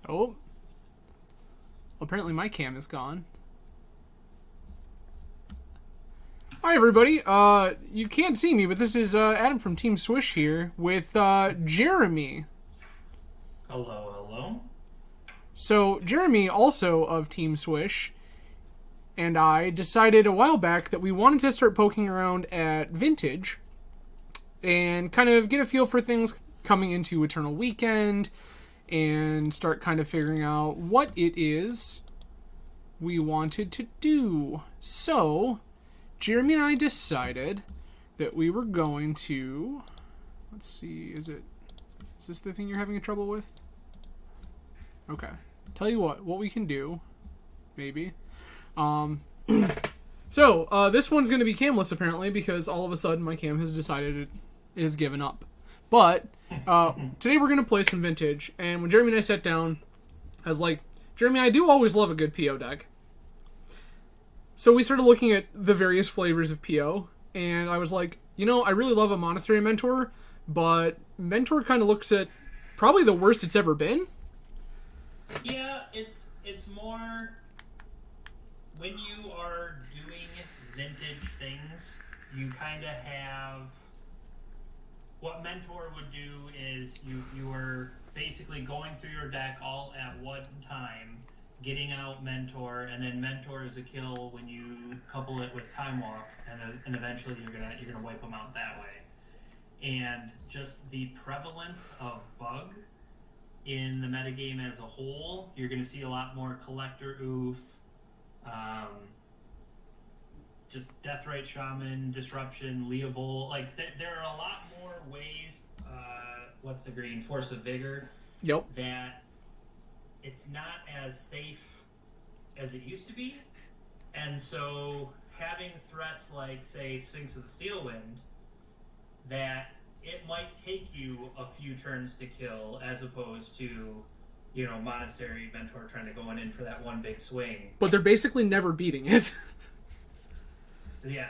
Oh, apparently my cam is gone. Hi everybody. You can't see me, but this is Adam from Team Swish here with Jeremy. Hello, hello. So Jeremy, also of Team Swish, and I decided a while back that we wanted to start poking around at Vintage and kind of get a feel for things coming into Eternal Weekend and start kind of figuring out what it is we wanted to do. So Jeremy and I decided that we were going to... Let's see, is this the thing you're having trouble with? Okay. Tell you what we can do, maybe. So, this one's going to be camless, apparently, because all of a sudden my cam has decided it has given up. But, today we're going to play some Vintage, and when Jeremy and I sat down, I was like, Jeremy, I do always love a good PO deck. So we started looking at the various flavors of PO, and I was like, I really love a Monastery Mentor, but Mentor kind of looks at probably the worst it's ever been. Yeah, it's more when you are doing vintage things, you kind of have what Mentor would do is you are basically going through your deck all at one time, getting out Mentor, and then Mentor is a kill when you couple it with Time Walk, and eventually you're gonna wipe them out that way. And just the prevalence of Bug in the metagame as a whole, you're going to see a lot more Collector Oof, just Deathrite Shaman, Disruption, Leobold. Like, there are a lot more ways, what's the green? Force of Vigor. Yep. That it's not as safe as it used to be. And so having threats like, say, Sphinx of the Steelwind, that it might take you a few turns to kill, as opposed to, Monastery Mentor trying to go in for that one big swing. But they're basically never beating it. Yeah,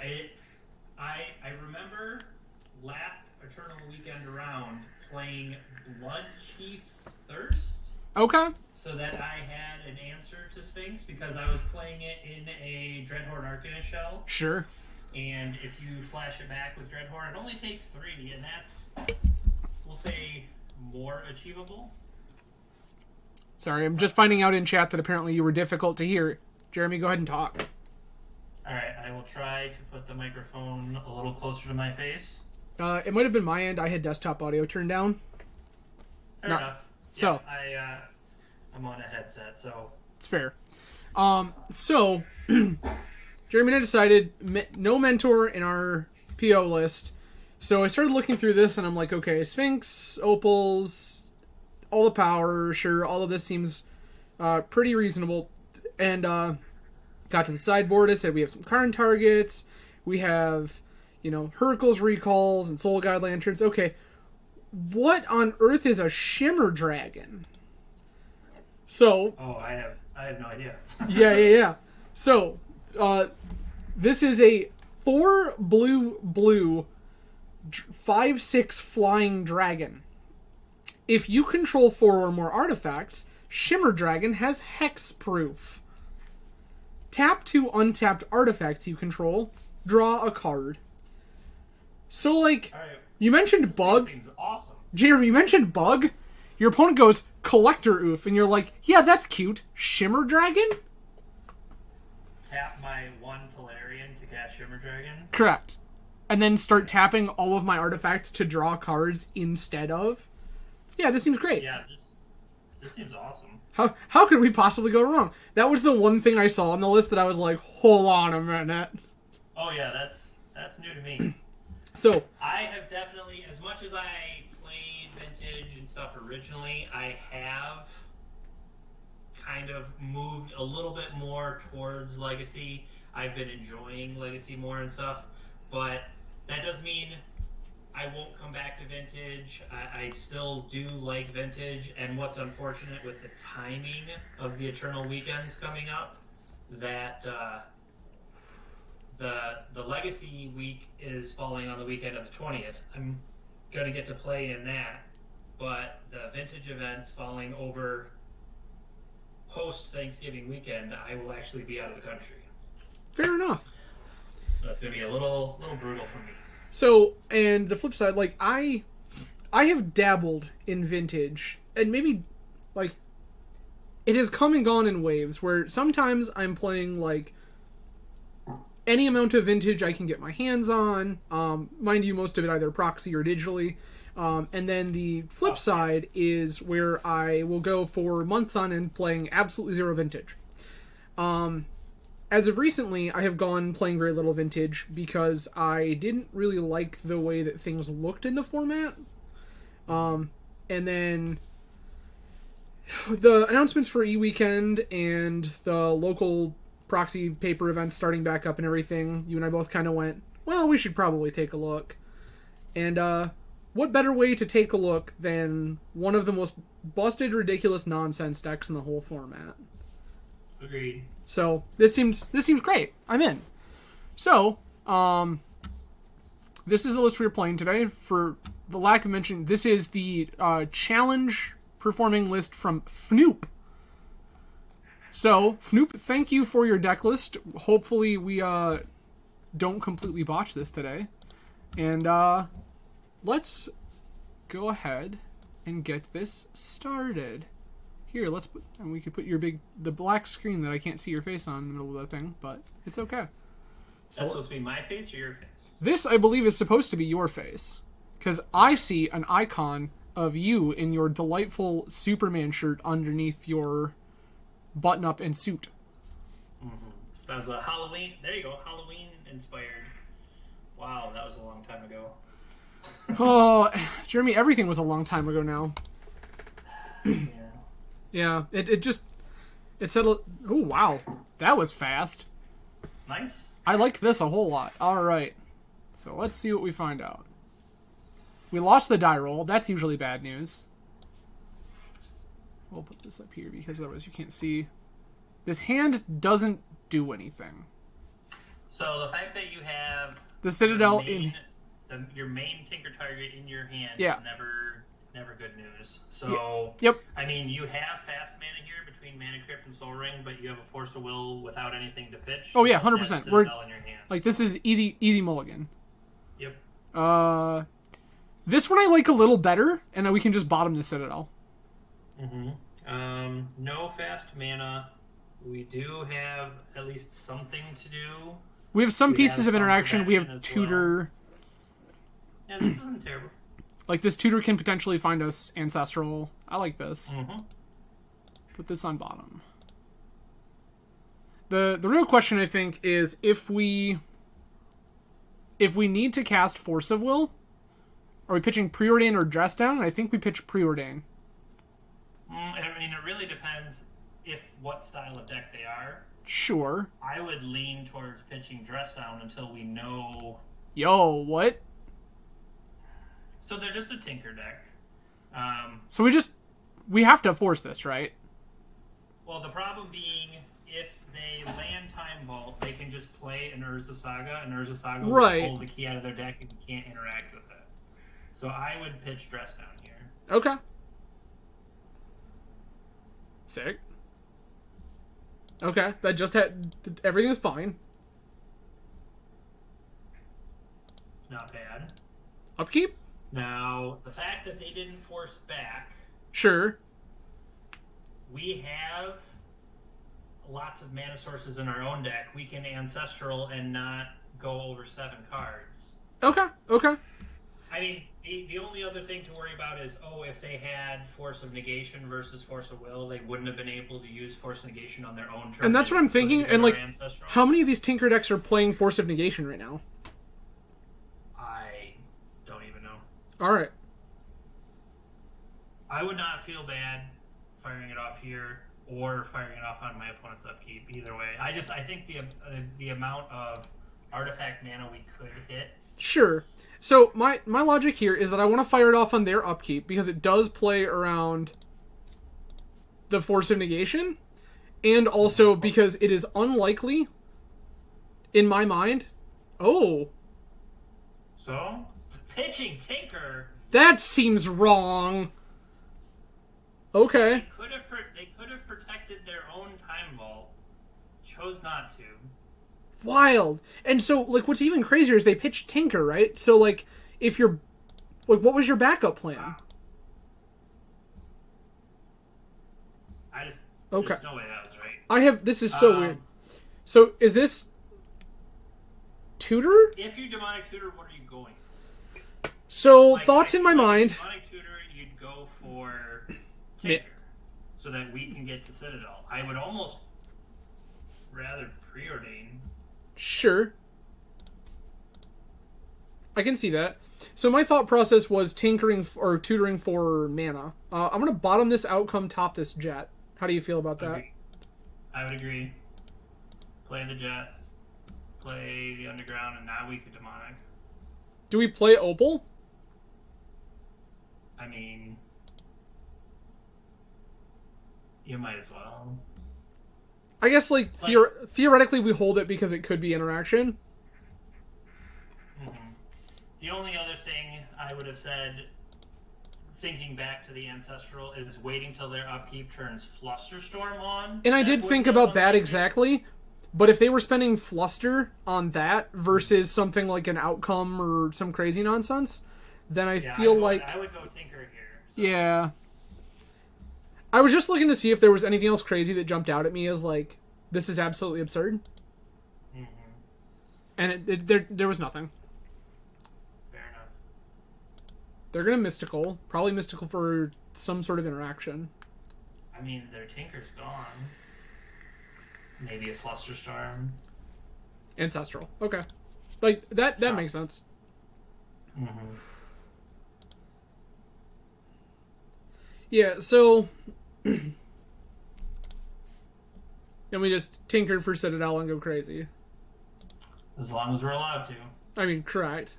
I remember last Eternal Weekend around playing Blood Chief's Thirst. Okay. So that I had an answer to Sphinx, because I was playing it in a Dreadhorde Arcanist shell. Sure. And if you flash it back with Dreadhorde, it only takes 3, and that's, we'll say, more achievable. Sorry, I'm just finding out in chat that apparently you were difficult to hear. Jeremy, go ahead and talk. Alright, I will try to put the microphone a little closer to my face. It might have been my end. I had desktop audio turned down. Fair enough. So, yeah, I'm on a headset, so... It's fair. So... Jeremy and I decided no Mentor in our PO list. So I started looking through this, and I'm like, okay, Sphinx, Opals, all the power, sure, all of this seems pretty reasonable. And got to the sideboard, I said we have some Karn targets, we have, Hurkyl's Recalls and Soul Guide Lanterns. Okay, what on earth is a Shimmer Dragon? So... Oh, I have no idea. Yeah. So... this is a 4 blue 5/6 flying dragon. If you control 4 or more artifacts, Shimmer Dragon has hexproof. Tap 2 untapped artifacts you control, draw a card. So, like, Right. You mentioned Bug. Seems awesome. Jeremy, you mentioned Bug. Your opponent goes, Collector Oof, and you're like, yeah, that's cute. Shimmer Dragon? Tap my 1 Tolarian to cast Shimmer Dragon. Correct. And then start tapping all of my artifacts to draw cards instead of. Yeah, this seems great. Yeah, this seems awesome. How could we possibly go wrong? That was the one thing I saw on the list that I was like, hold on a minute. Oh yeah, that's new to me. So I have definitely, as much as I played Vintage and stuff originally, I have kind of moved a little bit more towards Legacy. I've been enjoying Legacy more and stuff, but that does mean I won't come back to Vintage. I still do like Vintage, and what's unfortunate with the timing of the Eternal Weekends coming up, that the Legacy week is falling on the weekend of the 20th. I'm going to get to play in that, but the Vintage events falling over post Thanksgiving weekend, I will actually be out of the country. Fair enough. So that's gonna be a little brutal for me. So, and the flip side, like I have dabbled in vintage, and maybe like it has come and gone in waves where sometimes I'm playing like any amount of vintage I can get my hands on. Mind you, most of it either proxy or digitally. And then the flip side is where I will go for months on end playing absolutely zero vintage. As of recently, I have gone playing very little vintage because I didn't really like the way that things looked in the format. And then the announcements for E-Weekend and the local proxy paper events starting back up and everything, you and I both kind of went, well, we should probably take a look. And what better way to take a look than one of the most busted, ridiculous nonsense decks in the whole format? Agreed. So this seems great. I'm in. So this is the list we are playing today. For the lack of mention, this is the challenge performing list from Fnoop. So, Fnoop, thank you for your deck list. Hopefully we don't completely botch this today. And let's go ahead and get this started. Here, and we could put the black screen that I can't see your face on in the middle of the thing, but it's okay. So, that's supposed to be my face or your face? This, I believe, is supposed to be your face. Because I see an icon of you in your delightful Superman shirt underneath your button-up and suit. Mm-hmm. That was a Halloween. There you go, Halloween inspired. Wow, that was a long time ago. Oh, Jeremy, everything was a long time ago now. Yeah, it said, oh wow, that was fast. Nice. I like this a whole lot. All right, so let's see what we find out. We lost the die roll. That's usually bad news. We'll put this up here because otherwise you can't see. This hand doesn't do anything. So the fact that you have the Citadel your main Tinker target in your hand is never good news. So yep. I mean, you have fast mana here between Mana Crypt and Soul Ring, but you have a Force of Will without anything to pitch. Oh yeah, 100%. We're in your hand, like this is easy mulligan. Yep. This one I like a little better, and we can just bottom the Citadel. Mm-hmm. No fast mana. We do have at least something to do. We have some pieces of interaction. We have Tutor. Well. Yeah, this isn't terrible. Like this Tutor can potentially find us Ancestral. I like this. Mm-hmm. Put this on bottom. The real question, I think, is if we need to cast Force of Will, are we pitching Preordain or Dress Down? I think we pitch Preordain. I mean, it really depends what style of deck they are. Sure. I would lean towards pitching Dress Down until we know. Yo, what? So they're just a Tinker deck. So we have to force this, right? Well, the problem being, if they land Time Vault, they can just play an Urza Saga, and Urza Saga will pull the key out of their deck and you can't interact with it. So I would pitch Dress Down here. Okay. Sick. Okay, that just had... Everything is fine. Not bad. Upkeep? Now, the fact that they didn't force back... Sure. We have lots of mana sources in our own deck. We can Ancestral and not go over 7 cards. Okay. I mean, the only other thing to worry about is, if they had Force of Negation versus Force of Will, they wouldn't have been able to use Force of Negation on their own turn. And that's what I'm thinking. And, like, how many of these Tinker decks are playing Force of Negation right now? I don't even know. All right. I would not feel bad firing it off here or firing it off on my opponent's upkeep. Either way. I think the amount of artifact mana we could hit. Sure. So my logic here is that I want to fire it off on their upkeep because it does play around the Force of Negation, and also because it is unlikely, in my mind. Oh. So? Pitching Tinker? That seems wrong. Okay. They could have protected their chose not to. Wild. And so, like, what's even crazier is they pitched Tinker, right? So, like, if you're... Like, what was your backup plan? Wow. Okay. There's no way that was right. This is so weird. So, is this... Tutor? If you demonic tutor, what are you going for? So, like, thoughts in my mind... Demonic tutor, you'd go for Tinker. So that we can get to Citadel. I would almost rather preordain. Sure. I can see that. So my thought process was tinkering or tutoring for mana. I'm going to bottom this outcome, top this jet. How do you feel about that? I would agree. Play the jet. Play the underground, and now we could demonic. Do we play Opal? I mean... You might as well. I guess, like theoretically, we hold it because it could be interaction. Mm-hmm. The only other thing I would have said, thinking back to the Ancestral, is waiting till their upkeep turns Flusterstorm on. And I did think about that exactly. But if they were spending Fluster on that versus something like an Outcome or some crazy nonsense, then I feel like... I would go Tinker here. So. Yeah. I was just looking to see if there was anything else crazy that jumped out at me as, like, this is absolutely absurd. Mm-hmm. And there was nothing. Fair enough. They're going to Mystical. Probably Mystical for some sort of interaction. I mean, their Tinker's gone. Maybe a Flusterstorm. Ancestral. Okay. Like, that makes sense. Mm-hmm. Yeah, so... and we just tinkered for Citadel and go crazy. As long as we're allowed to. I mean, correct.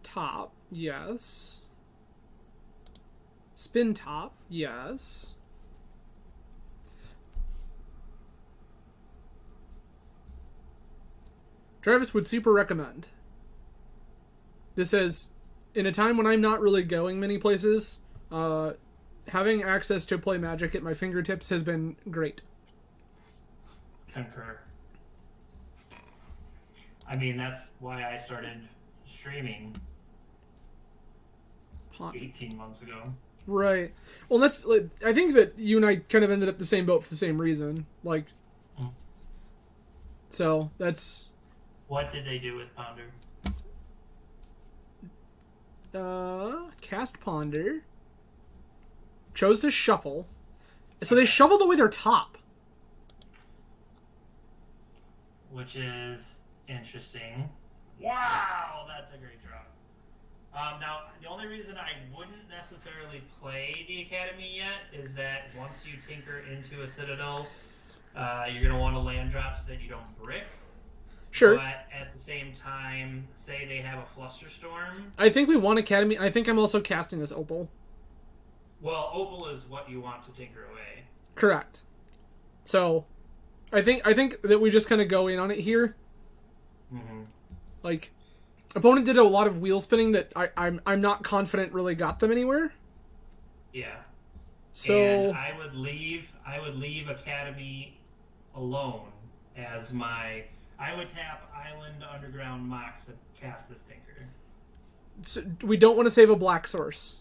Top, yes. Spin top, yes. Travis would super recommend. This says, in a time when I'm not really going many places, having access to play Magic at my fingertips has been great. Concur. I mean, that's why I started streaming 18 months ago. Right. Well, that's. Like, I think that you and I kind of ended up the same boat for the same reason. Like, so that's. What did they do with Ponder? Cast Ponder. Chose to shuffle. So they shuffled away their top. Which is interesting. Wow, that's a great draw. Now, the only reason I wouldn't necessarily play the Academy yet is that once you tinker into a Citadel, you're going to want to land drop so that you don't brick. Sure. But at the same time, say they have a Flusterstorm. I think we want Academy. I think I'm also casting this Opal. Well, Opal is what you want to tinker away. Correct. So, I think that we just kind of go in on it here. Mm-hmm. Like, opponent did a lot of wheel spinning that I'm not confident really got them anywhere. Yeah. So and I would leave Academy alone as my. I would tap Island Underground Mox to cast this tinker. So we don't want to save a black source.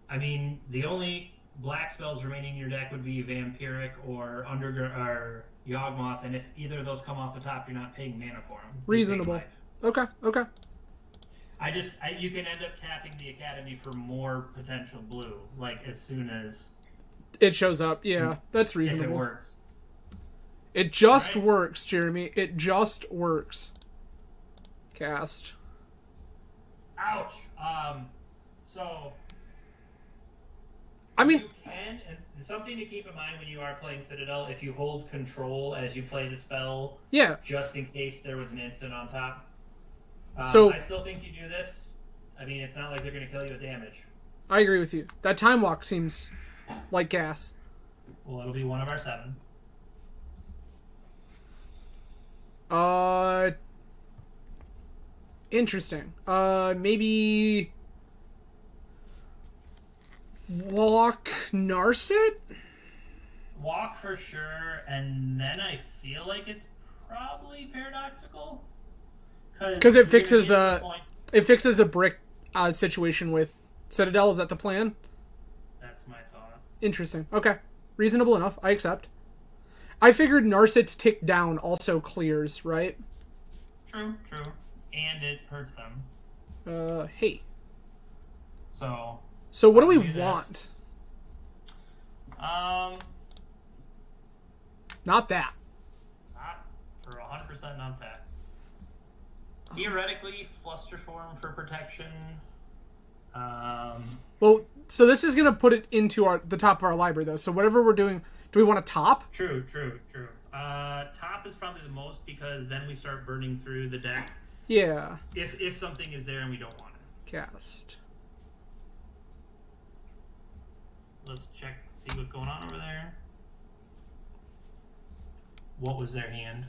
I mean, the only black spells remaining in your deck would be Vampiric or or Yawgmoth, and if either of those come off the top, you're not paying mana for them. Reasonable. Okay. You can end up tapping the Academy for more potential blue, like as soon as it shows up. Yeah, that's reasonable. If it works. It just works, Jeremy. It just works. Cast. Ouch. So. I mean, you can, and something to keep in mind when you are playing Citadel, if you hold control as you play the spell, yeah, just in case there was an instant on top. So I still think you do this. I mean, it's not like they're going to kill you with damage. I agree with you. That time walk seems like gas. Well, it'll be one of our 7. Interesting. Maybe Walk Narset? Walk for sure, and then I feel like it's probably Paradoxical. Because it fixes the brick situation with Citadel. Is that the plan? That's my thought. Interesting. Okay. Reasonable enough. I accept. I figured Narset's tick down also clears, right? True. And it hurts them. Hey. So what do we want? Not that. Not for 100% not that. Theoretically, Flusterform for protection. Well, so this is gonna put it into the top of our library, though. So whatever we're doing, do we want a top? True. Top is probably the most because then we start burning through the deck. Yeah. If something is there and we don't want it. Cast. Let's check, see what's going on over there. What was their hand?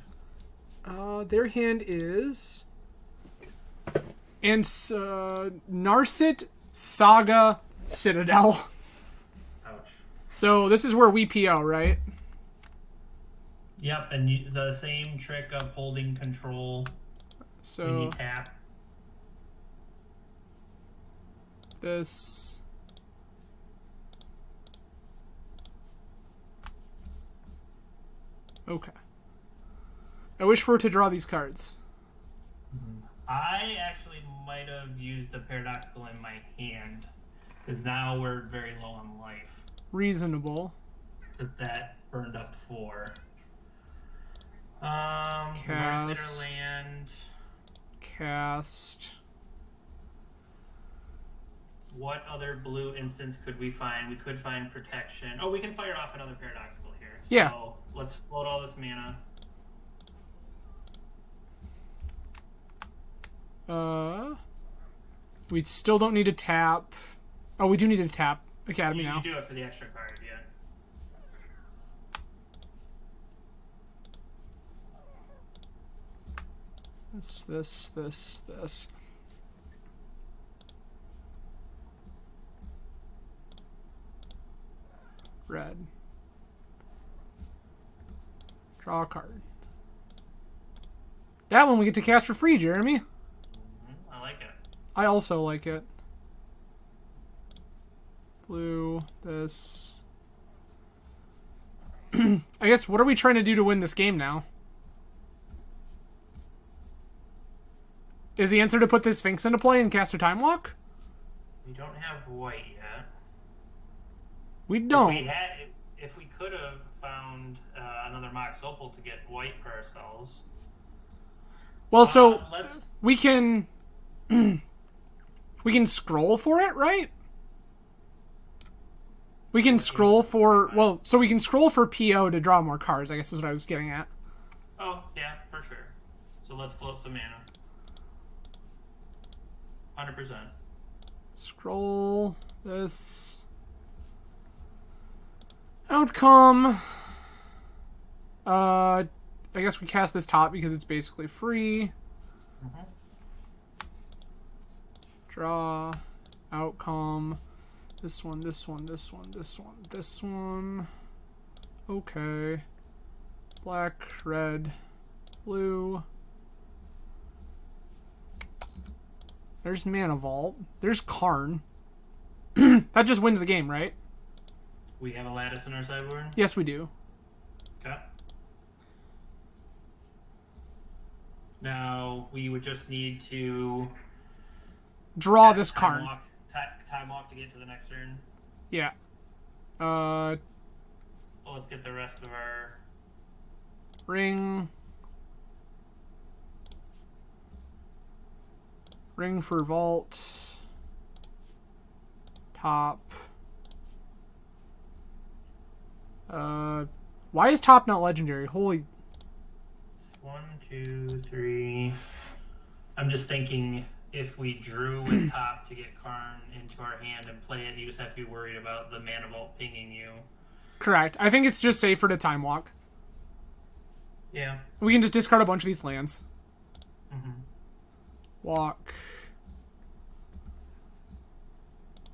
Their hand is... And Narset, Saga, Citadel. Ouch. So this is where we PO, right? Yep, and the same trick of holding control so when you tap. This... Okay. I wish for it to draw these cards. I actually might have used the Paradoxical in my hand, because now we're very low on life. Reasonable. Because that burned up 4. Cast. Where's their land? Cast. What other blue instance could we find? We could find protection. Oh, we can fire off another Paradoxical here. Yeah. So let's float all this mana. We still don't need to tap. Oh, we do need to tap Academy now. You do it for the extra card, yeah. This. Red. Draw a card. That one we get to cast for free, Jeremy. I like it. I also like it. Blue, this. I guess, what are we trying to do to win this game now? Is the answer to put this Sphinx into play and cast a Time Walk? We don't have white yet. We don't. If we could have found another Mox Opal to get white for ourselves. Well, so we can we can scroll for it, right? We can scroll for we can scroll for PO to draw more cards, I guess is what I was getting at. Oh, yeah, for sure. So let's float some mana. 100%. Scroll this. Outcome. I guess we cast this top because it's basically free. Mm-hmm. Draw. Outcome. This one. Okay. Black, red, blue. There's Mana Vault. There's Karn. That just wins the game, right? We have a Lattice in our sideboard? Yes, we do. Okay. Now, we would just need to... Draw this Karn. Time walk to get to the next turn. Yeah. Well, let's get the rest of our... Ring for Vault. Top. Why is top not legendary? Holy... 1, 2, 3... I'm just thinking if we drew with top to get Karn into our hand and play it, you just have to be worried about the Mana Vault pinging you. Correct. I think it's just safer to Time Walk. Yeah. We can just discard a bunch of these lands. Mm-hmm. Walk.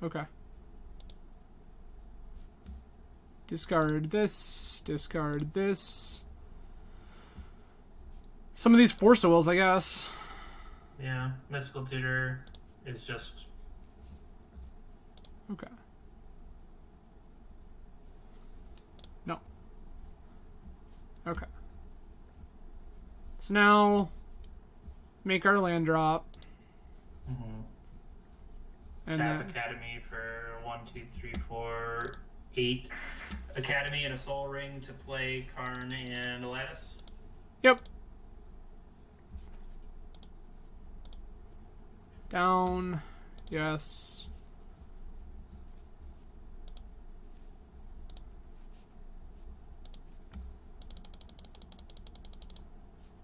Okay. Discard this. Discard this. Some of these Force of Wills, I guess. Yeah, Mystical Tutor is just... Okay. No. Okay. So now, make our land drop. Mm-hmm. And Tap Academy for 1, 2, 3, 4, 8. Academy and a Soul Ring to play Karn and Aladdis. Yep. Down. Yes.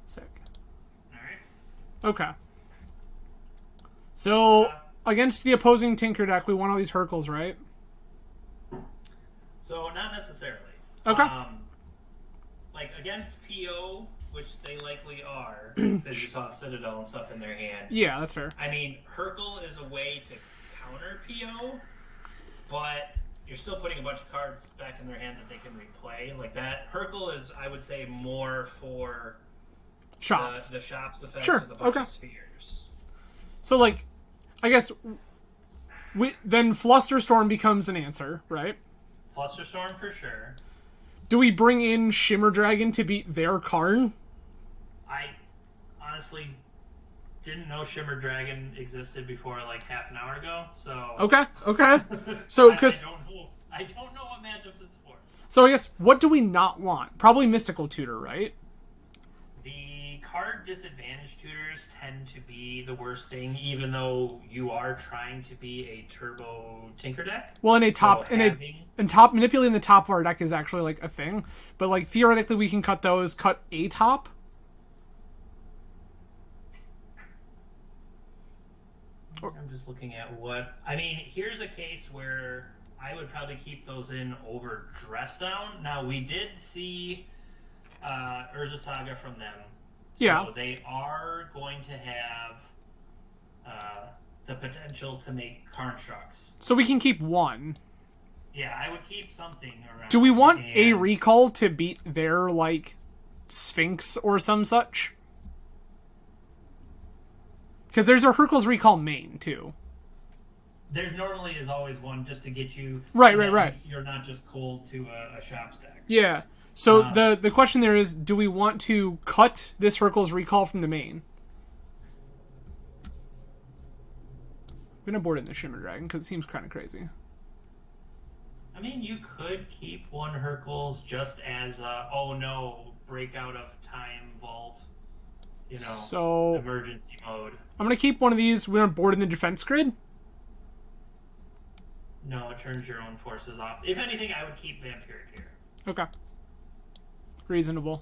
Sick. Alright. Okay. So, against the opposing Tinker deck, we want all these Hercules, right? So, not necessarily. Okay. Like, against PO, which they likely are, because you saw Citadel and stuff in their hand. Yeah, that's fair. I mean, Hercule is a way to counter PO, but you're still putting a bunch of cards back in their hand that they can replay. Like, that Hercule is, I would say, more for Shops. The shops effect Sure, of the bunch okay. of spheres. So, like, I guess then Flusterstorm becomes an answer, right? Flusterstorm for sure. Do we bring in Shimmer Dragon to beat their Karn? I honestly didn't know Shimmer Dragon existed before like half an hour ago, so... Okay. So, because... I don't know what matchups it's for. So I guess, what do we not want? Probably Mystical Tutor, right? The card disadvantage tutors tend to be the worst thing, even though you are trying to be a turbo Tinker deck. Well, in top manipulating the top of our deck is actually like a thing, but like theoretically we can cut a top. I'm just looking at what... I mean, here's a case where I would probably keep those in over Dress Down. Now, we did see Urza Saga from them. So Yeah. they are going to have the potential to make Constructs. So we can keep one. Yeah, I would keep something around. Do we want a recall to beat their, like, Sphinx or some such? Because there's a Hercules recall main, too. There normally is always one just to get you... Right. You're not just cold to a shop stack. Yeah. So the question there is, do we want to cut this Hercules recall from the main? I'm going to board in the Shimmer Dragon, because it seems kind of crazy. I mean, you could keep one Hercules just as oh no, breakout of time vault, so emergency mode. I'm going to keep one of these. We're going to board in the defense grid. No, it turns your own forces off. If anything, I would keep Vampiric here. Okay. Reasonable.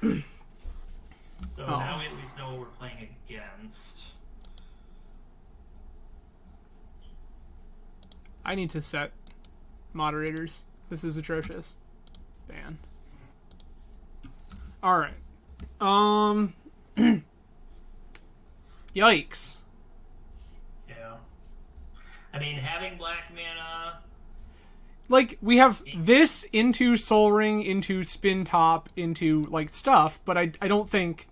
So now we at least know what we're playing against. I need to set moderators. This is atrocious. Ban. Alright. Yikes. Yeah. I mean, having black mana... Like, we have this into Soul Ring, into Spin Top, into, like, stuff, but I don't think...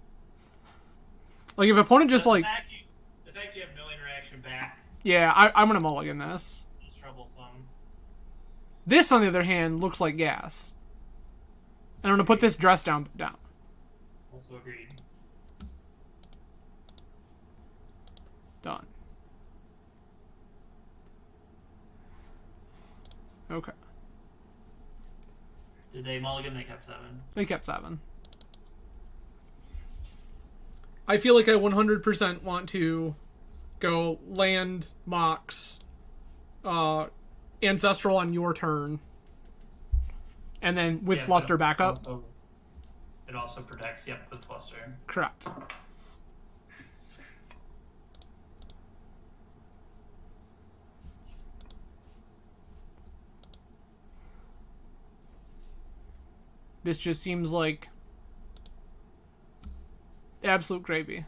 Like, if opponent just, the fact you have no interaction back... Yeah, I'm gonna mulligan this. Is troublesome. This, on the other hand, looks like gas. And I'm gonna put this dress down. Also agreed. Done. Okay. Did they mulligan? They kept 7. They kept 7. I feel like I 100% want to go land, Mox, Ancestral on your turn, and then with Fluster backup. It also protects, with Fluster. Correct. This just seems like absolute gravy.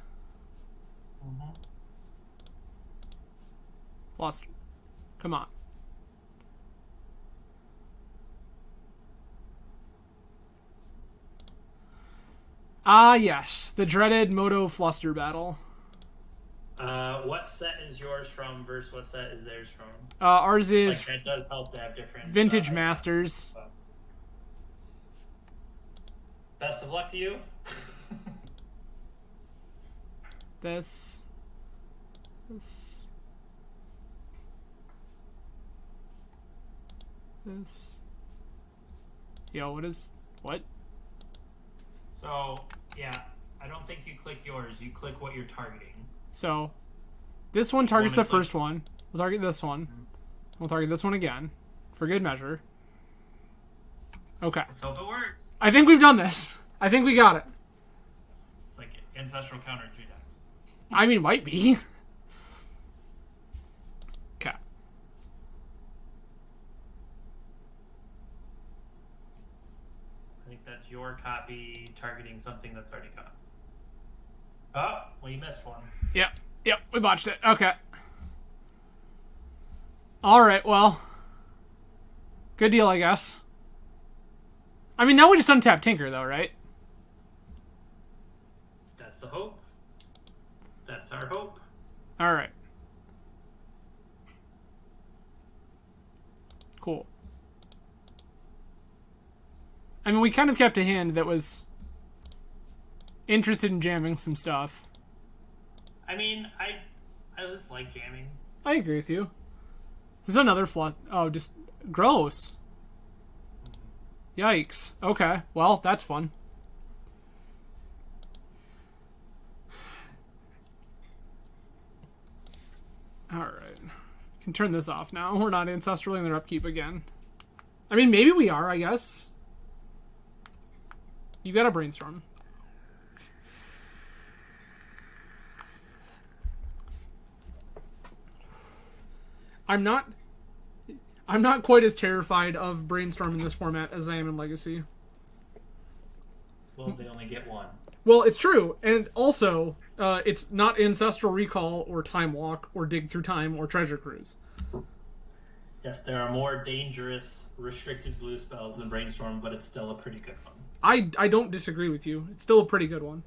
Mm-hmm. Fluster. Come on. Ah, yes. The dreaded Moto Fluster battle. What set is yours from versus what set is theirs from? Ours is Like, that does help to have different Vintage icons. Masters. Best of luck to you. This. Yo, what? So, yeah, I don't think you click yours. You click what you're targeting. So, this one targets the click- first one. We'll target this one. We'll target this one again. For good measure. Okay. Let's hope it works. I think we've done this. I think we got it. It's like ancestral counter 3 times. I mean, might be. Okay. I think that's your copy targeting something that's already gone. Oh, well, you missed one. Yep, we botched it. Okay. Alright, well. Good deal, I guess. I mean, now we just untap Tinker, though, right? That's the hope. That's our hope. Alright. Cool. I mean, we kind of kept a hand that was interested in jamming some stuff. I mean, I just like jamming. I agree with you. This is another flush. Oh, just gross. Yikes. Okay, well, that's fun. Alright. Can turn this off now. We're not ancestrally in their upkeep again. I mean, maybe we are, I guess. You gotta brainstorm. I'm not quite as terrified of brainstorm in this format as I am in Legacy. Well, they only get one. Well, it's true, and also, it's not Ancestral Recall or Time Walk or Dig Through Time or Treasure Cruise. Yes, there are more dangerous, restricted blue spells than Brainstorm, but it's still a pretty good one. I don't disagree with you. It's still a pretty good one.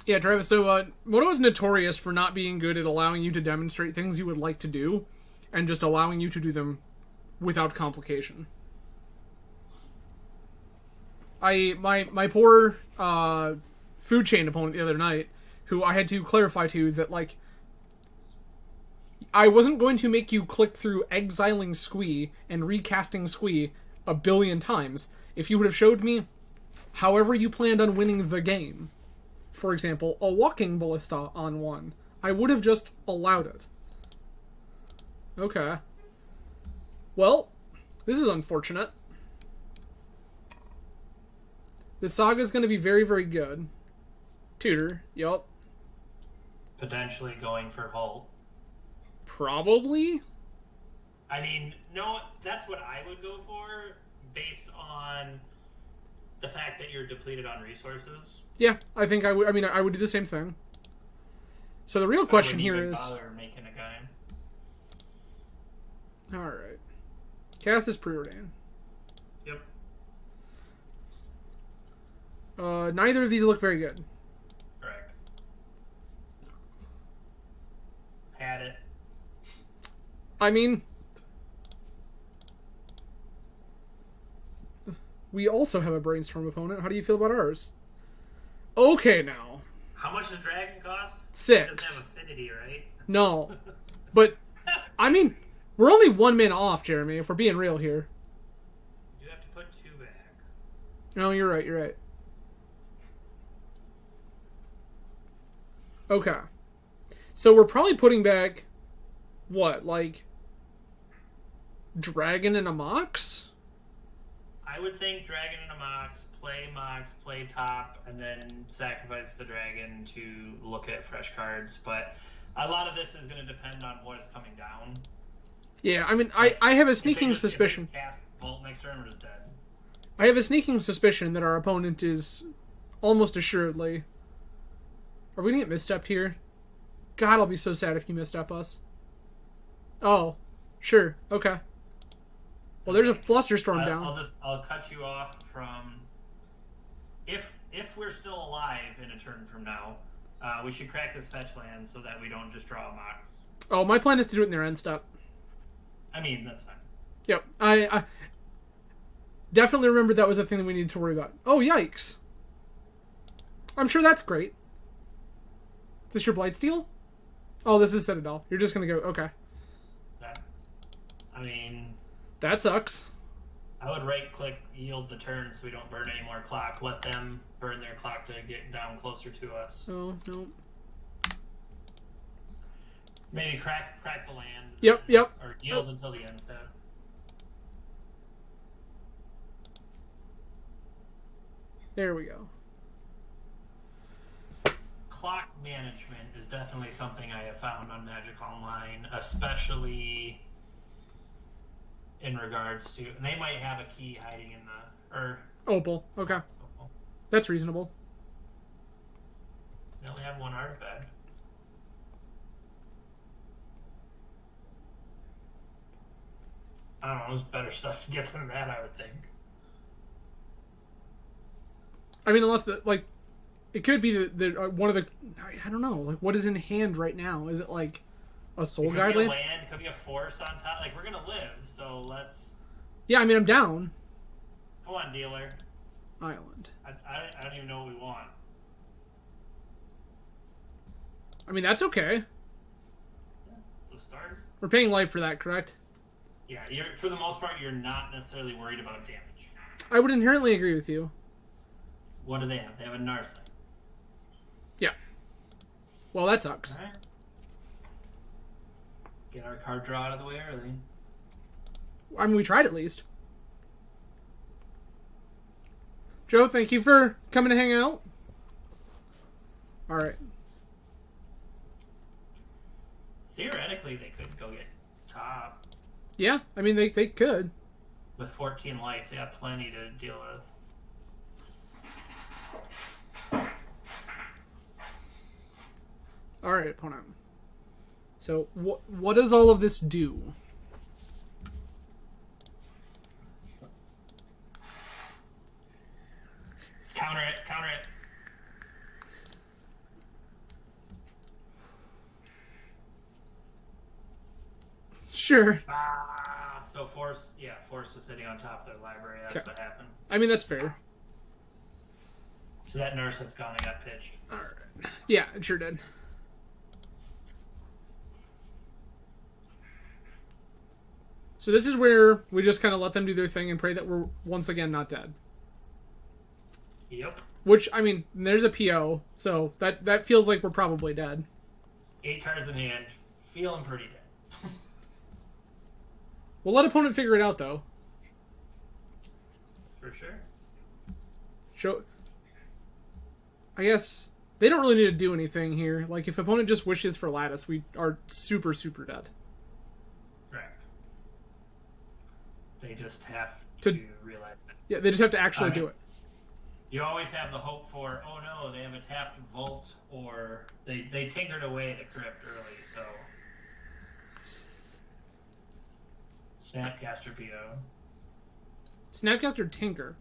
Yeah, Travis, so Moto is notorious for not being good at allowing you to demonstrate things you would like to do, and just allowing you to do them without complication. My poor food chain opponent the other night, who I had to clarify to that, like, I wasn't going to make you click through exiling Squee and recasting Squee a billion times. If you would have showed me however you planned on winning the game, for example, a walking ballista on one, I would have just allowed it. Okay. Well, this is unfortunate. The Saga's going to be very, very good. Tutor, yup. Potentially going for Halt. Probably? I mean, no, that's what I would go for, based on the fact that you're depleted on resources. Yeah, I think I would. I mean, I would do the same thing. So the real question here is, bother making a guy. all right, cast this preordain. Yep. Neither of these look very good. Correct. Had it. I mean, we also have a brainstorm opponent. How do you feel about ours? Okay, now. How much does Dragon cost? 6. It doesn't have affinity, right? No. But, I mean, we're only 1 min off, Jeremy, if we're being real here. You have to put 2 back. No, you're right. Okay. So we're probably putting back, what, like, Dragon and a Mox? I would think Dragon and a Mox, play top, and then sacrifice the Dragon to look at fresh cards. But a lot of this is going to depend on what is coming down. Yeah, I mean, I have a sneaking suspicion. If they just cast Bolt next turn, we're just dead. I have a sneaking suspicion that our opponent is almost assuredly... Are we going to get misstepped here? God, I'll be so sad if you misstep us. Oh, sure, okay. Well, there's a flusterstorm I'll, down. I'll cut you off from if we're still alive in a turn from now. We should crack this fetch land so that we don't just draw a Mox. Oh, my plan is to do it in their end step. I mean, that's fine. Yep. I definitely remembered that was a thing that we needed to worry about. Oh, yikes. I'm sure that's great. Is this your Blightsteel? Oh, this is Citadel. You're just going to go... Okay. I mean... That sucks. I would right-click yield the turn so we don't burn any more clock. Let them burn their clock to get down closer to us. Oh, no. Maybe crack the land. Yep. Or yield until the end step. There we go. Clock management is definitely something I have found on Magic Online, especially in regards to... They might have a key hiding in the... Opal. Okay. That's reasonable. They only have one artifact. I don't know, there's better stuff to get than that, I would think. I mean, unless it could be the one of the... I don't know. Like, what is in hand right now? Is it like a Soul Guide land? It could be a force on top. Like, we're gonna live, so let's... Yeah, I mean, I'm down. Come on, dealer. Island. I don't even know what we want. I mean, that's okay. So start. We're paying life for that, correct? Yeah, for the most part, you're not necessarily worried about damage. I would inherently agree with you. What do they have? They have a Narset. Yeah. Well, that sucks. All right. Get our card draw out of the way early. I mean, we tried at least. Joe, thank you for coming to hang out. All right. Theoretically, they could go get top. Yeah, I mean, they could. With 14 life, they have plenty to deal with. All right, opponent. So, what does all of this do? Counter it, counter it. Sure. So Force was sitting on top of their library. That's what happened. I mean, that's fair. So that nurse that's gone and got pitched. All right. Yeah, it sure did. So this is where we just kind of let them do their thing and pray that we're once again not dead. Yep. Which, I mean, there's a PO, so that feels like we're probably dead. 8 cards in hand. Feeling pretty dead. We'll let opponent figure it out, though. For sure. I guess they don't really need to do anything here. Like, if opponent just wishes for Lattice, we are super, super dead. Correct. They just have to realize that. Yeah, they just have to actually do it. You always have the hope for, oh no, they have a tapped Vault, or they tinkered away the crypt early, so... Snapcaster PO. Snapcaster Tinker.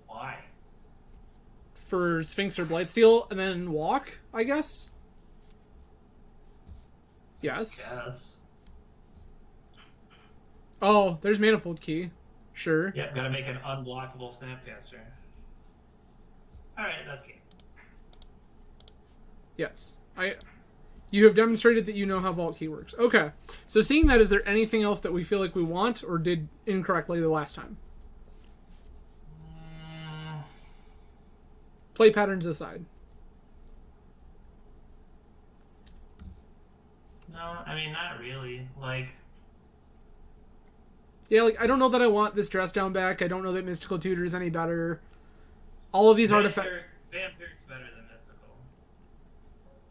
Why? For Sphinx or Blightsteel, and then walk, I guess? Yes. Yes. Oh, there's Manifold Key. Sure. Yep, gotta make an unblockable Snapcaster. Alright, that's game. Yes. You have demonstrated that you know how Vault Key works. Okay. So seeing that, is there anything else that we feel like we want or did incorrectly the last time? Play patterns aside. No, I mean, not really. Like... Yeah, like, I don't know that I want this dress down back. I don't know that Mystical Tutor is any better. All of these artifacts... Vampiric's better than Mystical.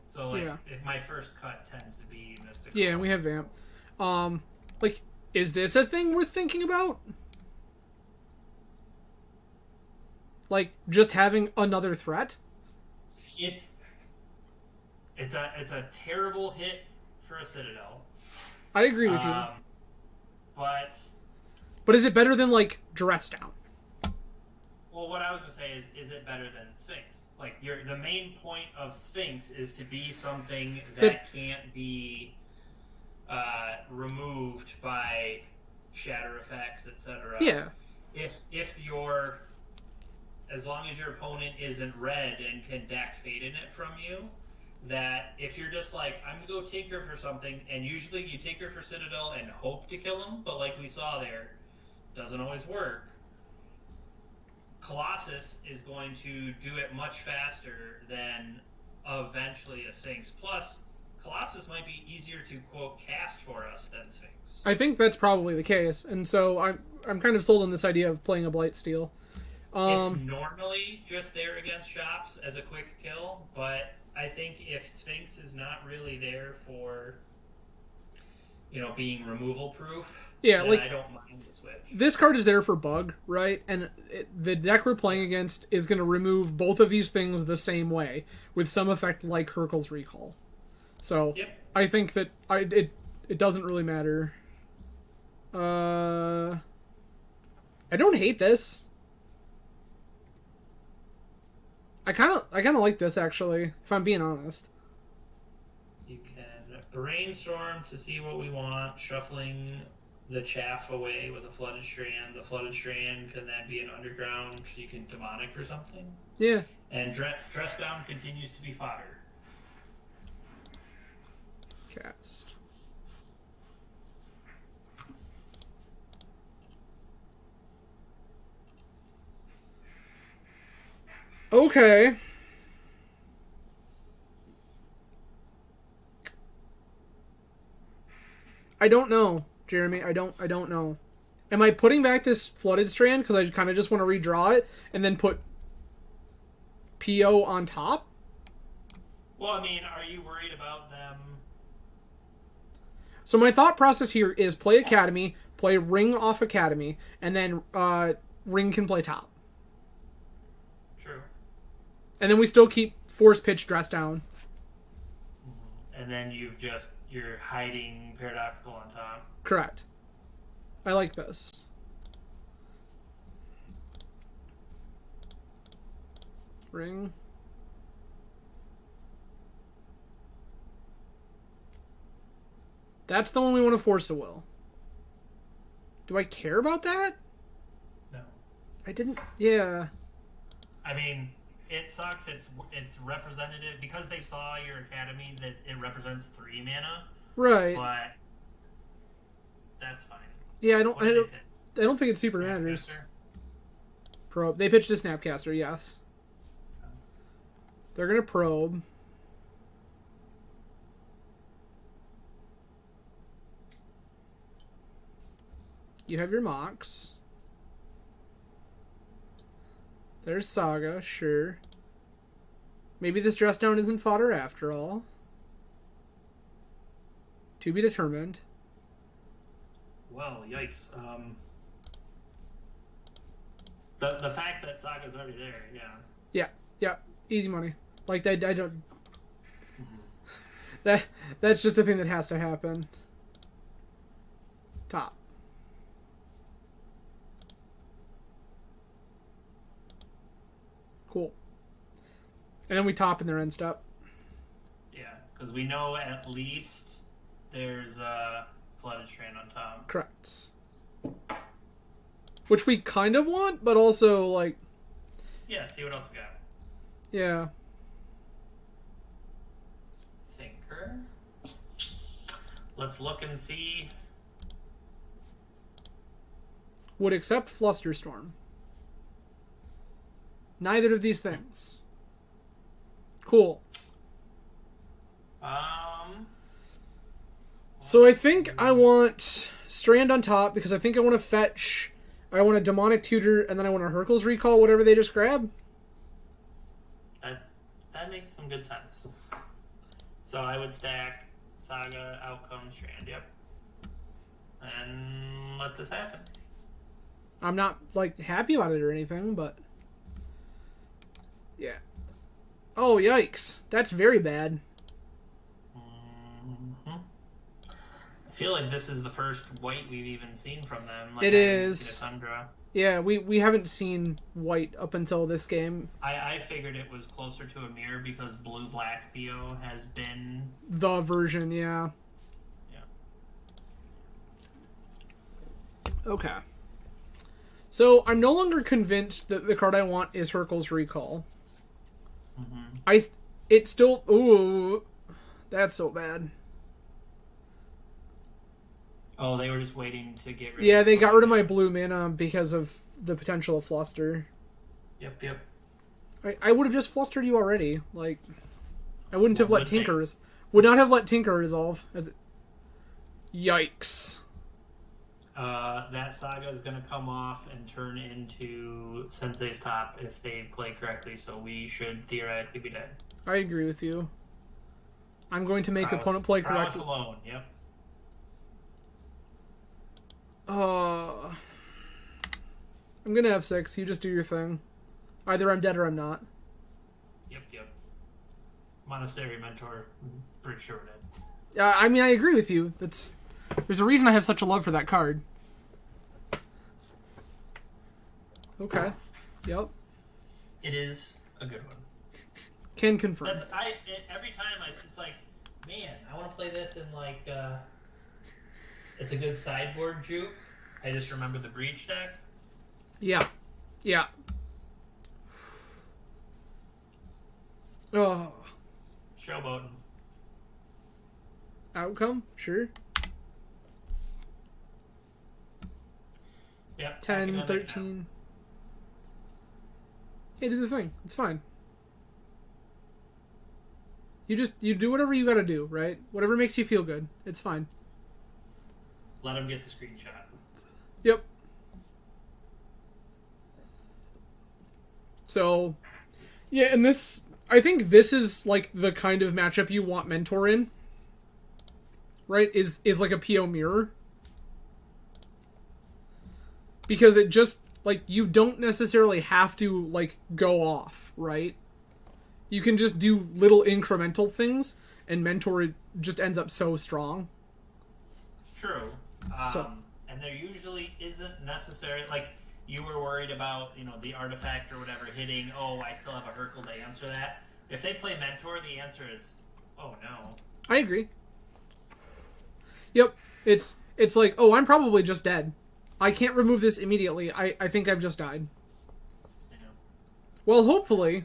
So, like, yeah. if my first cut tends to be Mystical. Yeah, and we have Vamp. Like, is this a thing worth thinking about? Like, just having another threat? It's a terrible hit for a Citadel. I agree with you. But is it better than, like, Dress Down? well, what I was gonna say is it better than Sphinx? Like, the main point of Sphinx is to be something that can't be removed by shatter effects, etc. Yeah. If your as long as your opponent isn't red and can deck Fate in it from you, that if you're just like, I'm gonna go Tinker for something, and usually you Tinker for Citadel and hope to kill him, but like we saw there, doesn't always work. Colossus is going to do it much faster than eventually a Sphinx. Plus, Colossus might be easier to, quote, cast for us than Sphinx. I think that's probably the case, and so I'm kind of sold on this idea of playing a Blightsteel. It's normally just there against shops as a quick kill, but I think if Sphinx is not really there for, being removal proof, yeah, like, I don't mind the switch. This card is there for bug, right? And the deck we're playing against is going to remove both of these things the same way, with some effect like Hurkyl's Recall. So, yep. I think that it doesn't really matter. I don't hate this. I kind of like this, actually, if I'm being honest. You can brainstorm to see what we want, shuffling the chaff away with a Flooded Strand. The Flooded Strand can then be an underground, so you can demonic for something. Yeah. And Dress Down continues to be fodder. Cast. Okay. I don't know, Jeremy. I don't know. Am I putting back this Flooded Strand because I kind of just want to redraw it and then put PO on top? Well, I mean, are you worried about them? So my thought process here is play Academy, play Ring off Academy, and then Ring can play top. True. And then we still keep Force Pitch Dress Down. And then you're hiding Paradoxical on top. Correct. I like this. Ring. That's the one we want to force a will. Do I care about that? No. I didn't. Yeah. I mean, it sucks. It's representative because they saw your Academy that it represents 3 mana. Right. But that's fine. Yeah, I don't think it super matters. Probe. They pitched a Snapcaster. Yes. They're gonna probe. You have your Mox. There's Saga, sure. Maybe this Dress Down isn't fodder after all. To be determined. Well, yikes. The fact that Saga's already there, yeah. Yeah, easy money. Like, I don't... That's just a thing that has to happen. Top. Cool. And then we top in their end step. Yeah, because we know at least there's a Flooded Strand on top. Correct. Which we kind of want, but also, like... Yeah, see what else we got. Yeah. Tinker. Let's look and see. Would accept Flusterstorm. Neither of these things. Cool. So I think I want Strand on top because I think I want to fetch. I want a Demonic Tutor and then I want a Hurkyl's Recall, whatever they just grab. That makes some good sense. So I would stack Saga, Outcome, Strand, yep. And let this happen. I'm not, like, happy about it or anything, but... Yeah. Oh, yikes. That's very bad. Mm-hmm. feel like this is the first white we've even seen from them. Like, It I haven't even is. seen a Tundra. Yeah, we haven't seen white up until this game. I figured it was closer to a mirror because blue-black BO has been... The version, yeah. Yeah. Okay. So, I'm no longer convinced that the card I want is Hercule's Recall. Mm-hmm. It still... Ooh. That's so bad. Oh, they were just waiting to get rid Yeah, of they got rid of my blue mana because of the potential of Fluster. Yep. I would have just flustered you already. Like, I wouldn't have let Tinker... Would not have let Tinker resolve. Yikes. That Saga is going to come off and turn into Sensei's top if they play correctly, so we should theoretically be dead. I agree with you. I'm going to make opponent play correctly. Alone, yep. I'm gonna have 6. You just do your thing. Either I'm dead or I'm not. Yep. Monastery Mentor, pretty sure we're dead. I mean, I agree with you. There's a reason I have such a love for that card. Okay. Yep. It is a good one. Can confirm. Every time it's like, man, I want to play this in like, it's a good sideboard juke. I just remember the Breach deck. Yeah. Oh. Showboating. Outcome? Sure. Yep. 10, 13. Hey, do the thing. It's fine. You do whatever you gotta do, right? Whatever makes you feel good. It's fine. Let him get the screenshot. Yep. So, yeah, and I think this is like the kind of matchup you want Mentor in. Right? Is like a PO mirror. Because it just, like, you don't necessarily have to, like, go off, right? You can just do little incremental things, and Mentor just ends up so strong. True. And there usually isn't necessary, like, you were worried about, the artifact or whatever hitting, I still have a Hercule to answer that. If they play Mentor, the answer is, oh no. I agree. Yep. It's like, I'm probably just dead. I can't remove this immediately. I think I've just died. Yeah. Well, hopefully,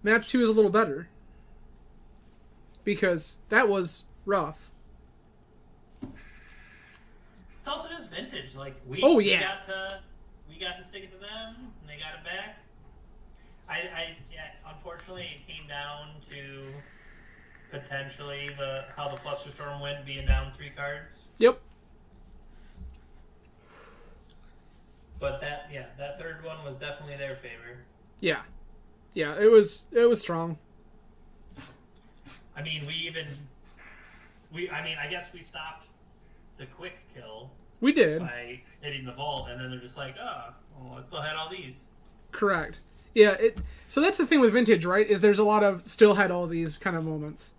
match 2 is a little better. Because that was rough. It's also just vintage. Like, we got to stick it to them, and they got it back. Unfortunately, it came down to potentially how the Flusterstorm went, being down 3 cards. Yep. But that third one was definitely their favor. Yeah, it was strong. I mean, I guess we stopped the quick kill. We did. By hitting the vault, and then they're just like, I still had all these. Correct. Yeah, so that's the thing with Vintage, right? Is there's a lot of still had all these kind of moments.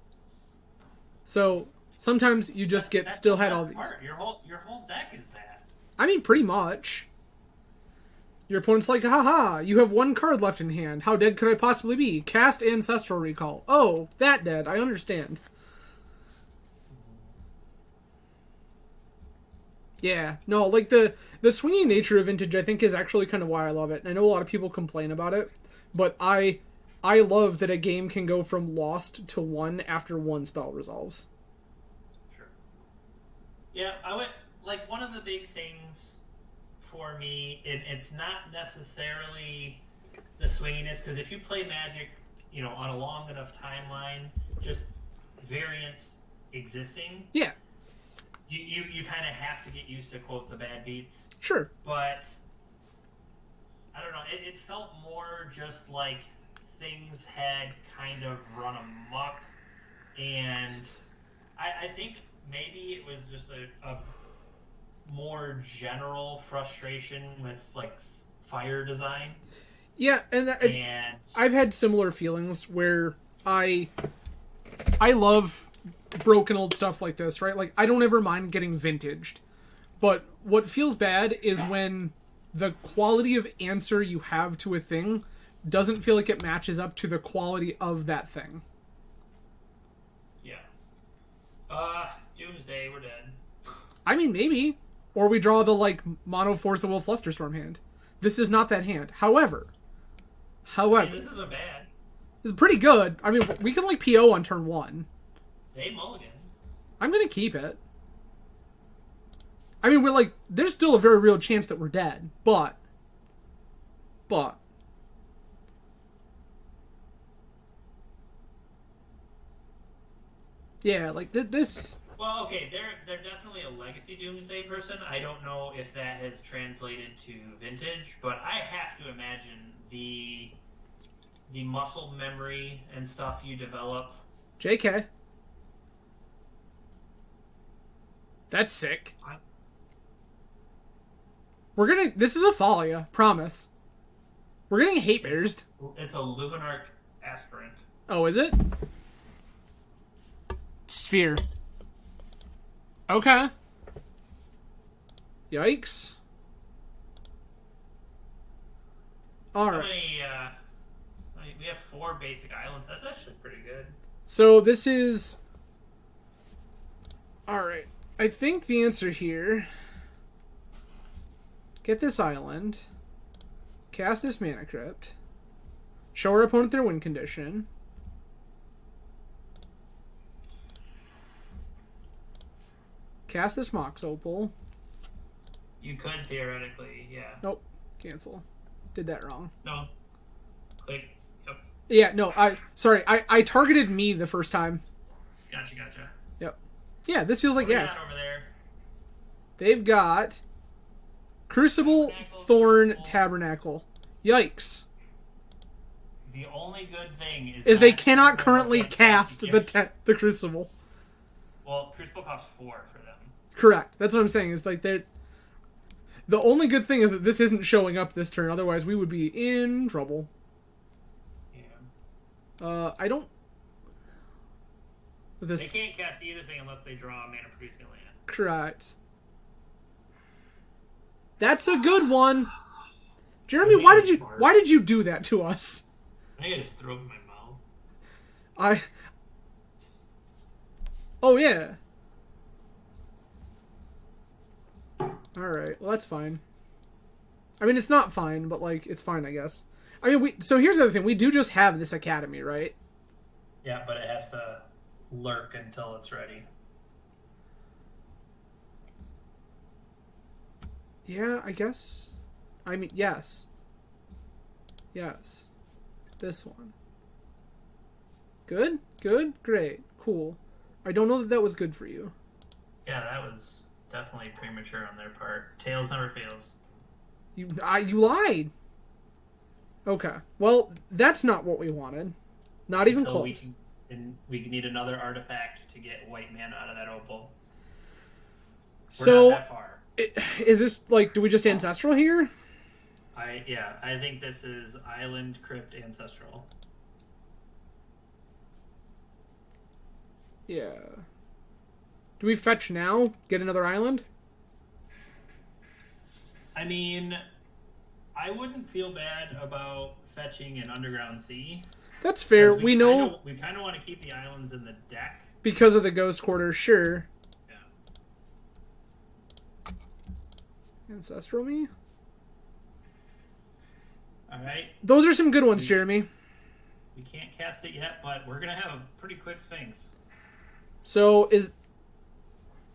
So sometimes you just get still had all these. Part. Your whole deck is that. I mean, pretty much. Your opponent's like, haha, you have 1 card left in hand. How dead could I possibly be? Cast Ancestral Recall. Oh, that dead. I understand. Yeah. No, like the swinging nature of Vintage, I think, is actually kind of why I love it. And I know a lot of people complain about it, but I love that a game can go from lost to won after 1 spell resolves. Sure. Yeah, like, one of the big things for me, it's not necessarily the swinginess, because if you play Magic, on a long enough timeline, just variance existing. Yeah. You kind of have to get used to, quote, the bad beats. Sure. But, I don't know, it felt more just like things had kind of run amok, and I think maybe it was just a more general frustration with, like, fire design. Yeah, and I've had similar feelings where I love broken old stuff like this, right? Like, I don't ever mind getting vintaged. But what feels bad is when the quality of answer you have to a thing doesn't feel like it matches up to the quality of that thing. Yeah. Doomsday, we're dead. I mean, maybe. Or we draw the, like, Mono Forcible Flusterstorm hand. This is not that hand. However, I mean, this isn't bad. this is pretty good. I mean, we can, like, PO on turn 1. They mulligan. I'm gonna keep it. I mean, we're like, there's still a very real chance that we're dead, but, yeah, like this. Well, okay, they're definitely a legacy Doomsday person. I don't know if that has translated to vintage, but I have to imagine the muscle memory and stuff you develop. JK. That's sick. This is a Thalia, promise. We're getting hate bears. It's a Luminarch aspirant. Oh, is it? Sphere. Okay. Yikes. Alright. We have 4 basic islands. That's actually pretty good. So this is... Alright. I think the answer here... Get this island. Cast this Mana Crypt. Show our opponent their win condition. Cast this Mox Opal. You could theoretically, yeah. Nope. Cancel. Did that wrong. No. Click. Yep. Yeah, no, I targeted me the first time. Gotcha. Yep. Yeah, this feels like, What do yeah. we got over there? They've got Crucible, Thorn, Tabernacle. Yikes. The only good thing is they cannot currently cast the Crucible. Well, Crucible costs 4 for them. Correct. That's what I'm saying. Is like that. The only good thing is that this isn't showing up this turn. Otherwise, we would be in trouble. Yeah. I don't. They can't cast either thing unless they draw a mana producing land. Correct. That's a good one. Jeremy, why did you do that to us? I just threw up in my mouth. Oh yeah. Alright, well that's fine. I mean, it's not fine, but like, it's fine, I guess. I mean, so here's the other thing. We do just have this Academy, right? Yeah, but it has to lurk until it's ready. Yeah, I guess. I mean, yes. Yes. This one. Good? Good? Great. Cool. I don't know that was good for you. Yeah, that was definitely premature on their part. Tails never fails. You lied. Okay. Well, that's not what we wanted. Not even close. We need another artifact to get white mana out of that opal. So, not that far. Is this, like, do we just Ancestral here? I think this is Island Crypt Ancestral. Yeah. Do we fetch now? Get another island? I mean, I wouldn't feel bad about fetching an Underground Sea. That's fair. We kind of want to keep the islands in the deck. Because of the Ghost Quarter, sure. Yeah. Ancestral me? Alright. Those are some good ones, Jeremy. We can't cast it yet, but we're going to have a pretty quick Sphinx. So,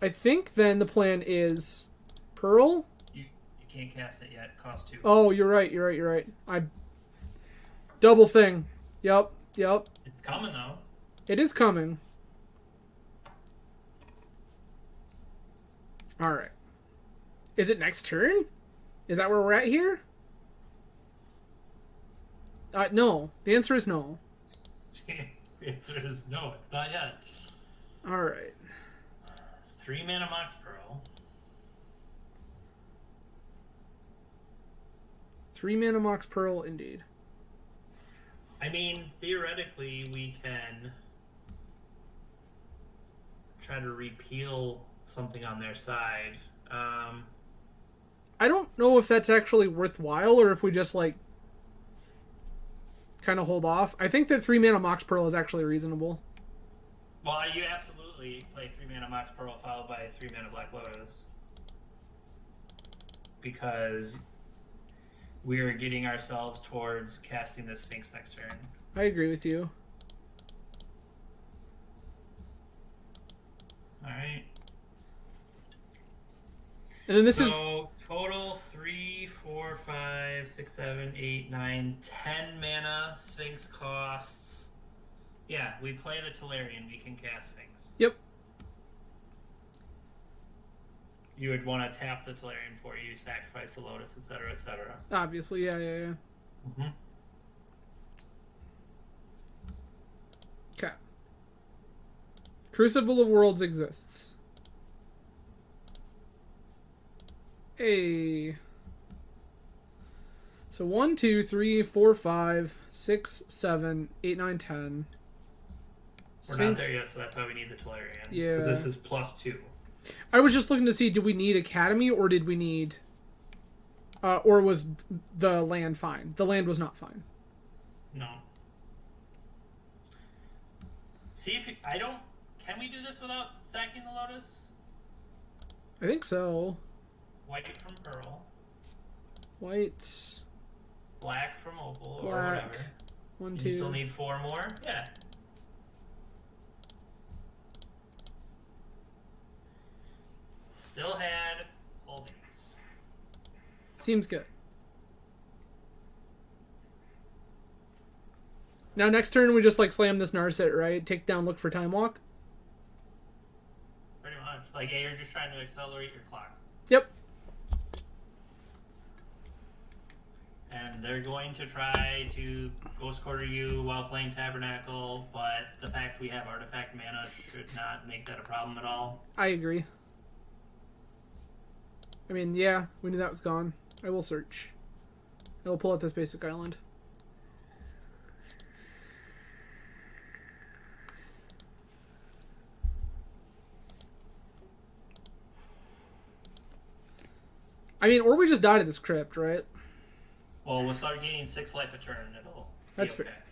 I think then the plan is Pearl? You can't cast it yet. Cost 2. Oh, you're right. Double thing. Yep. It's coming, though. It is coming. Alright. Is it next turn? Is that where we're at here? No. The answer is no. The answer is no, it's not yet. Alright. 3 mana Mox Pearl. 3 mana Mox Pearl, indeed. I mean, theoretically, we can try to repeal something on their side. I don't know if that's actually worthwhile or if we just like kind of hold off. I think that 3 mana Mox Pearl is actually reasonable. Well, you absolutely play 3 mana Mox Pearl followed by 3 mana Black Lotus. Because we're getting ourselves towards casting the Sphinx next turn. I agree with you. Alright. And then this is total 3, 4, 5, 6, 7, 8, 9, 10 mana Sphinx costs. Yeah, we play the Tolarian, we can cast Sphinx. Yep. You would want to tap the Tolarian before you sacrifice the Lotus, etc., etc. Obviously, yeah. Mm-hmm. Okay. Crucible of Worlds exists. Hey. So 1, 2, 3, 4, 5, 6, 7, 8, 9, 10. We're not there yet, so that's why we need the Tolarian. Yeah. Because this is +2. I was just looking to see, did we need Academy or did we need... or was the land fine? The land was not fine. No. See if... Can we do this without sacking the Lotus? I think so. White from Pearl. White. Black from Opal, Black. or whatever. 1, And 2. you still need 4 more? Yeah. Still had holdings. Seems good. Now next turn we just like slam this Narset, right? Take down, look for Time Walk. Pretty much. Like, yeah, you're just trying to accelerate your clock. Yep. And they're going to try to Ghost Quarter you while playing Tabernacle, but the fact we have Artifact mana should not make that a problem at all. I agree. I mean, yeah, we knew that was gone. I will search. I will pull out this basic island. I mean, or we just die to this crypt, right? Well, we'll start gaining 6 life a turn. It'll That's be okay. fair.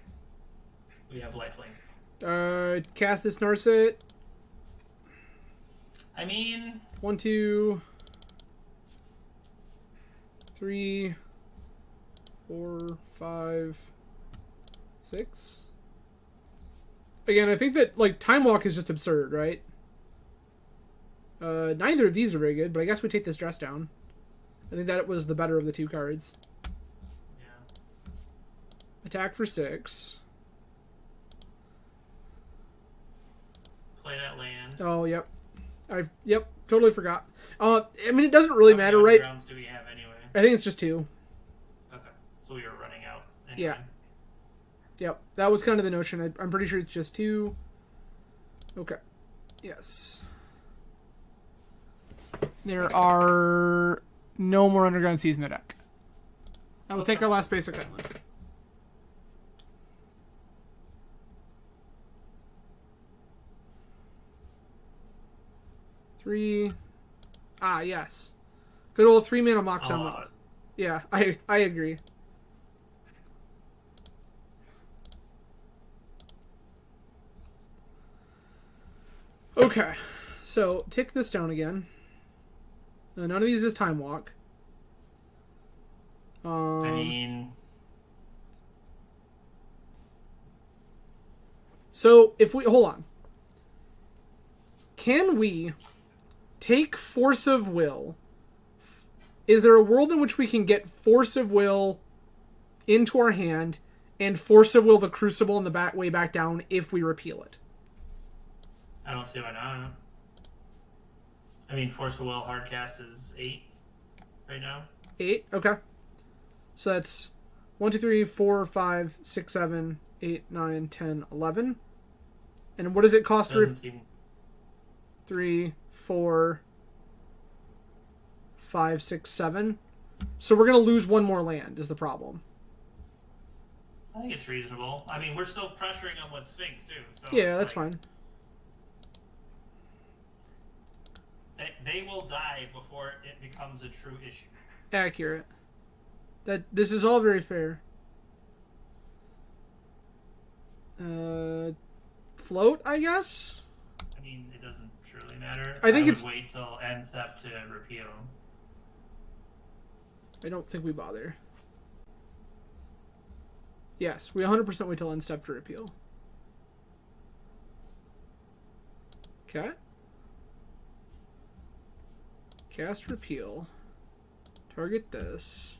We have lifelink. Cast this Narset. I mean... 1, 2, 3, 4, 5, 6. Again, I think that, like, Time Walk is just absurd, right? Neither of these are very good, but I guess we take this dress down. I think that was the better of the 2 cards. Yeah. Attack for 6. Play that land. Oh, yep. Yep, totally forgot. I mean, it doesn't really matter, right? How many rounds do we have anyway? I think it's just 2. Okay. So we were running out anyway. Yeah. Yep, that was kind of the notion. I'm pretty sure it's just 2. Okay. Yes. There are no more Underground Seas in the deck. I will take our last basic island. Three. Ah, yes. Good old 3 mana Mox Emerald. Yeah, I agree. Okay, so tick this down again. None of these is Time Walk. I mean... So, if we... Hold on. Can we take Force of Will? Is there a world in which we can get Force of Will into our hand and Force of Will the Crucible on the way back down if we repeal it? I don't see why not. I mean, Force of Will hardcast is 8 right now. 8? Okay. So that's 1, 2, 3, 4, 5, 6, 7, 8, 9, 10, 11. And what does it cost? 3, 4, 5, 6, 7. So we're going to lose 1 more land is the problem. I think it's reasonable. I mean, we're still pressuring them with Sphinx, too. So yeah, that's fine. They will die before it becomes a true issue. Accurate. This is all very fair. Float, I guess? I mean, it doesn't truly matter. I think would it's... wait till NSEP to repeal. I don't think we bother. Yes, we 100% wait till NSEP to repeal. Okay. Cast repeal. Target this.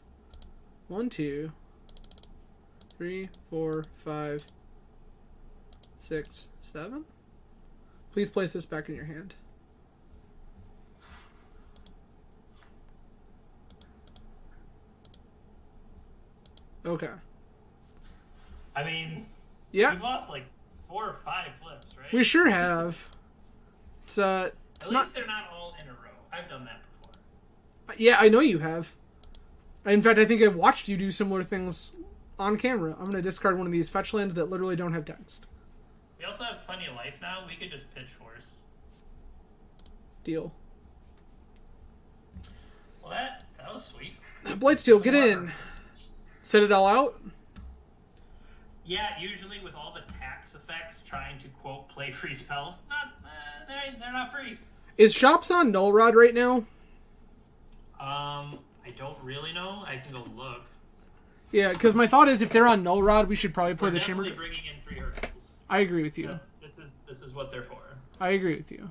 1, 2, 3, 4, 5, 6, 7. Please place this back in your hand. Okay. I mean, yeah, we've lost like 4 or 5 flips, right? We sure have. It's At least they're not all in a row. I've done that before. Yeah, I know you have. In fact, I think I've watched you do similar things on camera. I'm going to discard one of these fetch lands that literally don't have text. We also have plenty of life now. We could just pitch force. Deal. Well, that was sweet. Blightsteel, get in. Set it all out? Yeah, usually with all the tax effects trying to, quote, play free spells, they're not free. Is Shops on Null Rod right now? I don't really know. I can go look. Yeah, because my thought is if they're on Null Rod, we should probably play the Shimmer. Bringing in 3 Hercules. I agree with you. Yeah, this is what they're for. I agree with you.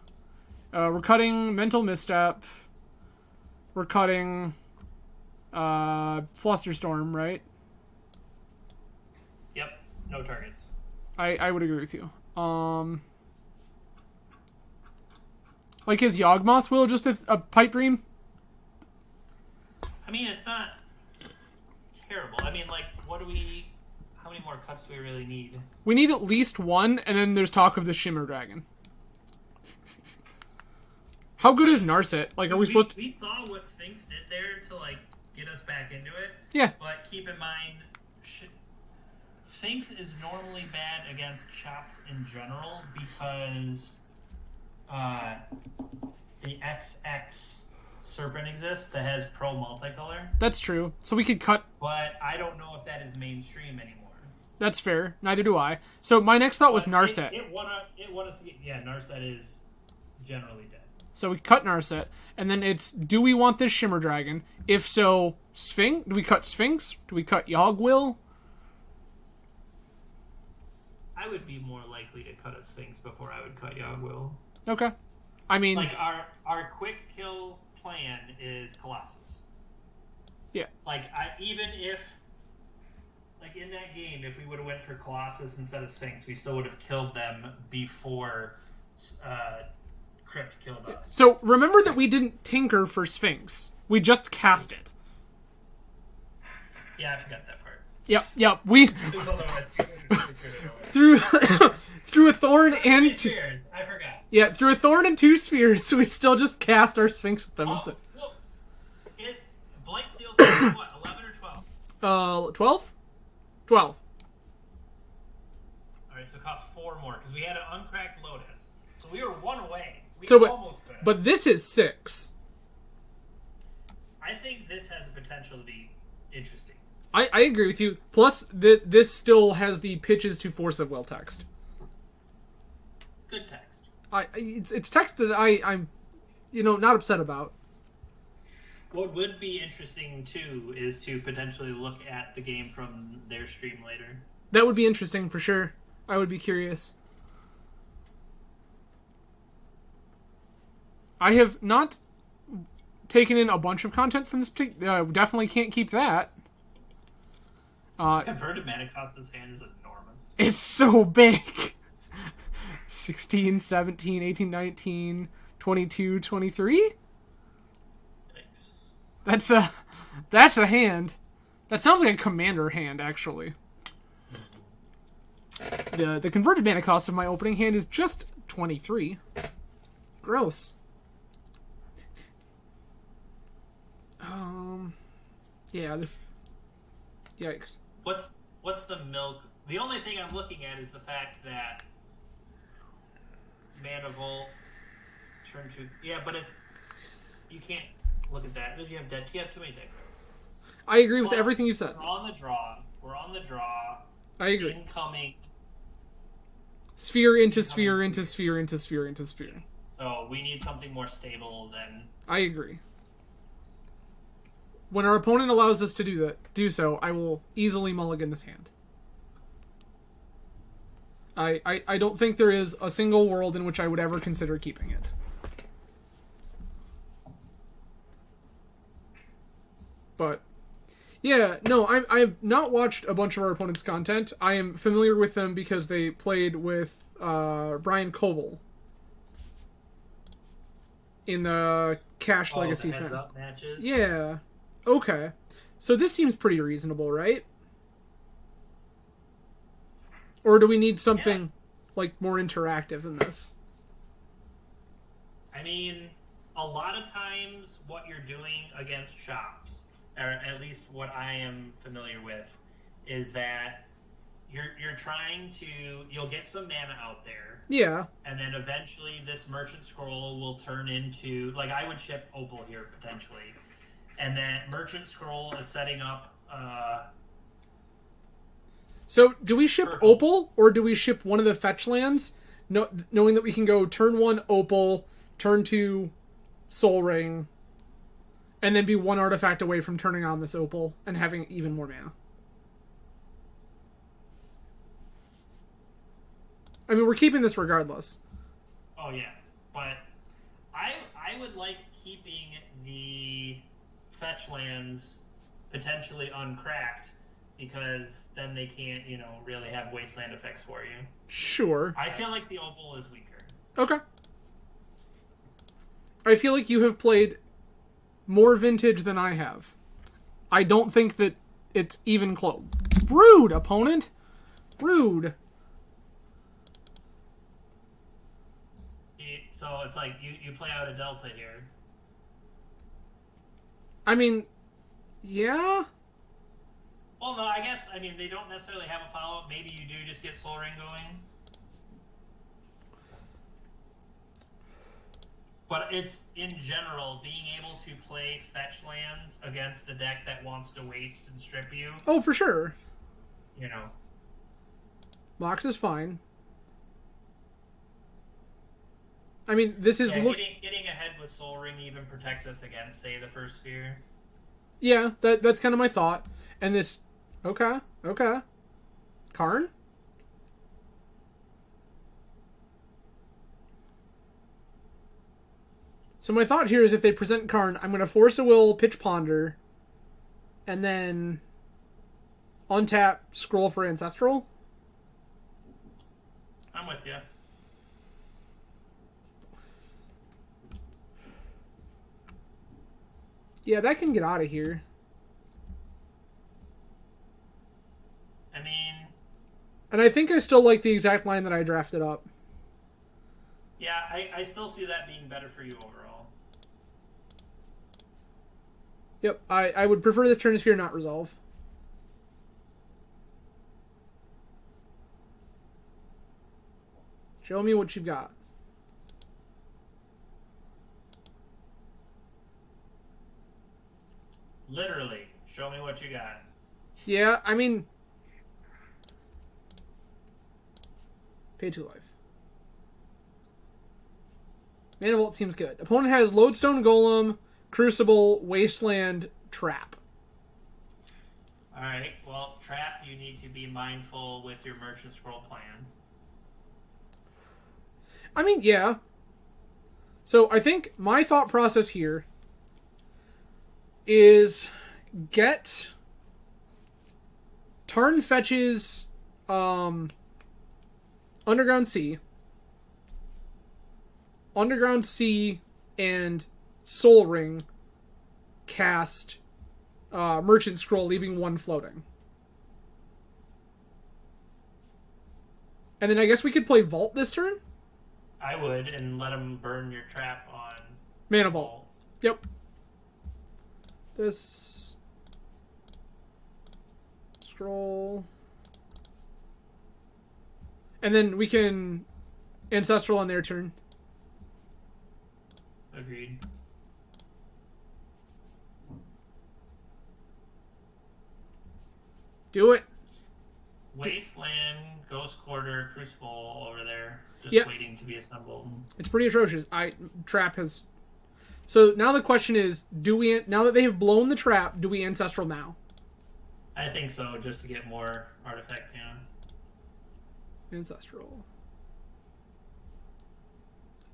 We're cutting Mental Misstep. We're cutting Flusterstorm, right? Yep. No targets. I would agree with you. Like, is Yawgmoth's Will just a pipe dream? I mean, it's not terrible. I mean, like, how many more cuts do we really need? We need at least one, and then there's talk of the Shimmer Dragon. How good is Narset? Like, are we supposed to... We saw what Sphinx did there to, like, get us back into it. Yeah. But keep in mind, Sphinx is normally bad against Chops in general because the XX Serpent exists that has pro multicolor. That's true. So we could cut... But I don't know if that is mainstream anymore. That's fair. Neither do I. So my next thought was Narset. It won us... Yeah, Narset is generally dead. So we cut Narset, and then it's, do we want this Shimmer Dragon? If so, Sphinx? Do we cut Sphinx? Do we cut Yawgwill? I would be more likely to cut a Sphinx before I would cut Yawgwill. Okay. I mean... Like, our quick kill plan is Colossus. Yeah. Like, even if... Like, in that game, if we would have went for Colossus instead of Sphinx, we still would have killed them before Crypt killed us. So, remember that we didn't tinker for Sphinx. We just cast it. Yeah, I forgot that part. Yep. We... through a thorn and... Spheres, I forgot. Yeah, through a thorn and 2 spheres, we still just cast our Sphinx with them. Well, Blightsteel costs what, 11 or 12? 12? 12. Alright, so it costs 4 more, because we had an uncracked Lotus. So we were 1 away. But this is 6. I think this has the potential to be interesting. I agree with you. Plus, this still has the pitches to Force of Will text. It's good text. It's text that I'm not upset about. What would be interesting, too, is to potentially look at the game from their stream later. That would be interesting, for sure. I would be curious. I have not taken in a bunch of content from this particular... definitely can't keep that. Converted mana cost this hand is enormous. It's so big. 16, 17, 18, 19, 22, 23? Thanks. That's a hand. That sounds like a commander hand, actually. The converted mana cost of my opening hand is just 23. Gross. Yeah, this... Yikes. What's the milk? The only thing I'm looking at is the fact that Mana Volt turn to... Yeah, but You can't look at that. You have dead. You have too many dead cards. I agree with Plus, everything you said. We're on the draw. We're on the draw. I agree. Incoming. Sphere into sphere into sphere into sphere into sphere. So we need something more stable than. I agree. When our opponent allows us to do so, I will easily mulligan this hand. I don't think there is a single world in which I would ever consider keeping it. But yeah, no, I've not watched a bunch of our opponent's content. I am familiar with them because they played with Brian Coble in the Cash Legacy the heads thing. up matches. Yeah. Okay. So this seems pretty reasonable, right? Or do we need something like more interactive than this? I mean, a lot of times what you're doing against shops, or at least what I am familiar with, is that you're trying to, you'll get some mana out there. Yeah. And then eventually this Merchant Scroll will turn into, like I would ship Opal here potentially. And that Merchant Scroll is setting up So, do we ship Purple. Opal, or do we ship one of the fetch lands, knowing that we can go turn 1 Opal, turn 2 Soul Ring, and then be one artifact away from turning on this Opal and having even more mana? I mean, we're keeping this regardless. Oh yeah, but I would like keeping the fetch lands potentially uncracked, because then they can't, really have wasteland effects for you. Sure. I feel like the Opal is weaker. Okay. I feel like you have played more Vintage than I have. I don't think that it's even close. Rude, opponent! Rude. So it's like you play out a Delta here. I mean, yeah? Well, no, I guess, they don't necessarily have a follow-up. Maybe you do just get Soul Ring going. But it's, in general, being able to play fetch lands against the deck that wants to waste and strip you. Oh, for sure. Mox is fine. I mean, this is... Getting ahead with Soul Ring even protects us against, say, the first sphere. Yeah, that's kind of my thought. And this... Okay. Karn? So my thought here is if they present Karn, I'm going to force a will, pitch Ponder, and then untap, scroll for Ancestral. I'm with you. Yeah, that can get out of here. And I think I still like the exact line that I drafted up. Yeah, I still see that being better for you overall. Yep, I would prefer this turn to Sphere not resolve. Show me what you've got. Literally, show me what you got. Yeah, I mean... Pay 2 life. Mana Vault seems good. Opponent has Lodestone Golem, Crucible, Wasteland, Trap. Alright, well, Trap, you need to be mindful with your Merchant Scroll plan. I mean, yeah. So I think my thought process here is get Tarn fetches Underground Sea, and Soul Ring cast Merchant Scroll, leaving 1 floating. And then I guess we could play Vault this turn? I would, and let him burn your trap on Mana Vault. Yep. This scroll. And then we can Ancestral on their turn. Agreed. Do it. Wasteland, Ghost Quarter, Crucible over there, just Yep. waiting to be assembled. It's pretty atrocious. Trap has. So now the question is, now that they have blown the trap, do we ancestral now? I think so, just to get more artifact mana. Ancestral.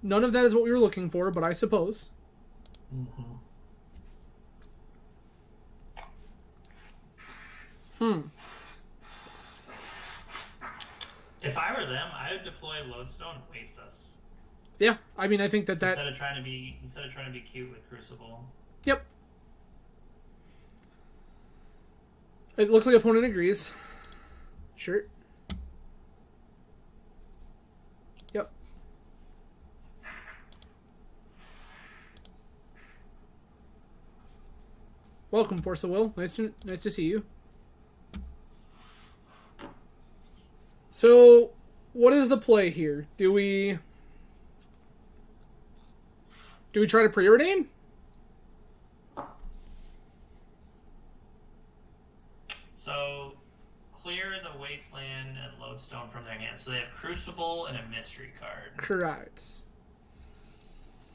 None of that is what we were looking for, but I suppose. Mm-hmm. If I were them, I would deploy Lodestone and waste us. Yeah, I mean, I think that instead of trying to be cute with Crucible. Yep. It looks like opponent agrees. Sure. Yep. Welcome, Force of Will. Nice to see you. So, what is the play here? Do we try to preordain? So, clear the Wasteland and Lodestone from their hands. So they have Crucible and a Mystery card. Correct.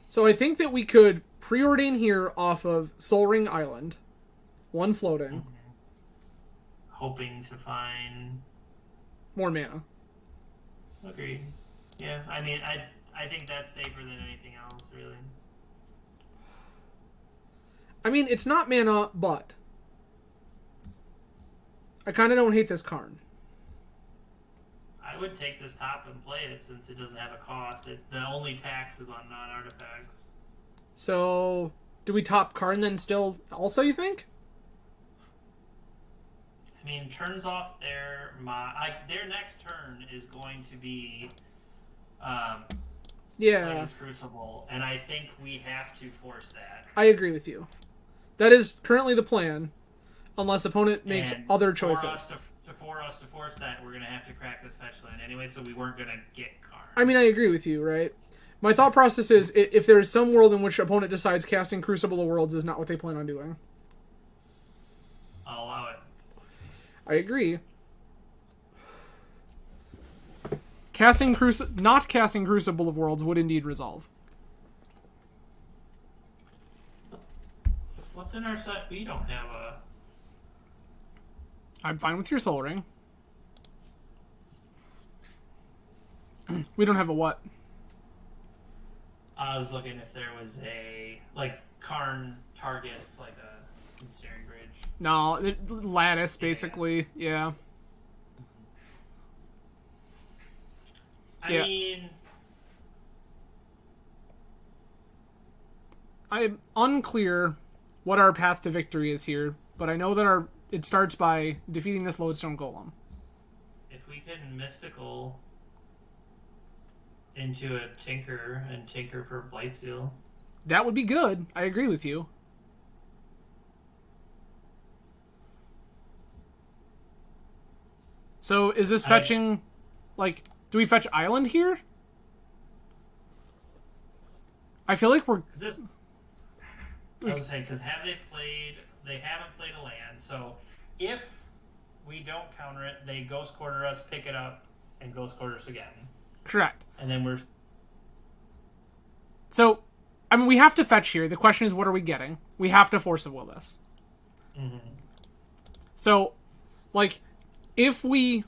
So I think that we could preordain here off of Soul Ring Island. One floating. Mm-hmm. Hoping to find more mana. Agreed. Yeah, I mean, I think that's safer than anything else, really. I mean, it's not mana, but I kind of don't hate this Karn. I would take this top and play it since it doesn't have a cost. The only tax is on non-artifacts. So, do we top Karn then still also, you think? I mean, turns off their next turn is going to be this Crucible, and I think we have to force that. I agree with you. That is currently the plan, unless opponent makes other choices. For us to force that, we're going to have to crack this fetch land anyway, so we weren't going to get Karn. I mean, I agree with you, right? My thought process is, if there's some world in which opponent decides casting Crucible of Worlds is not what they plan on doing. I'll allow it. I agree. Not casting Crucible of Worlds would indeed resolve. What's in our set? We don't have a... I'm fine with your Soul Ring. We don't have a what? I was looking if there was a... Karn targets, like a Ensnaring Bridge. No, lattice, basically. Yeah. I mean... I'm unclear what our path to victory is here, but I know that it starts by defeating this Lodestone Golem. If we could Mystical into a Tinker and Tinker for Blightsteel. That would be good. I agree with you. So is this fetching, do we fetch Island here? I feel like we're... I was saying, because they haven't played a land, so if we don't counter it, they Ghost Quarter us, pick it up, and Ghost Quarter us again. Correct. And then we're... So, I mean, we have to fetch here. The question is, what are we getting? We have to Force of Will this. Mm-hmm. So, if we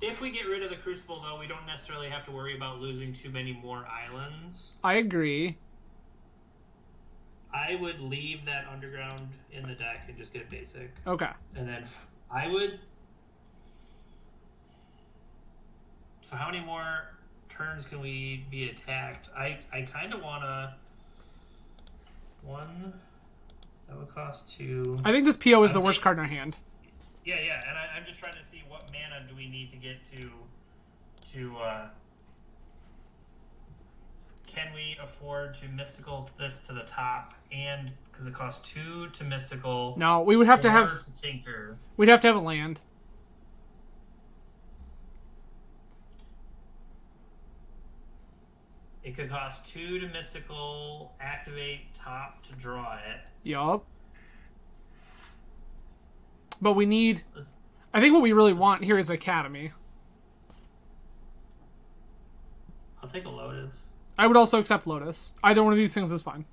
get rid of the Crucible, though, we don't necessarily have to worry about losing too many more islands. I agree. I would leave that Underground in the deck and just get basic. Okay. And then I would... So how many more turns can we be attacked? I kind of want to... One... That would cost 2. I think this PO is the worst card in our hand. Yeah, and I'm just trying to see what mana do we need to get to can we afford to Mystical this to the top, and because it costs 2 to Mystical. No, we would have to have Tinker. We'd have to have a land. It could cost 2 to Mystical, activate top to draw it. Yup. But we need... I think what we really want here is Academy. I'll take a Lotus. I would also accept Lotus. Either one of these things is fine.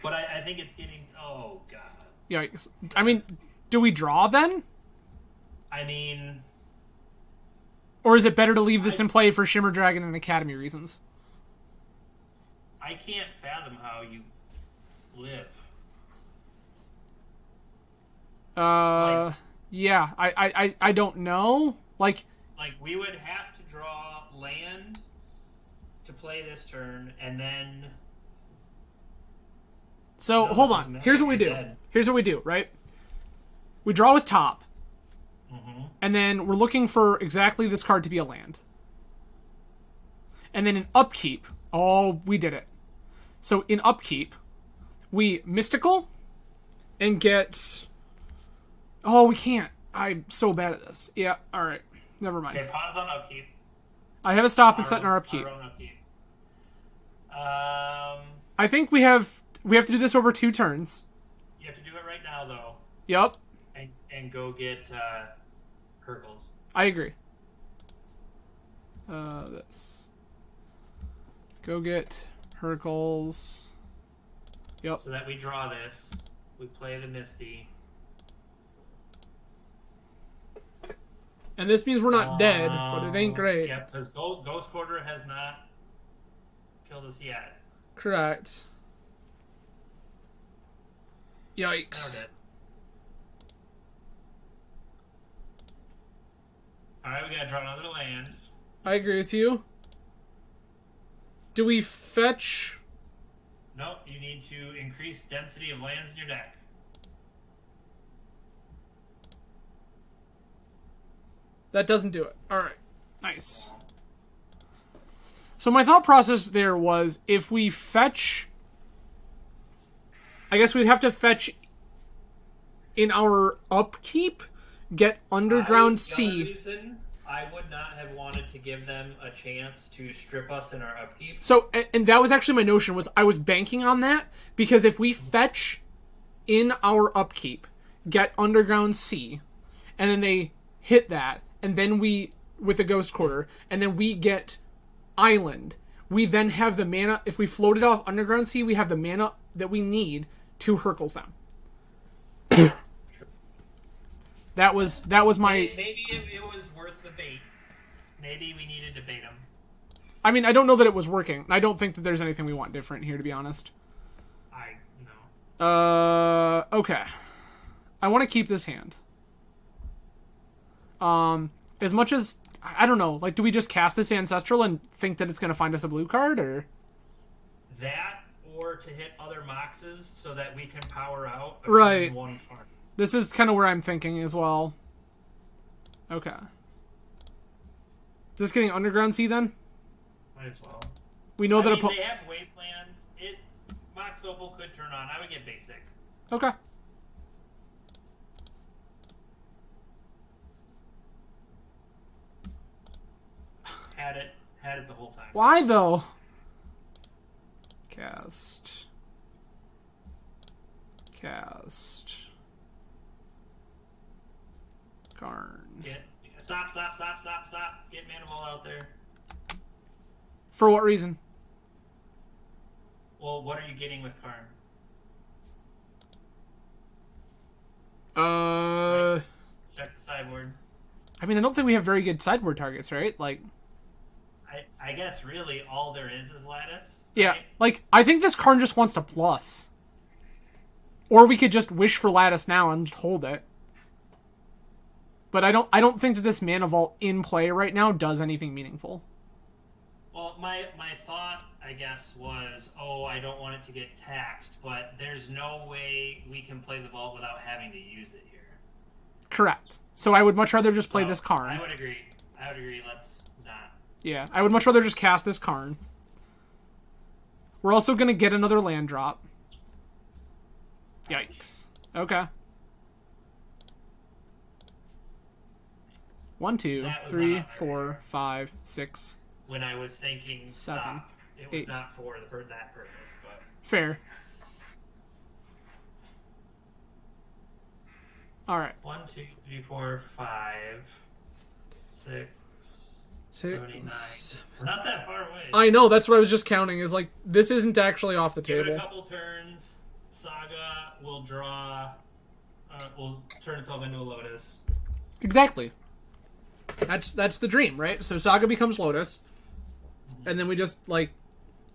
But I think it's getting... Oh, God. Yikes. I mean, do we draw then? I mean... Or is it better to leave this in play for Shimmer Dragon and Academy reasons? I can't fathom how you live. Yeah, I don't know. Like, we would have to draw land to play this turn, and then... So, hold on. Here's what we do. Here's what we do, right? We draw with top. Mm-hmm. And then we're looking for exactly this card to be a land. And then in upkeep... Oh, we did it. So, in upkeep, we mystical and get... Oh, we can't. I'm so bad at this. Yeah, alright. Never mind. Okay, pause on upkeep. I have a stop and set in our upkeep. Our own upkeep. I think we have to do this over 2 turns. You have to do it right now, though. Yep. And go get Hercules. I agree. This. Go get Hercules. Yep. So that we draw this. We play the Misty. And this means we're not dead, but it ain't great. Yeah, because Ghost Quarter has not killed us yet. Correct. Yikes. Now we're dead. Alright, we gotta draw another land. I agree with you. Do we fetch... Nope, you need to increase density of lands in your deck. That doesn't do it. Alright. Nice. So my thought process there was, if we fetch... I guess we'd have to fetch in our upkeep, get Underground Sea. Reason, I would not have wanted to give them a chance to strip us in our upkeep. So, and that was actually my notion, was I was banking on that, because if we fetch in our upkeep, get Underground Sea, and then they hit that, and then we, with the Ghost Quarter, and then we get Island, we then have the mana, if we floated off Underground Sea, we have the mana that we need to Hercules them. That was my... Maybe it was worth the bait. Maybe we needed to bait him. I mean, I don't know that it was working. I don't think that there's anything we want different here, to be honest. Okay. I want to keep this hand. As much as... I don't know. Like, do we just cast this Ancestral and think that it's going to find us a blue card, or...? That, or to hit other Moxes so that we can power out right. one card. This is kind of where I'm thinking as well. Okay. Is this getting Underground Sea then? Might as well. We know that they have Wastelands. Mox Opal could turn on. I would get basic. Okay. Had it the whole time. Why though? Cast. Karn. Stop. Get Manimal out there. For what reason? Well, what are you getting with Karn? Check the sideboard. I mean, I don't think we have very good sideboard targets, right? Like... I guess really all there is Lattice. Yeah, right? like, I think this Karn just wants to plus. Or we could just wish for Lattice now and just hold it. But I don't think that this Mana Vault in play right now does anything meaningful. Well, my thought, I guess, was, I don't want it to get taxed, but there's no way we can play the vault without having to use it here. Correct. So I would much rather just play this Karn. I would agree. Let's not. Yeah, I would much rather just cast this Karn. We're also going to get another land drop. Yikes. Okay. 1, 2, 3, 4, 5, 6. When I was thinking 7, stop, it was 8. not for that purpose, but... Fair. All right. 1, 2, 3, 4, 5, 6, 7, 8, 9. We're not that far away. I know, that's what I was just counting, is like, this isn't actually off the Give table. it a couple turns. Saga will draw, will turn itself into a Lotus. Exactly. That's the dream, right? So Saga becomes Lotus, and then we just, like,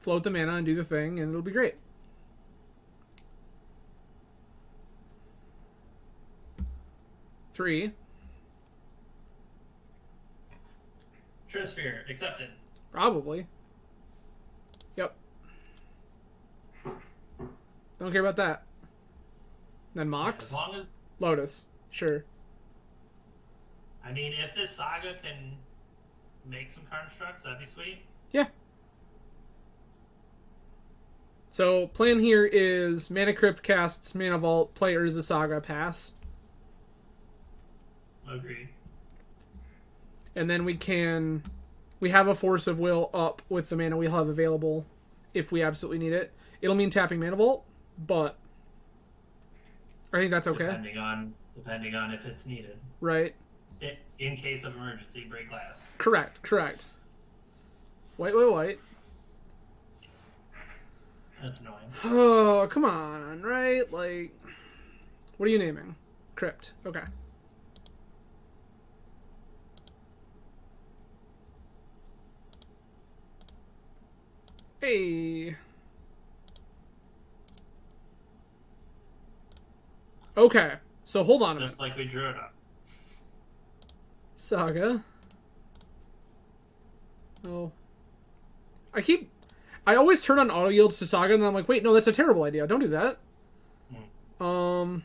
float the mana and do the thing, and it'll be great. Three. Sphere, accepted. Probably. Yep. Don't care about that. Then Mox. As long as... Lotus. Sure. I mean, if this Saga can make some constructs, that'd be sweet. Yeah. So, plan here is Mana Crypt casts Mana Vault, players a Saga, pass. Agreed. And then we have a Force of Will up with the mana we'll have available if we absolutely need it. It'll mean tapping Mana Vault, but I think that's okay. Depending on if it's needed. Right. In case of emergency, break glass. Correct. White. That's annoying. Oh, come on, right? Like, what are you naming? Crypt. Okay. Hey. Okay, so hold on a minute. Just like we drew it up. Saga. Oh. I always turn on auto yields to Saga, and then I'm like, wait, no, that's a terrible idea. Don't do that. 1,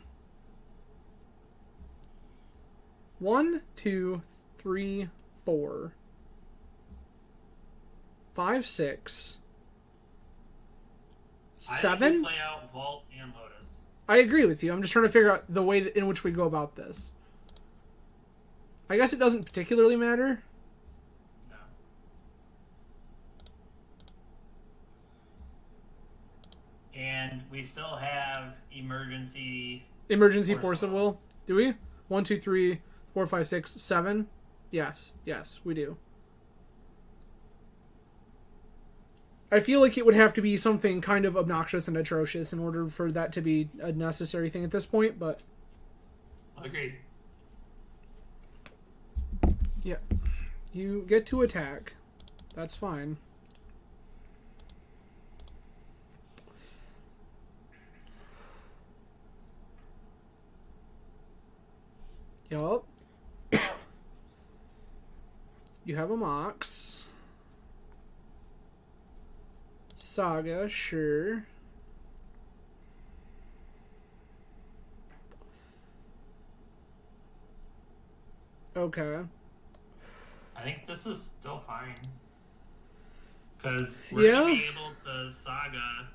2, 3, 4, 5, 6, I 7. play out Vault and Lotus. I agree with you. I'm just trying to figure out the way in which we go about this. I guess it doesn't particularly matter. No. And we still have emergency Force of Will. Do we? 1, 2, 3, 4, 5, 6, 7. Yes, we do. I feel like it would have to be something kind of obnoxious and atrocious in order for that to be a necessary thing at this point, but... Agreed. Yeah. You get to attack. That's fine. Yup. You have a Mox. Saga, sure. Okay. I think this is still fine. Because we're going to be able to Saga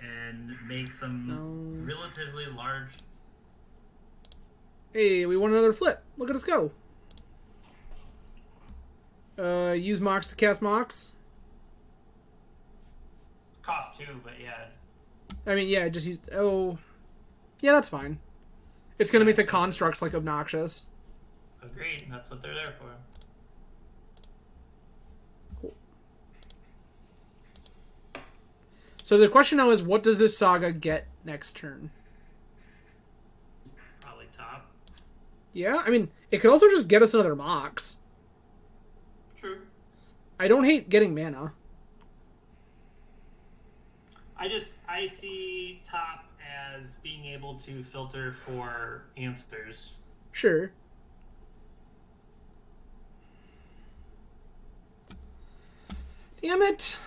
and make some relatively large... Hey, we want another flip. Look at us go. Use Mox to cast Mox. Cost 2, but yeah. I mean, yeah, just use... Oh. Yeah, that's fine. It's going to make the constructs, like, obnoxious. Agreed. That's what they're there for. Cool. So the question now is, what does this Saga get next turn? Probably top. Yeah, I mean, it could also just get us another Mox. True. I don't hate getting mana. I see top as being able to filter for answers. Sure. Damn it.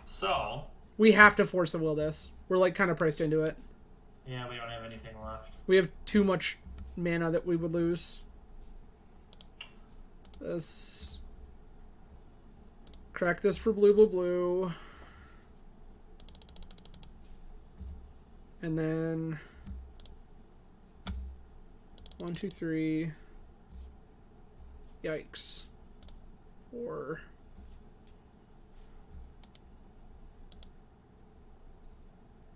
So... We have to Force of Will this. We're, like, kind of priced into it. Yeah, we don't have anything left. We have too much mana that we would lose. This... Crack this for blue. And then... 1, 2, 3... Yikes. 4...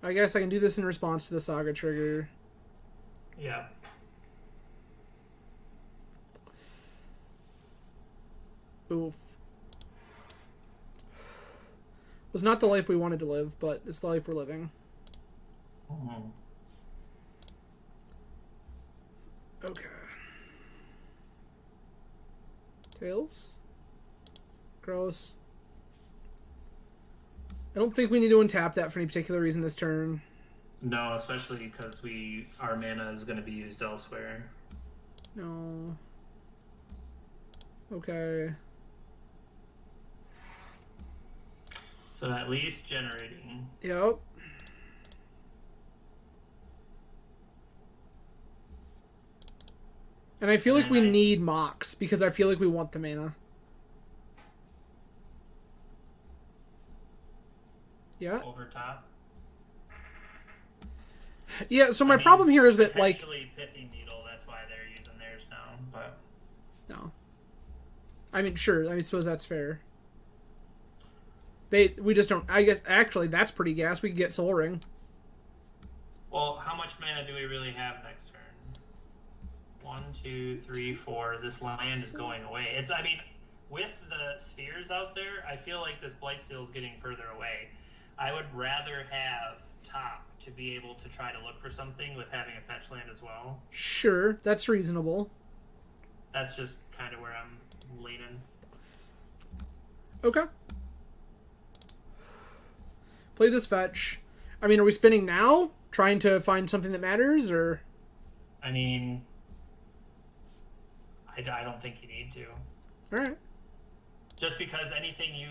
I guess I can do this in response to the Saga trigger. Yeah. Oof. Was not the life we wanted to live, but it's the life we're living. Mm-hmm. Okay. Tails. Gross. I don't think we need to untap that for any particular reason this turn. No, especially because our mana is going to be used elsewhere. No. Okay. So at least generating. Yep. And I feel like we need Mox because I feel like we want the mana. Yeah. Over top. Yeah, so my problem here is that, like... Pithy Needle, that's why they're using theirs now, but... No. I mean, sure, I suppose that's fair. We just don't... I guess, actually, that's pretty gas. We could get Soul Ring. Well, how much mana do we really have next turn? 1, 2, 3, 4. This land is going away. I mean, with the spheres out there, I feel like this Blightsteel is getting further away. I would rather have top to be able to try to look for something with having a fetch land as well. Sure, that's reasonable. That's just kind of where I'm leaning. Okay. Play this fetch. I mean, are we spinning now? Trying to find something that matters, or... I mean... I don't think you need to. Alright. Just because anything you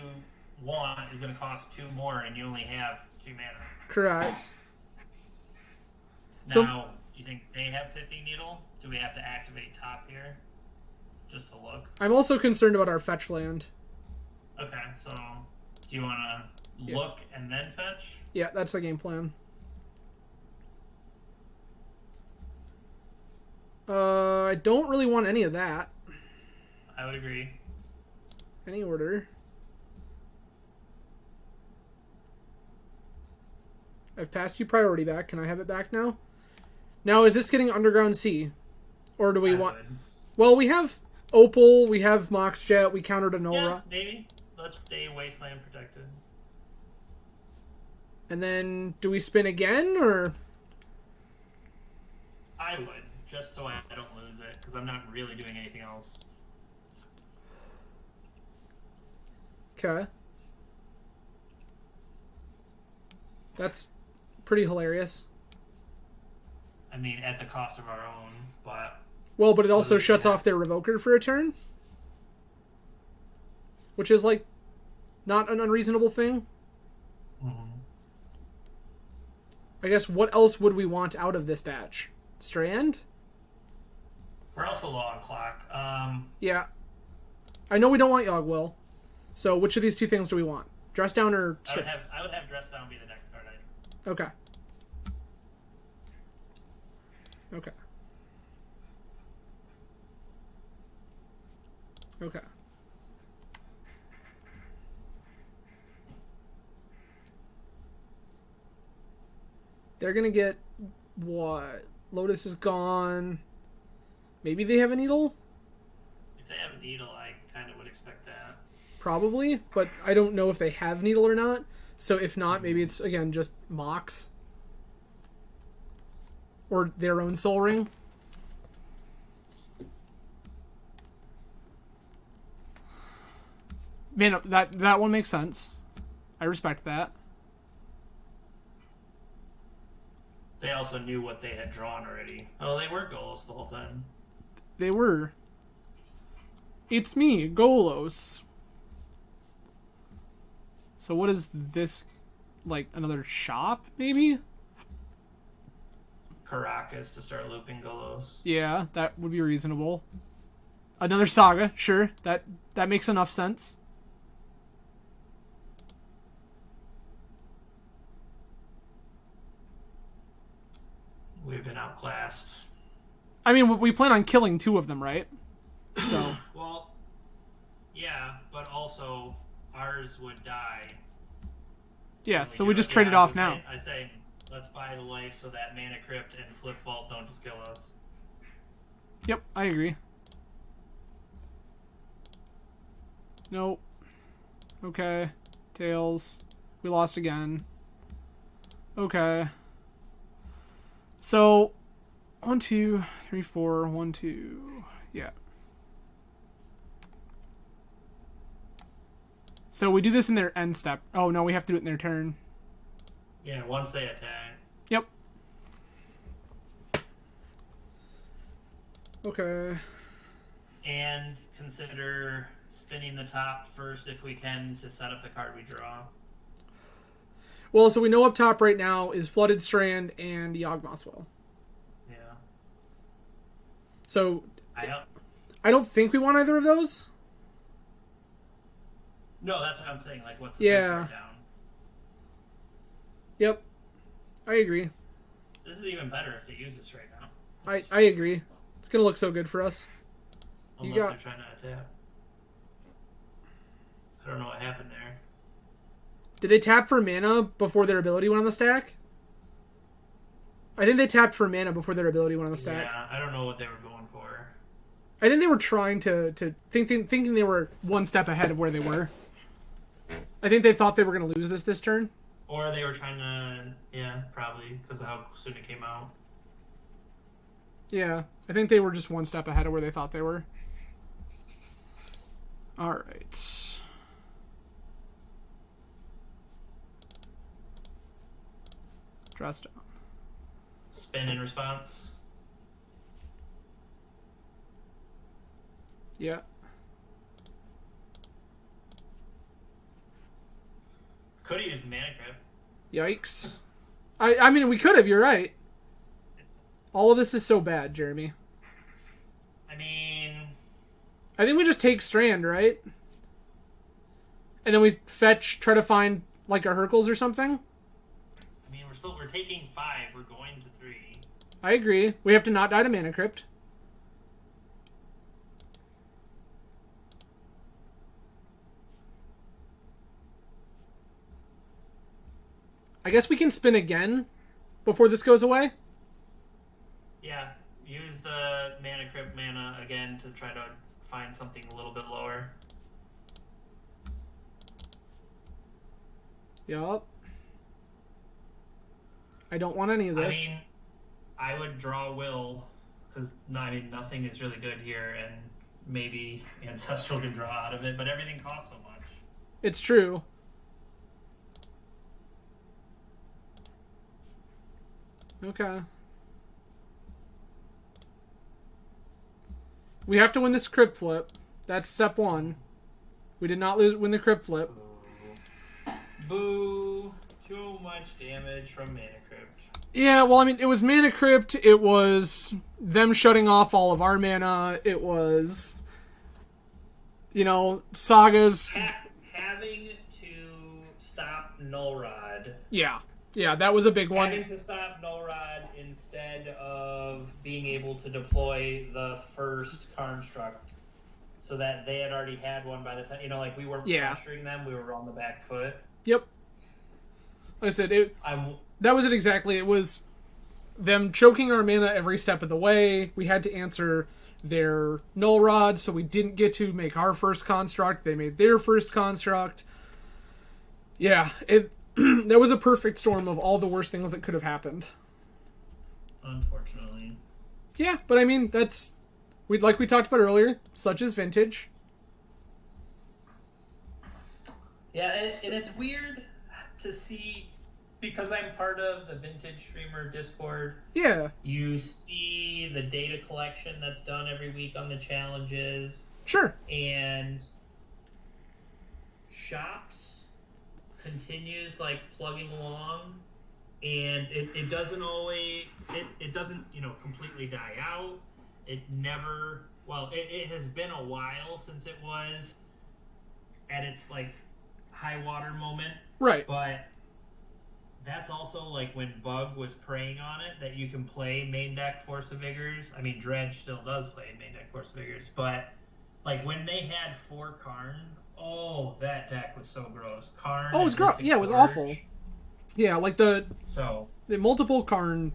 want is going to cost 2 more and you only have 2 mana. Correct. Now, do you think they have Pithy Needle? Do we have to activate top here? Just to look? I'm also concerned about our fetch land. Okay, so do you want to look and then fetch? Yeah, that's the game plan. I don't really want any of that. I would agree. Any order. I've passed you priority back. Can I have it back now? Now, is this getting Underground Sea? Or do we want... Would. Well, we have Opal, we have Mox Jet, we countered Anora. Yeah, maybe. Let's stay Wasteland protected. And then, do we spin again, or...? I would, just so I don't lose it, because I'm not really doing anything else. Okay. That's pretty hilarious. I mean, at the cost of our own, but... Well, but it also shuts off their Revoker for a turn. Which is, like, not an unreasonable thing. Mm-hmm. I guess, what else would we want out of this batch? Strand? We're also low on clock. Yeah. I know we don't want Yogg-Will. So, which of these two things do we want? Dress Down or... I would have Dress Down be the next card item. Okay. Okay. Okay. They're gonna get... what? Lotus is gone. Maybe they have a Needle? If they have a Needle, I kind of would expect that. Probably, but I don't know if they have Needle or not. So if not, maybe it's, again, just Mox. Or their own Soul Ring. Man, that one makes sense. I respect that. They also knew what they had drawn already. Oh, they were Golos the whole time. They were. It's me, Golos. So what is this? Like, another shop, maybe? Caracas to start looping Golos. Yeah, that would be reasonable. Another Saga, sure. That makes enough sense. We've been outclassed. I mean, we plan on killing 2 of them, right? So. Well, yeah, but also ours would die. Yeah, so we just trade it off now. I say, let's buy the life so that Mana Crypt and Flip Vault don't just kill us. Yep, I agree. Nope. Okay. Tails. We lost again. Okay. So, 1, 2, 3, 4, 1, 2. Yeah. So we do this in their end step. Oh, no, we have to do it in their turn. Yeah, once they attack. Yep. Okay. And consider spinning the top first if we can to set up the card we draw. Well, so we know up top right now is Flooded Strand and Yawgmoth's. Yeah. So I don't think we want either of those. No, that's what I'm saying. Like, what's the Yeah. down? Yep. I agree. This is even better if they use this right now. I agree. It's going to look so good for us. Unless they're trying to attack. I don't know what happened there. Did they tap for mana before their ability went on the stack? I think they tapped for mana before their ability went on the stack. Yeah, I don't know what they were going for. I think they were trying to thinking they were one step ahead of where they were. I think they thought they were going to lose this turn. Or they were trying to, yeah, probably, because of how soon it came out. Yeah, I think they were just one step ahead of where they thought they were. Alright. Dress down. Spin in response. Yeah. Could have used the Mana Crypt. Yikes. I mean, we could have, you're right. All of this is so bad, Jeremy. I mean... I think we just take Strand, right? And then we fetch, try to find, like, a Hercules or something? I mean, we're taking 5, we're going to 3. I agree. We have to not die to Mana Crypt. I guess we can spin again before this goes away. Yeah, use the Mana Crypt mana again to try to find something a little bit lower. Yup. I don't want any of this. I mean, I would draw Will, because nothing is really good here, and maybe Ancestral can draw out of it, but everything costs so much. It's true. Okay. We have to win this crypt flip. That's step 1. We did not win the crypt flip. Boo. Too much damage from Mana Crypt. Yeah, well, I mean, it was Mana Crypt. It was them shutting off all of our mana. It was, Saga's... Having to stop Null Rod. Yeah. Yeah, that was a big one. Having to stop Null Rod instead of being able to deploy the first Construct, so that they had already had one by the time, we weren't pressuring them, we were on the back foot. Yep. Like I said, that was it exactly. It was them choking our mana every step of the way. We had to answer their Null Rod, so we didn't get to make our first Construct. They made their first Construct. Yeah, that was a perfect storm of all the worst things that could have happened. Unfortunately. Yeah, but I mean, like we talked about earlier, such is Vintage. Yeah, and it's weird to see, because I'm part of the Vintage Streamer Discord. Yeah. You see the data collection that's done every week on the challenges. Sure. And Shops continues plugging along, and it doesn't always it doesn't completely die out. It never, it has been a while since it was at its high water moment, right? But that's also when Bug was preying on it, that you can play main deck Force of Vigors. I mean, Dredge still does play main deck Force of Vigors, but when they had 4 Karn. Oh, that deck was so gross. Karn. Oh, it was gross. Yeah, it was awful. Yeah, like So the multiple Karn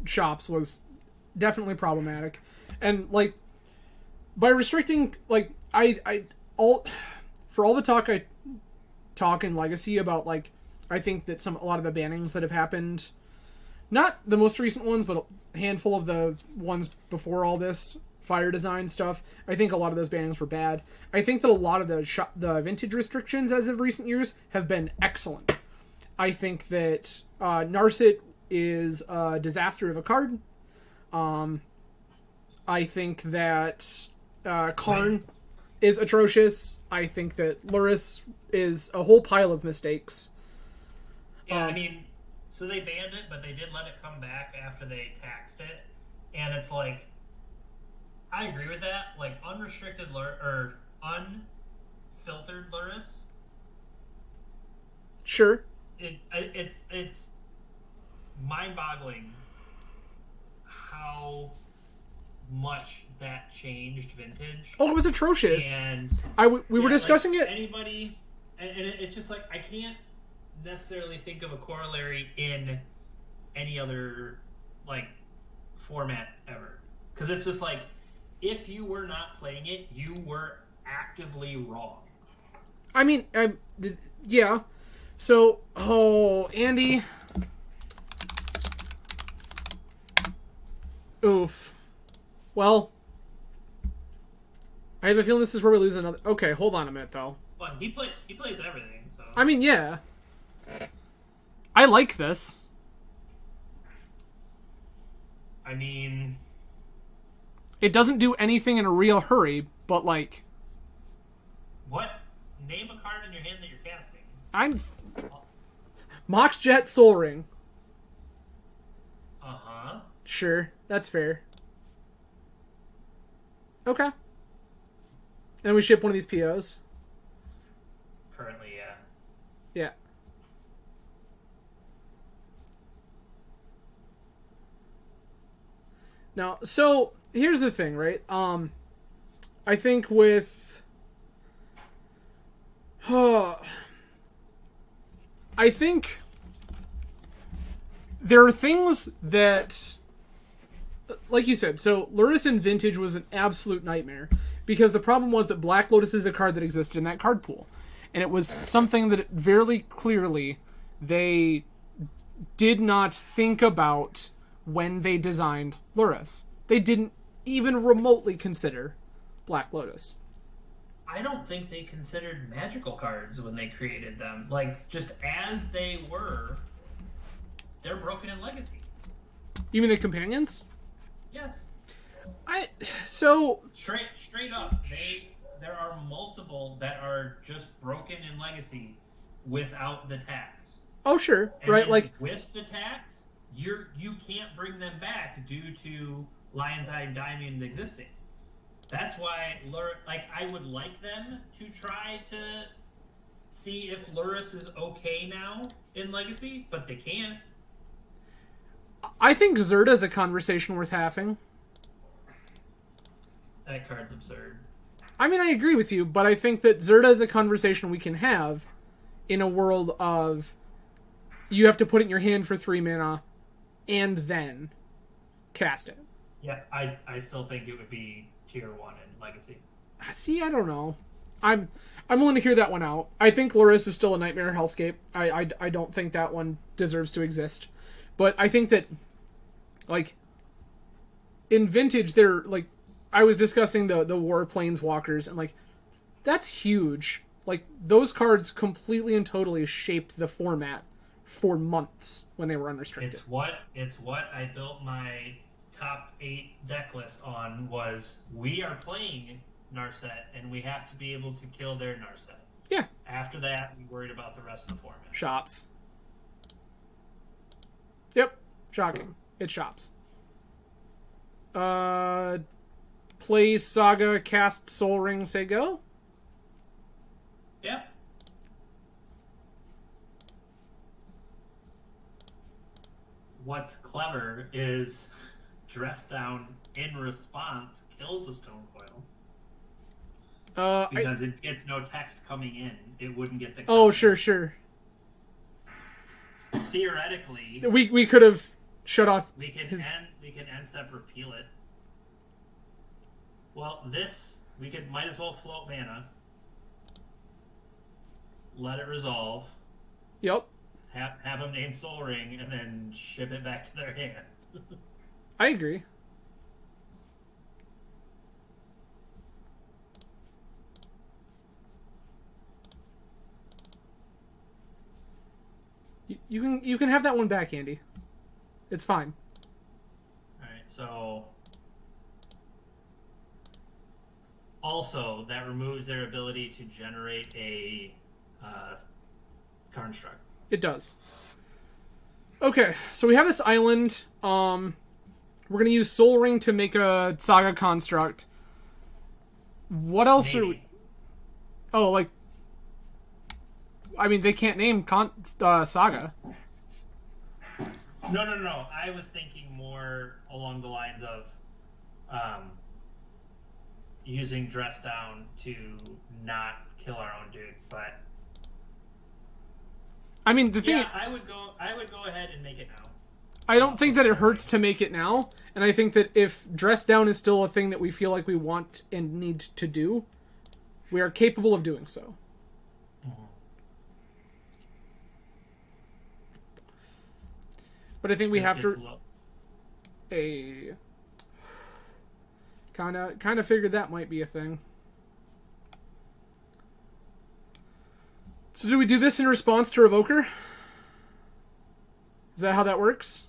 shops was definitely problematic, and like by restricting like I all for all the talk in Legacy about like I think that a lot of the bannings that have happened, not the most recent ones, but a handful of the ones before all this fire design stuff, I think a lot of those bannings were bad. I think that a lot of the vintage restrictions as of recent years have been excellent. I think that Narset is a disaster of a card. I think that Karn is atrocious. I think that Luris is a whole pile of mistakes. yeah, I mean, so they banned it, but they did let it come back after they taxed it, and it's like, I agree with that. Like unrestricted or unfiltered Luris, Sure. it's mind-boggling how much that changed vintage. Oh, it was atrocious. And we were discussing like it. Anybody, and it's just like I can't necessarily think of a corollary in any other like format ever, because it's just like if you were not playing it, you were actively wrong. I mean, yeah. So, Andy. Oof. Well, I have a feeling this is where we lose another. Okay, hold on a minute though. But he plays everything, so. I mean, yeah. I like this. I mean, it doesn't do anything in a real hurry, but like. What? Name a card in your hand that you're casting. I'm. Mox Jet Soul Ring. Uh-huh. Sure, that's fair. Okay. And we ship one of these POs. Currently, yeah. Yeah. Now, so here's the thing, right? I think with I think there are things that, like you said, so Luris in Vintage was an absolute nightmare because the problem was that Black Lotus is a card that existed in that card pool. And it was something that very clearly they did not think about when they designed Luris. They didn't even remotely consider Black Lotus. I don't think they considered magical cards when they created them. Like, just as they were, they're broken in Legacy. You mean the companions? Yes. Straight up, there are multiple that are just broken in Legacy without the tax. Oh, sure. And right, like with the tax, you can't bring them back due to Lion's Eye Diamond existing. That's why, I would like them to try to see if Luris is okay now in Legacy, but they can't. I think Zerda's a conversation worth having. That card's absurd. I mean, I agree with you, but I think that Zerda is a conversation we can have in a world of you have to put it in your hand for 3 mana and then cast it. Yeah, I still think it would be tier 1 in Legacy. See, I don't know. I'm willing to hear that one out. I think Luris is still a nightmare hellscape. I don't think that one deserves to exist. But I think that, like, in Vintage, I was discussing the War Planeswalkers, and, like, that's huge. Like, those cards completely and totally shaped the format for months when they were unrestricted. It's what I built my top 8 deck list on was we are playing Narset, and we have to be able to kill their Narset. Yeah. After that, we worried about the rest of the format. Shops. Yep. Shocking. It shops. Play Saga, cast Soul Ring, say go? Yeah. What's clever is Dress Down in response kills a Stone Coil. Because it gets no text coming in. It wouldn't get the... Oh, sure. theoretically, we could have shut off. we can end step repeal it. Well, this we might as well float mana, let it resolve. Yep. Have them name Soul Ring, and then ship it back to their hand. I agree. You can have that one back, Andy. It's fine. All right. So also that removes their ability to generate a construct. It does. Okay, so we have this island. We're gonna use Soul Ring to make a Saga construct. What else Maybe. are we? Oh, like, I mean, they can't name Saga. No. I was thinking more along the lines of using Dress Down to not kill our own dude, but I mean, the thing. yeah, I would go ahead and make it now. I don't think that it hurts to make it now, and I think that if Dress Down is still a thing that we feel like we want and need to do, we are capable of doing so. But I think we have to kind of figured that might be a thing. So do we do this in response to Revoker? Is that how that works?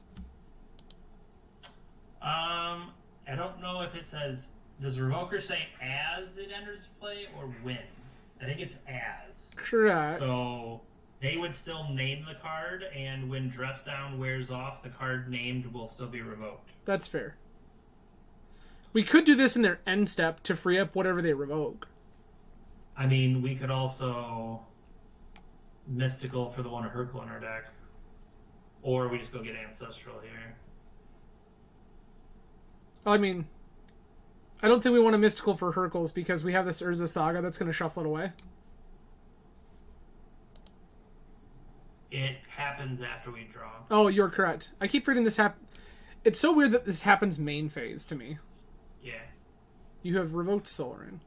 I don't know if it says. Does Revoker say as it enters play or when? I think it's as. Correct. So they would still name the card, and when Dress Down wears off, the card named will still be revoked. That's fair. We could do this in their end step to free up whatever they revoke. I mean, we could also Mystical for the one of Hurkle in our deck. Or we just go get Ancestral here. I mean, I don't think we want a Mystical for Hurkles because we have this Urza Saga that's going to shuffle it away. It happens after we draw. Oh, you're correct. I keep reading this It's so weird that this happens main phase to me. Yeah. You have revoked Soul Ring.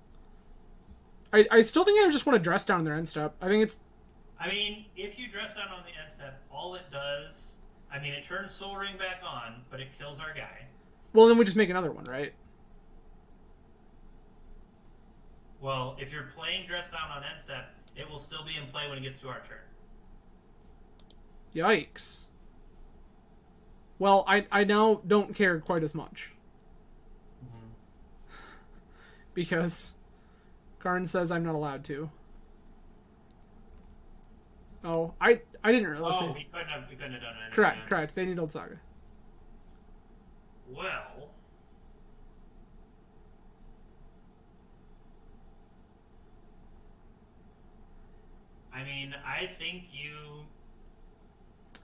I still think I just want to Dress Down in their end step. I think it's... I mean, if you Dress Down on the end step, all it does... I mean, it turns Soul Ring back on, but it kills our guy. Well, then we just make another one, right? Well, if you're playing Dress Down on end step, it will still be in play when it gets to our turn. Yikes. Well, I now don't care quite as much. Mm-hmm. Because Karn says I'm not allowed to. Oh, I didn't realize. Oh, we couldn't have done it. Correct. They need Old Saga. Well, I mean, I think you.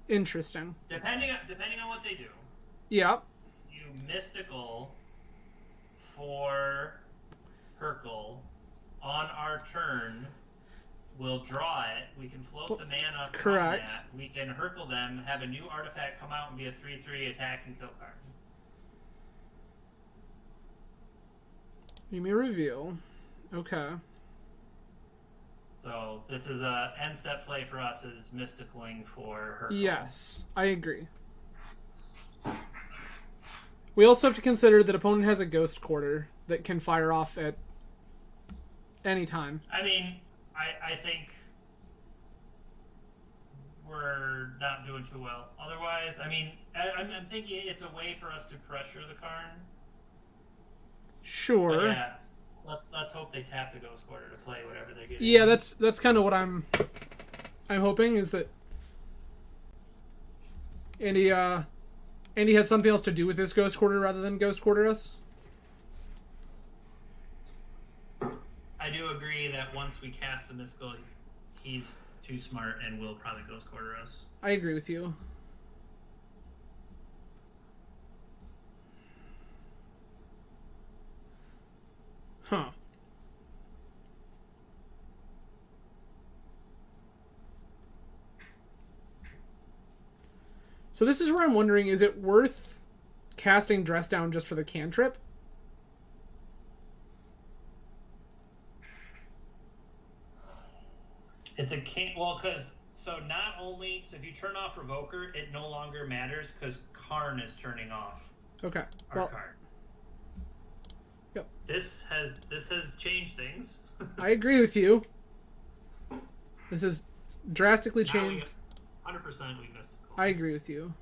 Interesting. Depending on what they do. Yeah. You Mystical for Hurkle on our turn. We'll draw it. We can float the mana from correct. that. We can Hurkle them, have a new artifact come out and be a 3/3 attack and kill card. You may reveal. Okay. So this is a end step play for us is Mysticaling for Hurkle. Yes, I agree. We also have to consider that opponent has a Ghost Quarter that can fire off at any time. I mean, I think we're not doing too well. Otherwise, I mean, I'm thinking it's a way for us to pressure the Karn. Sure. But yeah, let's hope they tap the Ghost Quarter to play whatever they get. Yeah, that's kind of what I'm hoping is that Andy has something else to do with this Ghost Quarter rather than Ghost Quarter us. I do agree that once we cast the Mystical, he's too smart and will probably Ghost Quarter us. I agree with you. Huh. So this is where I'm wondering, is it worth casting Dress Down just for the cantrip? It's a can't. Well, because so not only so if you turn off Revoker, it no longer matters because Karn is turning off. Okay. Our Karn. Yep. This has changed things. I agree with you. This has drastically changed. 100% we missed. I agree with you.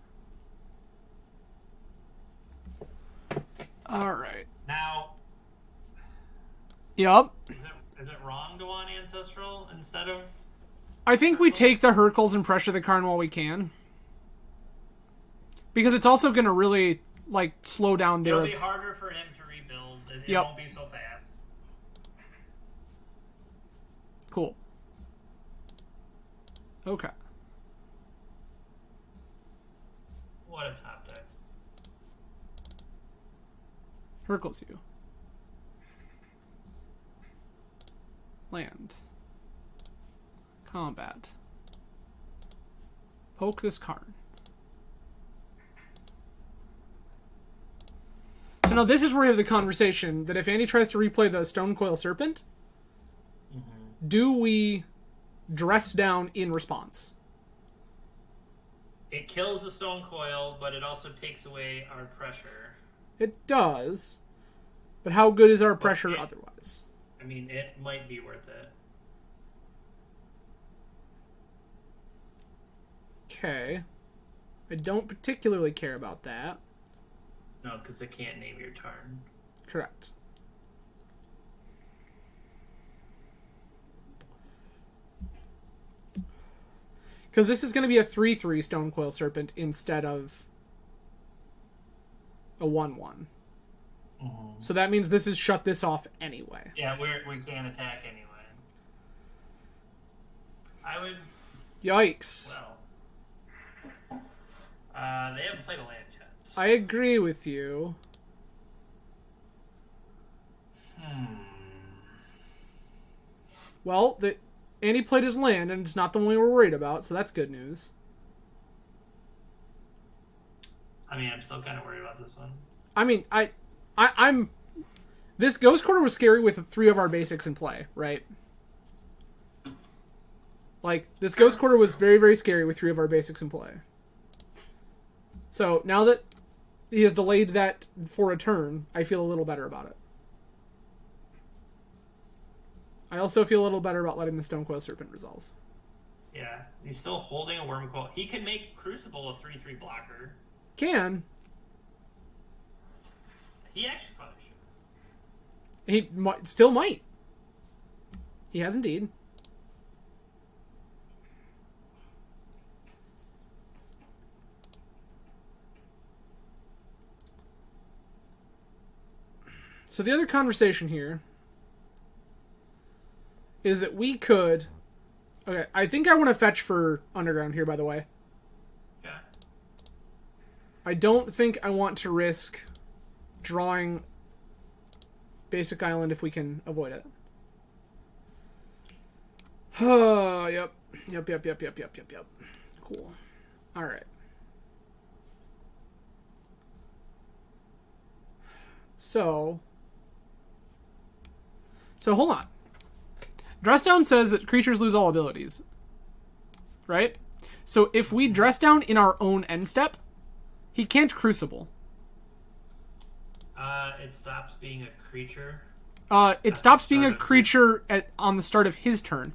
All right. Now. Yep. Is it wrong to want Ancestral instead of? I think we take the Hercules and pressure the Karn while we can. Because it's also going to really, like, slow down their... It'll be harder for him to rebuild. It won't be so fast. Cool. Okay. What a top deck. Hercules you. Land. Combat. Poke this Karn. So now this is where we have the conversation that if Andy tries to replay the Stonecoil Serpent, do we dress down in response? It kills the Stonecoil, but it also takes away our pressure. It does. But how good is our pressure otherwise? I mean, it might be worth it. Okay. I don't particularly care about that. No, because it can't name your turn. Correct. Because this is going to be a 3/3 Stonecoil Serpent instead of a 1/1. Mm-hmm. So that means this is shut this off anyway. Yeah, we can't attack anyway. I would... Yikes. Well... they haven't played a land yet. I agree with you. Well, Andy played his land, and it's not the one we were worried about, so that's good news. I mean, I'm still kind of worried about this one. I mean, I'm... This Ghost Quarter was scary with 3 of our basics in play, right? Like, this Ghost Quarter was very, very scary with 3 of our basics in play. So, now that he has delayed that for a turn, I feel a little better about it. I also feel a little better about letting the Stonecoil Serpent resolve. Yeah, he's still holding a Wormcoil. He can make Crucible a 3/3 blocker. Can. He actually probably should. He still might. He has indeed. So the other conversation here is that we could... Okay, I think I want to fetch for Underground here, by the way. Yeah. I don't think I want to risk drawing Basic Island if we can avoid it. Oh, yep. Yep. Cool. Alright. So hold on. Dress Down says that creatures lose all abilities. Right? So if we dress down in our own end step, he can't Crucible. It stops being a creature. It stops being a creature on the start of his turn.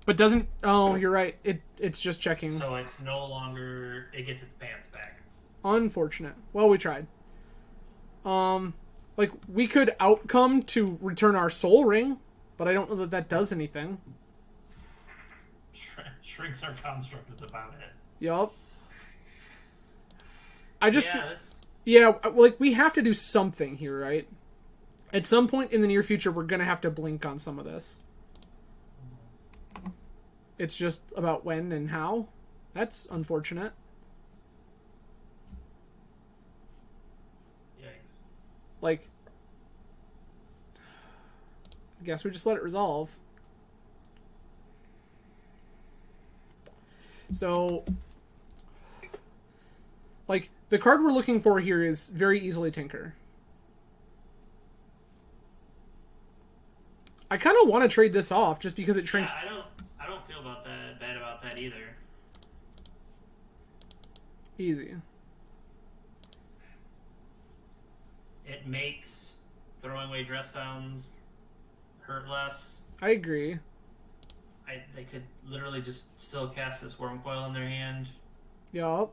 But doesn't... Oh, you're right. It's just checking. So it's no longer... It gets its pants back. Unfortunate. Well, we tried. Like, we could outcome to return our Soul Ring, but I don't know that does anything. Shrinks our construct is about it. Yup. I just... Yeah, like, we have to do something here, right? At some point in the near future, we're gonna have to blink on some of this. It's just about when and how. That's unfortunate. Yikes. Like... I guess we just let it resolve. So Like, the card we're looking for here is very easily Tinker. I kind of want to trade this off just because it shrinks. Yeah, I don't feel bad about that either. Easy. It makes throwing away dress downs hurt less. I agree. They could literally just still cast this Worm Coil in their hand. Yup.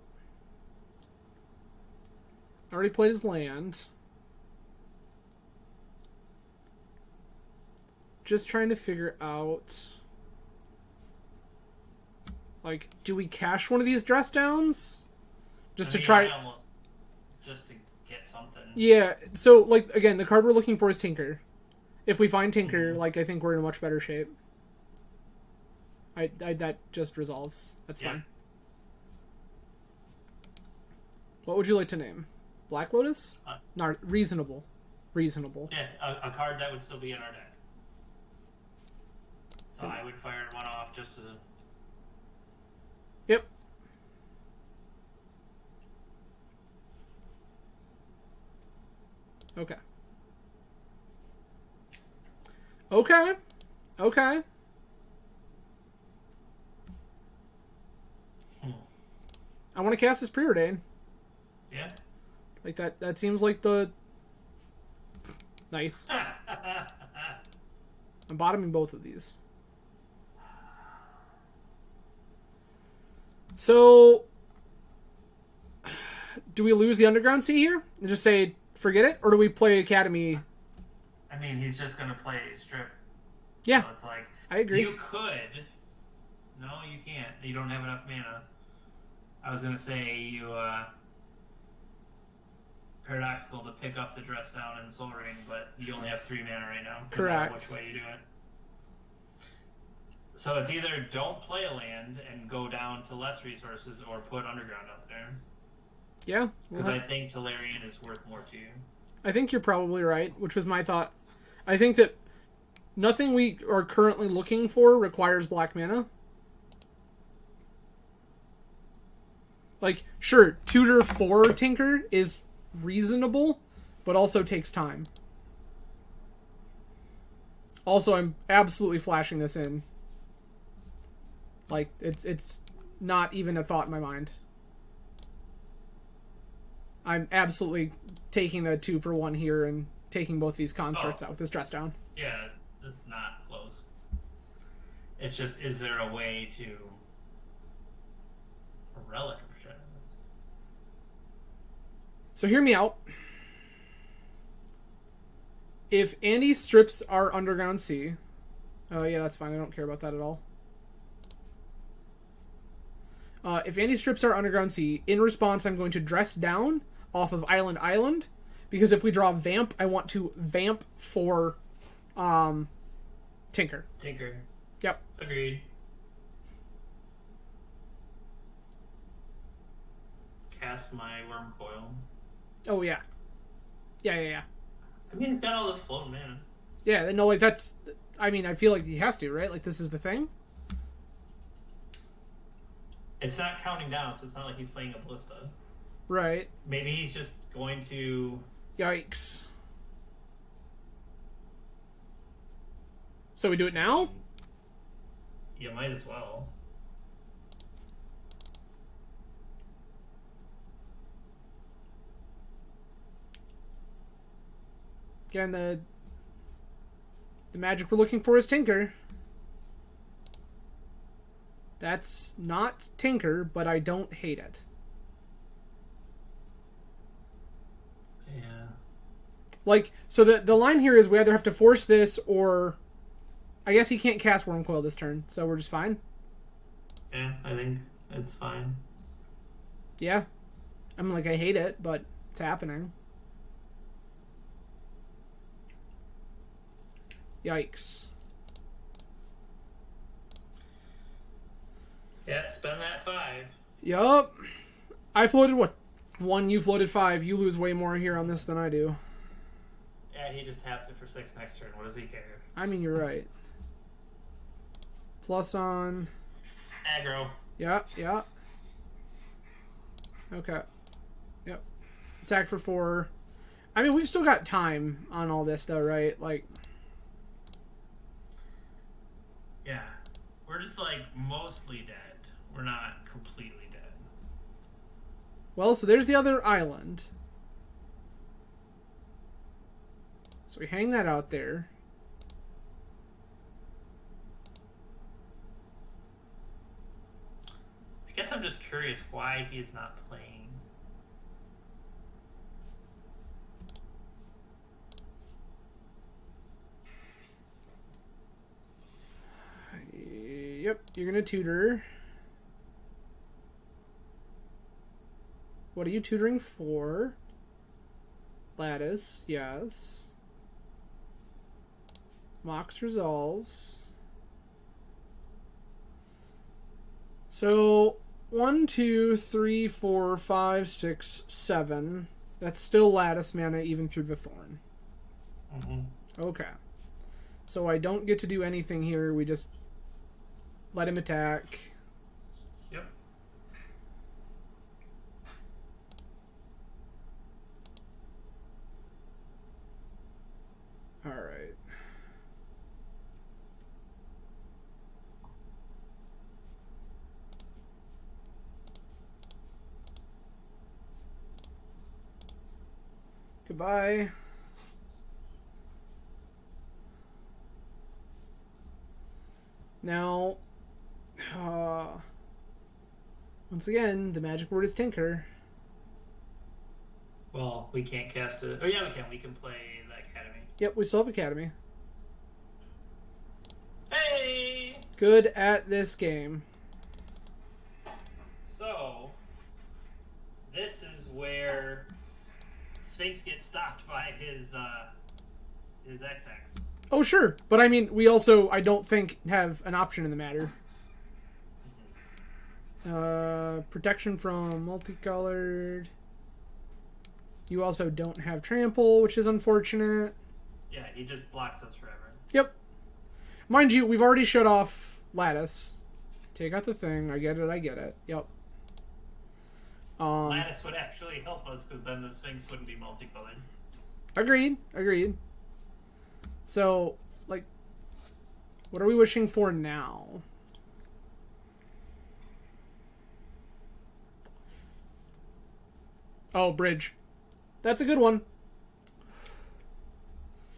Already played his land. Just trying to figure out, like, do we cash one of these dress downs? Just to try. Almost just to get something. Yeah, so, like, again, the card we're looking for is Tinker. If we find Tinker, like, I think we're in a much better shape. That just resolves. That's fine. What would you like to name? Black Lotus? No, reasonable. Reasonable. Yeah, a card that would still be in our deck. So I would fire one off just to... Yep. Okay. Okay. Okay. I want to cast this Preordain. Yeah. Like that seems like the... Nice. I'm bottoming both of these. So... Do we lose the Underground Sea here? And just say, forget it? Or do we play Academy? I mean, he's just going to play Strip. Yeah. So it's like... I agree. You could. No, you can't. You don't have enough mana. I was going to say you... Paradoxical to pick up the Dress Down and Soul Ring, but you only have 3 mana right now. Correct. No matter which way you do it. So it's either don't play a land and go down to less resources, or put Underground out there. Yeah. Because I think Tolarian is worth more to you. I think you're probably right, which was my thought. I think that nothing we are currently looking for requires black mana. Like, sure, Tutor 4 Tinker is reasonable, but also takes time. Also, I'm absolutely flashing this in. Like, it's not even a thought in my mind. I'm absolutely taking the 2-for-1 here and taking both these constructs out with this Dress Down. Yeah, that's not close. It's just, is there a way to... A Relic of Shadows. So hear me out. If Andy strips our Underground Sea... Oh, yeah, that's fine. I don't care about that at all. If Andy strips our Underground Sea, in response, I'm going to Dress Down off of Island, because if we draw Vamp, I want to Vamp for Tinker. Tinker. Yep. Agreed. Cast my Worm Coil. Oh, yeah. Yeah. I mean, he's got all this floating mana. Yeah, no, like, that's... I mean, I feel like he has to, right? Like, this is the thing. It's not counting down, so it's not like he's playing a Ballista. Right. Maybe he's just going to... Yikes. So we do it now? You might as well. Again, the magic we're looking for is Tinker. That's not Tinker, but I don't hate it. Yeah. Like, so the line here is we either have to force this or... I guess he can't cast Worm Coil this turn, so we're just fine. Yeah, I think it's fine. Yeah. I mean, like, I hate it, but it's happening. Yikes. Yeah, spend that 5. Yup. I floated, what? 1, you floated 5. You lose way more here on this than I do. Yeah, he just taps it for 6 next turn. What does he care? I mean, you're right. Plus on... Aggro. Yeah. Okay. Attack for 4. I mean, we've still got time on all this, though, right? Like... Yeah. We're just, like, mostly dead. We're not completely dead. Well, so there's the other island. So we hang that out there. I guess I'm just curious why he is not playing. Yep, you're gonna tutor. What are you tutoring for? Lattice, yes. Mox resolves. So 1, 2, 3, 4, 5, 6, 7. That's still lattice mana even through the thorn. Okay. So I don't get to do anything here. We just let him attack. Yep. All right. Goodbye. Now, once again, the magic word is Tinker. Well, we can't cast it. Oh, yeah, we can. We can play the Academy. Yep, we still have Academy. Hey! Good at this game. So, this is where Sphinx gets stopped by his XX. Oh, sure. But I mean, we also, I don't think, have an option in the matter. Protection from multicolored. You also don't have trample, which is unfortunate. Yeah, he just blocks us forever. Yep. Mind you, we've already shut off lattice. Take out the thing. I get it. Yep. Lattice would actually help us because then the Sphinx wouldn't be multicolored. Agreed. So, like, what are we wishing for now? Oh, bridge. That's a good one.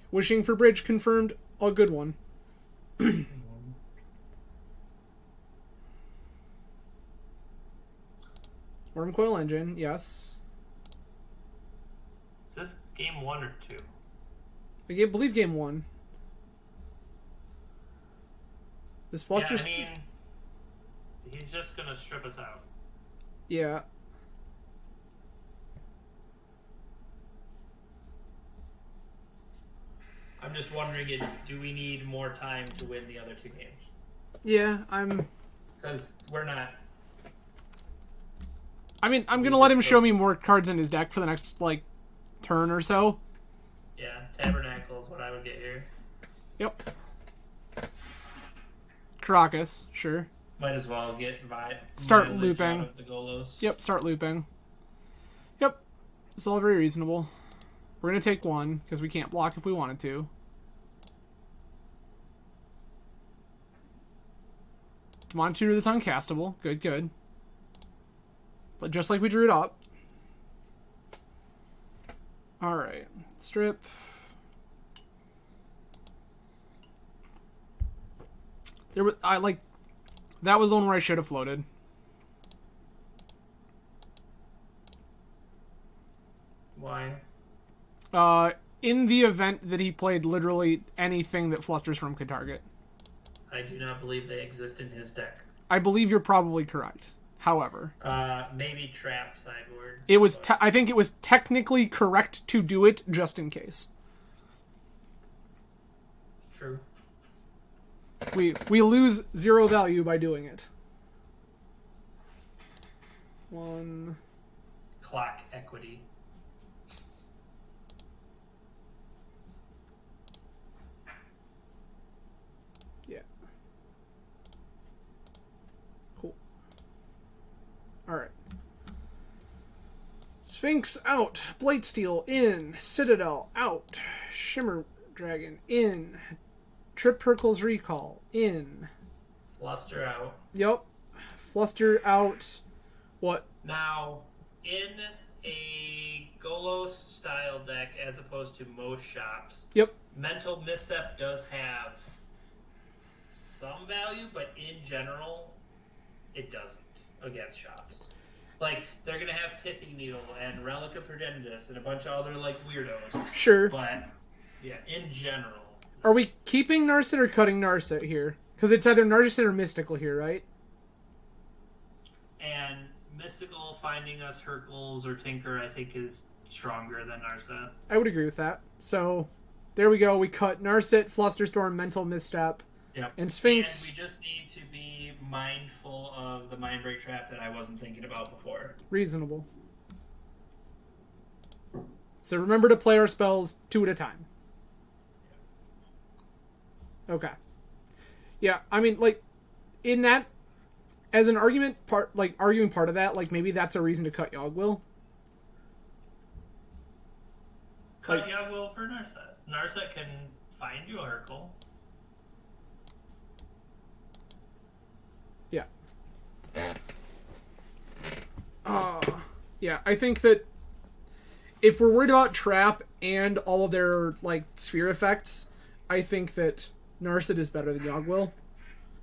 Wishing for bridge confirmed. A good one. Wormcoil engine, yes. Is this game 1 or 2? I believe game 1. This fluster. Yeah, I mean, he's just gonna strip us out. Yeah. I'm just wondering, do we need more time to win the other 2 games? Yeah, Because we're not. I mean, I'm gonna let him show me more cards in his deck for the next, like, turn or so. Yeah, Tabernacle is what I would get here. Yep. Caracas, sure. Might as well get Start mileage looping. out of the Golos. Yep, start looping. Yep. It's all very reasonable. We're gonna take 1, because we can't block if we wanted to. Monitor this uncastable. Good. But just like we drew it up. Alright. Strip. That was the one where I should have floated. Why? In the event that he played literally anything that Fluster's from could target. I do not believe they exist in his deck. I believe you're probably correct. However, maybe trap sideboard. it was. I think it was technically correct to do it just in case. True. We lose 0 value by doing it. 1. Clock equity. Yeah. Cool. All right. Sphinx out. Blightsteel in. Citadel out. Shimmer Dragon in. Trip Hercules Recall in. Fluster out. Yep. Fluster out. What? Now, in a Golos style deck, as opposed to most shops, Yep. Mental Misstep does have some value, but in general, it doesn't against shops. Like, they're going to have Pithy Needle and Relic of Progenitus and a bunch of other, like, weirdos. Sure. But, yeah, in general. Are we keeping Narset or cutting Narset here? Because it's either Narset or Mystical here, right? And Mystical finding us Hercules or Tinker, I think, is stronger than Narset. I would agree with that. So, there we go. We cut Narset, Flusterstorm, Mental Misstep, Yep. and Sphinx. And we just need to be mindful of the Mindbreak Trap that I wasn't thinking about before. Reasonable. So remember to play our spells 2 at a time. Okay. Yeah, I mean, like, in that, as an argument part, like, arguing part of that, like, maybe that's a reason to cut Yogwill. Cut Like, Yagwil for Narset. Narset can find you a Hercule. yeah. Yeah, I think that if we're worried about Trap and all of their, like, sphere effects, I think that Narset is better than Yogwill.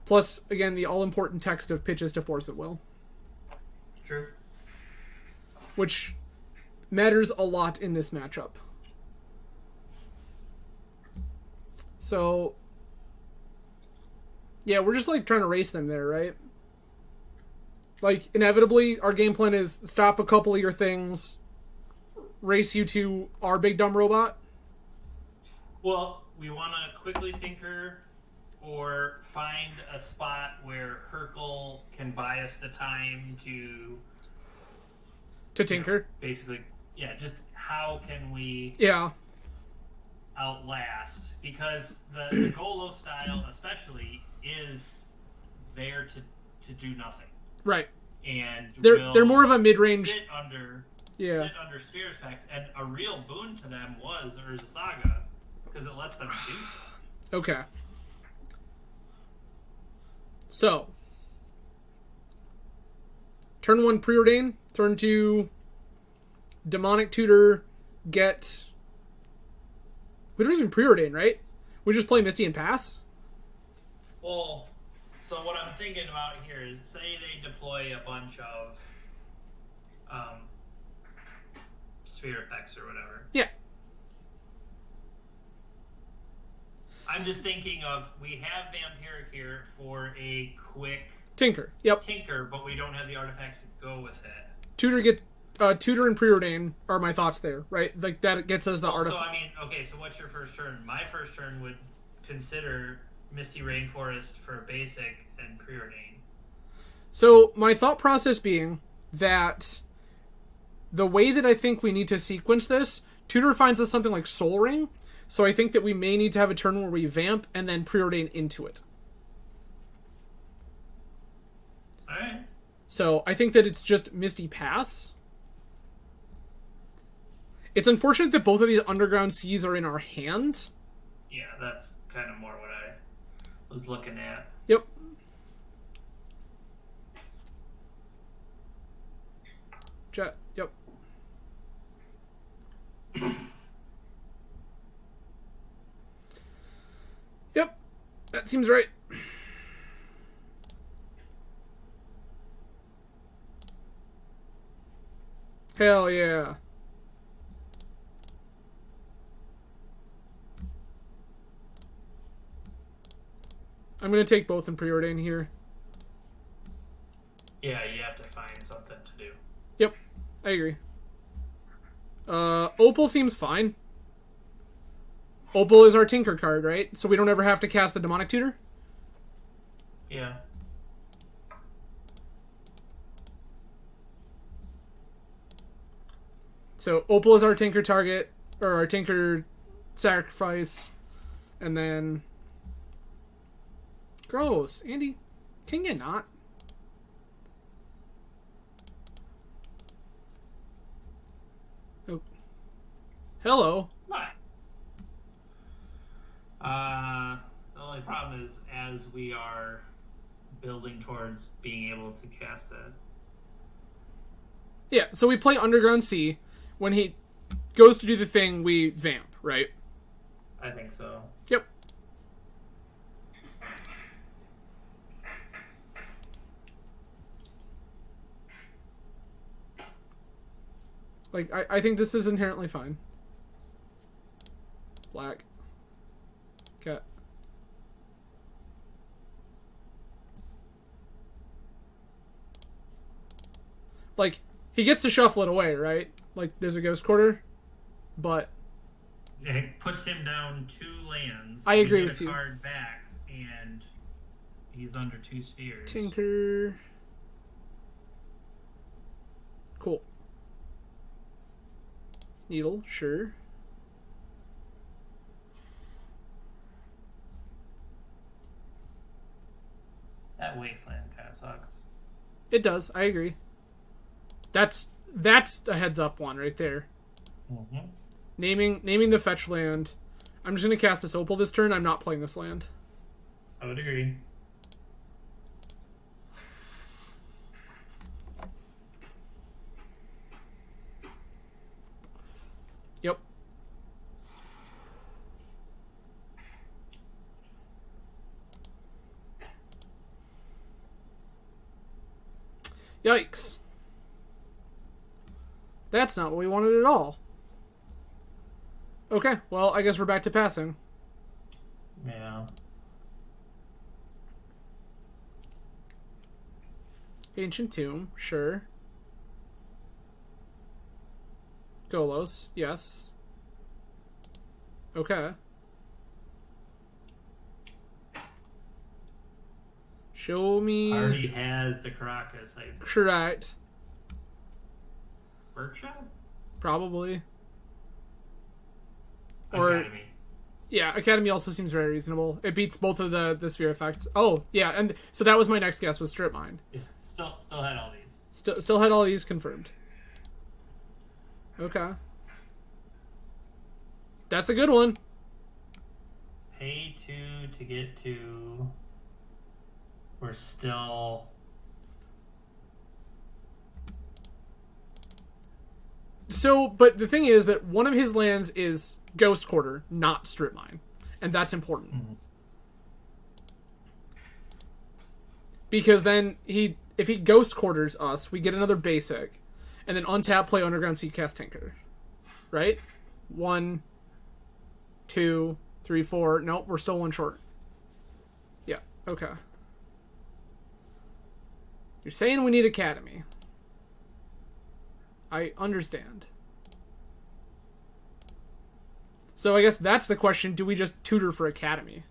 Plus, again, the all-important text of Pitches to Force at Will. True. Which matters a lot in this matchup. So, yeah, we're just, like, trying to race them there, right? Like, inevitably, our game plan is stop a couple of your things, race you to our big dumb robot. Well, we want to quickly tinker or find a spot where Hercule can buy us the time to tinker. Basically, yeah, just how can we outlast? Because the Golo style especially is there to do nothing. Right. And they're more of a mid-range. Sit under sphere effects, and a real boon to them was Urza Saga, because it lets them do so. Okay. So, turn 1 Preordain, turn 2 Demonic Tutor, get... We don't even Preordain, right? We just play Misty and pass? Well, so what I'm thinking about here is, say they deploy a bunch of sphere effects or whatever. Yeah. I'm just thinking of, we have Vampiric here for a quick Tinker. Yep. Tinker, but we don't have the artifacts to go with it. Tutor and Preordain are my thoughts there, right? Like, that gets us the artifact. So, I mean, okay, so what's your first turn? My first turn would consider Misty Rainforest for a basic and Preordain. So, my thought process being that the way that I think we need to sequence this, Tutor finds us something like Soul Ring, so I think that we may need to have a turn where we Vamp and then Preordain into it. Alright. So, I think that it's just Misty Pass. It's unfortunate that both of these Underground Seas are in our hand. Yeah, that's kind of more what I was looking at. Yep. Yep. Yep. That seems right. Hell yeah. I'm going to take both in Preordain here. Yeah, you have to find something to do. Yep, I agree. Opal seems fine. Opal is our Tinker card, right? So we don't ever have to cast the Demonic Tutor? Yeah. So Opal is our Tinker target, or our Tinker sacrifice, and then... Gross. Andy, can you not? Hello. Nice. The only problem is as we are building towards being able to cast it. Yeah, so we play Underground Sea. When he goes to do the thing, we vamp, right? I think so. Yep. Like, I think this is inherently fine. Black. Cat. Like, he gets to shuffle it away, right? Like, there's a Ghost Quarter, but It puts him down 2 lands. I agree get with a you. Card back, and he's under 2 spheres. Tinker. Cool. Needle, sure. That wasteland kind of sucks. It does. I agree. That's a heads up one right there. Mm-hmm. Naming the fetch land. I'm just gonna cast this Opal this turn. I'm not playing this land. I would agree. Yep. Yikes. That's not what we wanted at all. Okay, well, I guess we're back to passing. Yeah. Ancient Tomb, sure. Golos, yes. Okay. Show me... Already has the Caracas. Correct. Workshop? Probably. Or... Academy. Yeah, Academy also seems very reasonable. It beats both of the sphere effects. Oh, yeah, and so that was my next guess, was Strip Mine. Yeah, still had all these. Still had all these confirmed. Okay. That's a good one. Pay 2 to get 2. We're still... So, but the thing is that one of his lands is Ghost Quarter, not Strip Mine. And that's important. Mm-hmm. Because then if he Ghost Quarters us, we get another basic. And then untap, play Underground Sea, cast Tinker. Right? 1, 2, 3, 4. Nope, we're still one short. Yeah, okay. You're saying we need Academy. I understand. So I guess that's the question. Do we just tutor for Academy?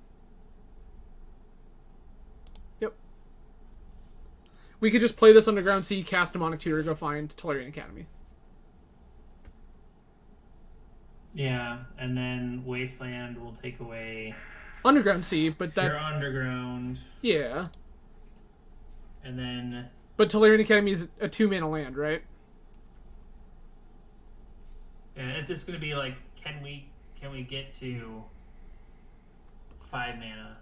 Yep. We could just play this Underground Sea, cast Demonic Tutor, go find Tolarian Academy. Yeah, and then Wasteland will take away... Underground Sea, but that... You're underground. Yeah. And then... But Tolarian Academy is a 2-mana land, right? Yeah, it's just going to be like, can we get to 5 mana?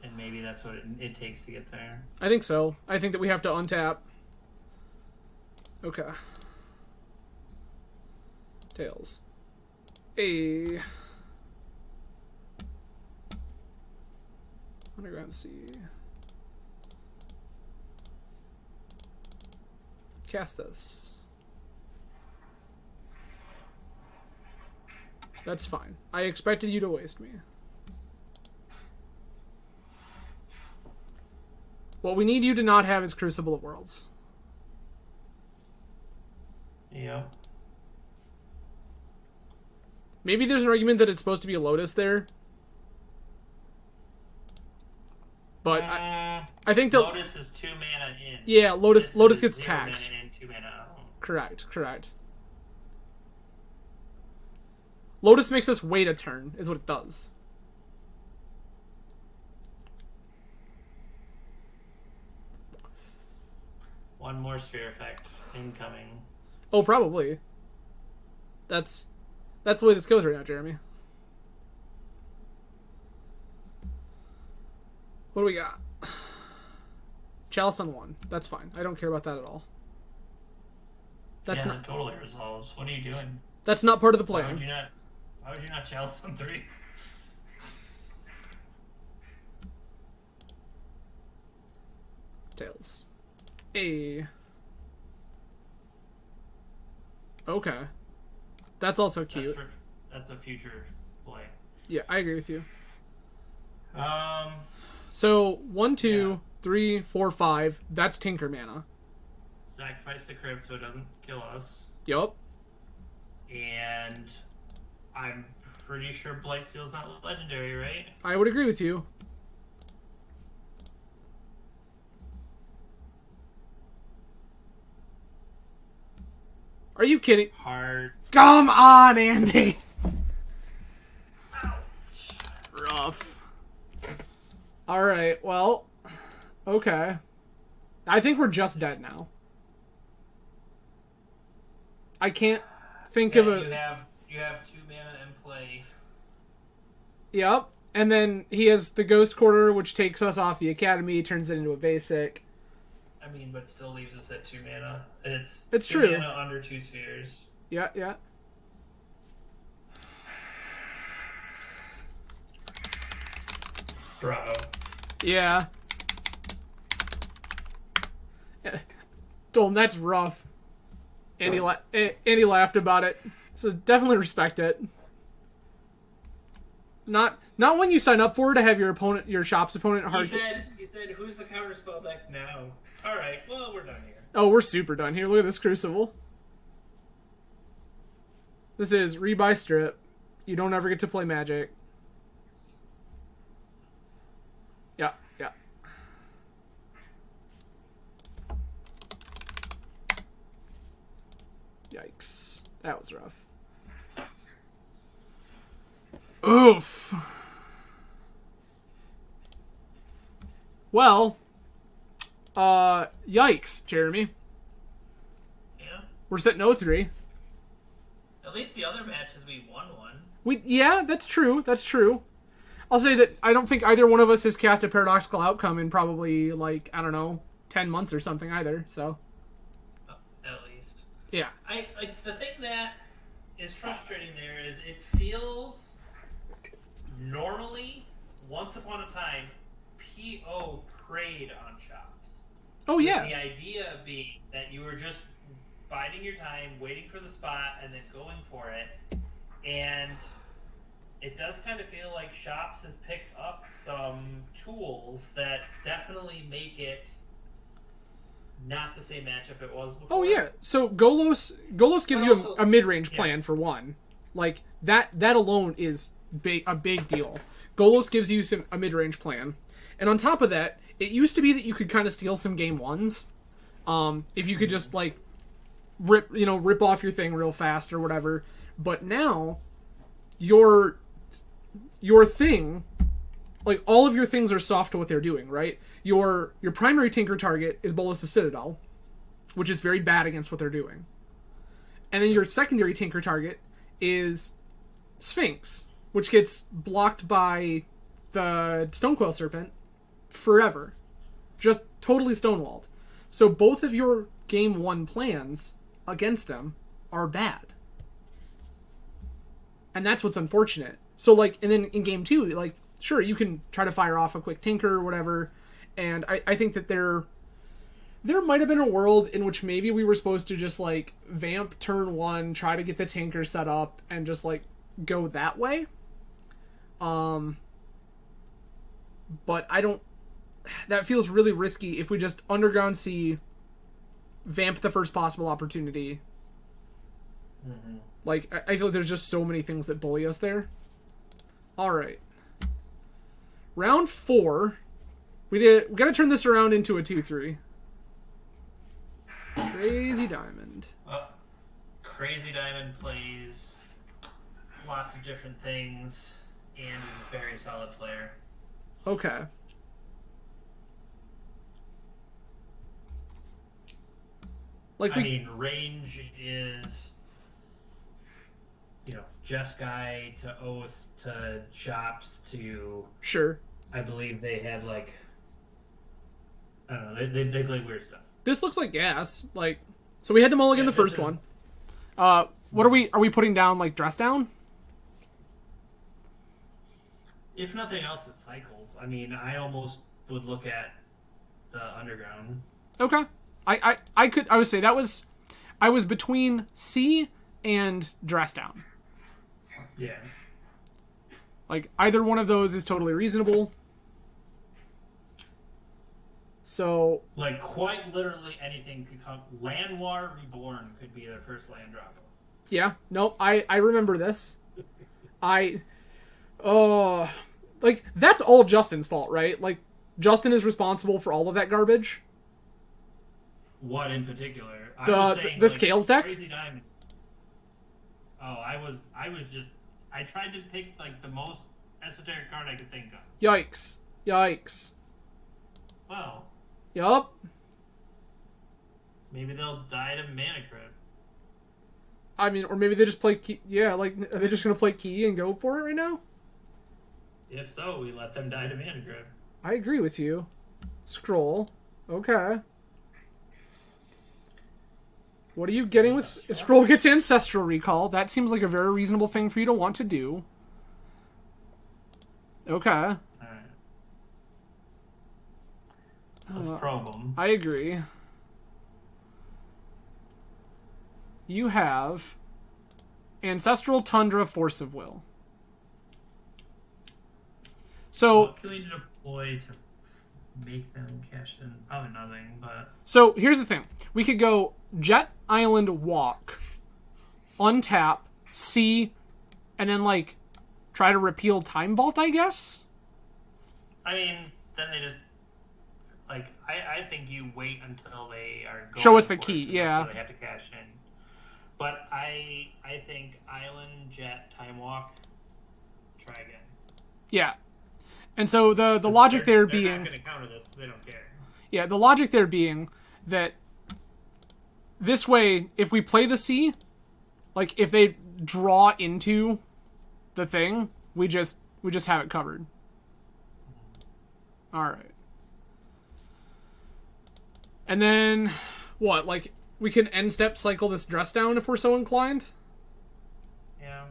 And maybe that's what it takes to get there. I think so. I think that we have to untap. Okay. Tails. A Underground Sea. Cast this. That's fine. I expected you to waste me. What we need you to not have is Crucible of Worlds. Yeah. Maybe there's an argument that it's supposed to be a Lotus there. But I think that... Lotus is 2 mana in. Yeah, Lotus gets 0 taxed. mana in, 2 mana out. Correct. Lotus makes us wait a turn, is what it does. One more sphere effect incoming. Oh, probably. That's the way this goes right now, Jeremy. What do we got? Chalice on 1. That's fine. I don't care about that at all. That's that totally resolves. What are you doing? That's not part of the plan. Why would you not chalice on 3? Tails. A. Okay. That's also cute. That's a future play. Yeah, I agree with you. Um. So 1, 2, 3, 4, 5. That's Tinker mana. Sacrifice the crypt so it doesn't kill us. Yup. And I'm pretty sure Blightsteel's not legendary, right? I would agree with you. Are you kidding? Hard. Come on, Andy. Rough. All right. Well. Okay. I think we're just dead now. I can't think of a. You have 2 mana in play. Yep. And then he has the Ghost Quarter, which takes us off the Academy, turns it into a basic. I mean, but still leaves us at 2 mana. It's true. 2 mana under 2 spheres. Yeah, yeah. Bravo. Yeah. Dolan, that's rough. Andy laughed about it. So definitely respect it. Not when you sign up for it to have your shop's opponent hard. He said, who's the counterspell deck now? Alright, well, we're done here. Oh, we're super done here. Look at this Crucible. This is rebuy strip. You don't ever get to play Magic. Yeah, yeah. Yikes. That was rough. Oof. Well, yikes, Jeremy. Yeah. We're sitting 0-3. At least the other matches we won one. Yeah, that's true. That's true. I'll say that I don't think either one of us has cast a Paradoxical Outcome in probably, like, I don't know, 10 months or something either, so. At least. Yeah. The thing that is frustrating there is it feels normally, once upon a time, PO preyed on shops. Oh, yeah. With the idea being that you were just biding your time, waiting for the spot, and then going for it. And it does kind of feel like Shops has picked up some tools that definitely make it not the same matchup it was before. Oh, yeah. So Golos gives you a mid-range plan, for one. Like, that alone is a big deal. Golos gives you a mid-range plan. And on top of that, it used to be that you could kind of steal some game ones. If you could just, like, rip off your thing real fast or whatever. But now, your thing, like, all of your things are soft to what they're doing, right? Your primary Tinker target is Bolas' Citadel, which is very bad against what they're doing. And then your secondary Tinker target is Sphinx, which gets blocked by the Stonecoil Serpent forever. Just totally stonewalled. So both of your game 1 plans against them are bad. And that's what's unfortunate. So, like, and then in game 2, like, sure, you can try to fire off a quick Tinker or whatever, and I think that there might have been a world in which maybe we were supposed to just, like, vamp turn 1, try to get the Tinker set up, and just, like, go that way. But I don't... That feels really risky if we just Underground Sea, vamp the first possible opportunity. Mm-hmm. Like, I feel like there's just so many things that bully us there. Alright. Round 4. We gotta turn this around into a 2-3. Crazy Diamond. Well, Crazy Diamond plays lots of different things and is a very solid player. Okay. Like, I mean, range is Jeskai to Oath to Chops to Sure. I believe they had like I don't know they played weird stuff. This looks like gas. Like, so we had to mulligan Yeah, the first one. What are we putting down? Like dress down? If nothing else, it cycles. I mean, I almost would look at the underground. Okay. I would say I was between C and dress down. Yeah. Like either one of those is totally reasonable. So like quite literally anything could come. Llanowar Reborn could be their first land drop. yeah, no, I remember this. Like that's all Justin's fault, right? Like Justin is responsible for all of that garbage. What in particular? The scales deck. Crazy Diamond. Oh, I was just I tried to pick like the most esoteric card I could think of. Yikes! Well. Yup. Maybe they'll die to Mana Crypt. I mean, or maybe they just play key. Yeah, like are they just gonna play key and go for it right now? If so, we let them die to Mana Crypt. I agree with you. Scroll. Okay. What are you getting with Scroll gets Ancestral Recall? That seems like a very reasonable thing for you to want to do. Okay. Alright. Let's probe them. I agree. You have Ancestral Tundra Force of Will. So what can we deploy to make them cash in? Probably nothing, but so here's the thing. We could go Jet Island Walk, untap, C, and then like try to repeal Time Vault, I guess? I mean, then they just like I think you wait until they are going show us the for key, it, yeah. so they have to cash in. But I think Island, Jet, Time Walk, try again. Yeah. And so the logic there they're being not going to counter this because they don't care. yeah, the logic there being that this way, if we play the C, like if they draw into the thing, we just have it covered. All right. And then what? Like we can end step cycle this dress down if we're so inclined. Yeah.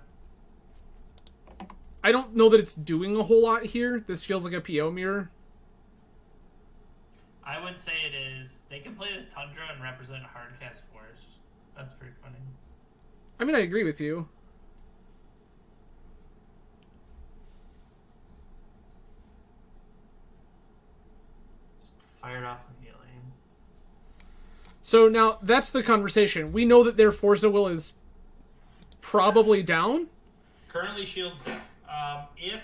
I don't know that it's doing a whole lot here. This feels like a PO mirror. I would say it is. They can play this Tundra and represent Hardcast Force. That's pretty funny. I mean, I agree with you. Just fired off the healing. So now that's the conversation. We know that their Force of Will is probably down. Currently, shields down. If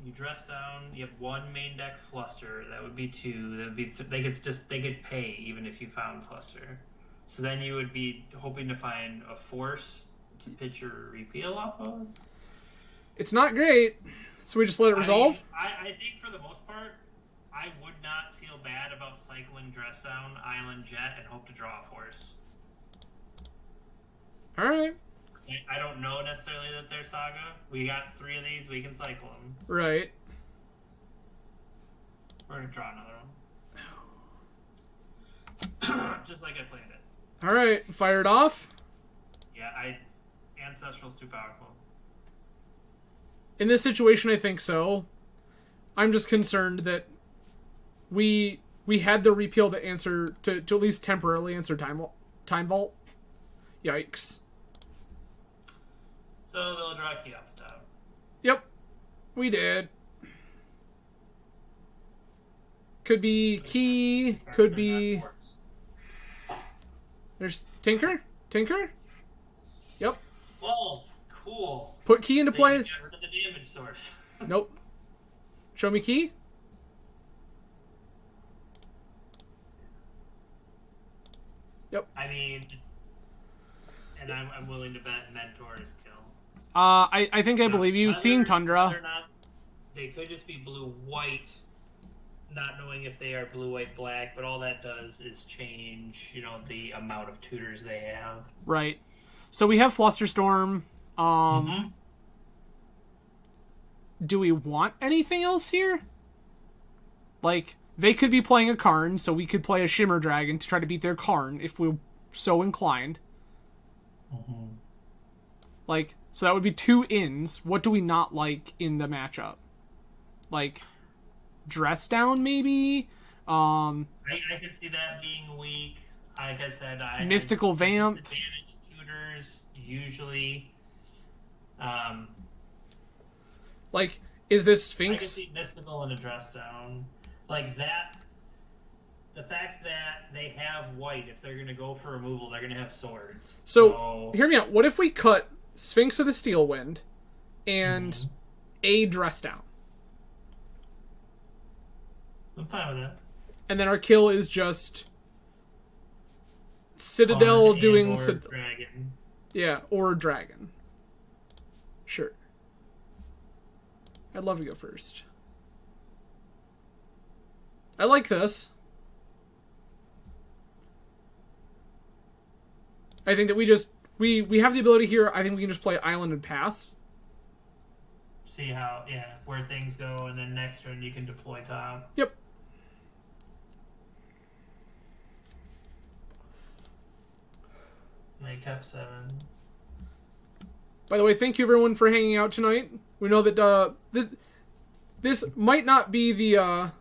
you dress down, you have one main deck Fluster. That would be two. That would be they could pay even if you found Fluster. So then you would be hoping to find a Force to pitch your repeal off of. It's not great, so we just let it resolve. I think for the most part, I would not feel bad about cycling dress down, Island, Jet, and hope to draw a Force. All right. I don't know necessarily that they're Saga. We got 3 of these. We can cycle them. Right. We're going to draw another one. Just like I planned it. All right. Fire it off. Yeah, Ancestral's too powerful. In this situation, I think so. I'm just concerned that we had the repeal to answer to at least temporarily answer time vault. Yikes. So they'll draw a key off the top. Yep, we did. Could be key. Could be. There's Tinker. Yep. Whoa, cool. Put key into play. Get rid of the damage source. Nope. Show me key. Yep. I mean, and I'm willing to bet Mentor is kill. I think I believe you. Seeing Tundra. Whether or not they could just be blue-white, not knowing if they are blue-white-black, but all that does is change, the amount of tutors they have. Right. So we have Flusterstorm. Mm-hmm. Do we want anything else here? Like, they could be playing a Karn, so we could play a Shimmer Dragon to try to beat their Karn if we're so inclined. Mm-hmm. Like, so that would be 2 ins. What do we not like in the matchup? Like, Dress Down, maybe? I could see that being weak. Like I said, Mystical Vamp. Disadvantage tutors usually. Like, is this I could Sphinx? see Mystical and a Dress Down. Like that. The fact that they have white, if they're going to go for removal, they're going to have swords. So, hear me out. What if we cut Sphinx of the Steel Wind and a Dress Down? I'm fine with that. And then our kill is just Citadel doing... Or Dragon. Yeah, or Dragon. Sure. I'd love to go first. I like this. I think that we have the ability here. I think we can just play Island and pass. See how, where things go, and then next turn you can deploy top. Yep. Make top 7. By the way, thank you everyone for hanging out tonight. We know that this might not be the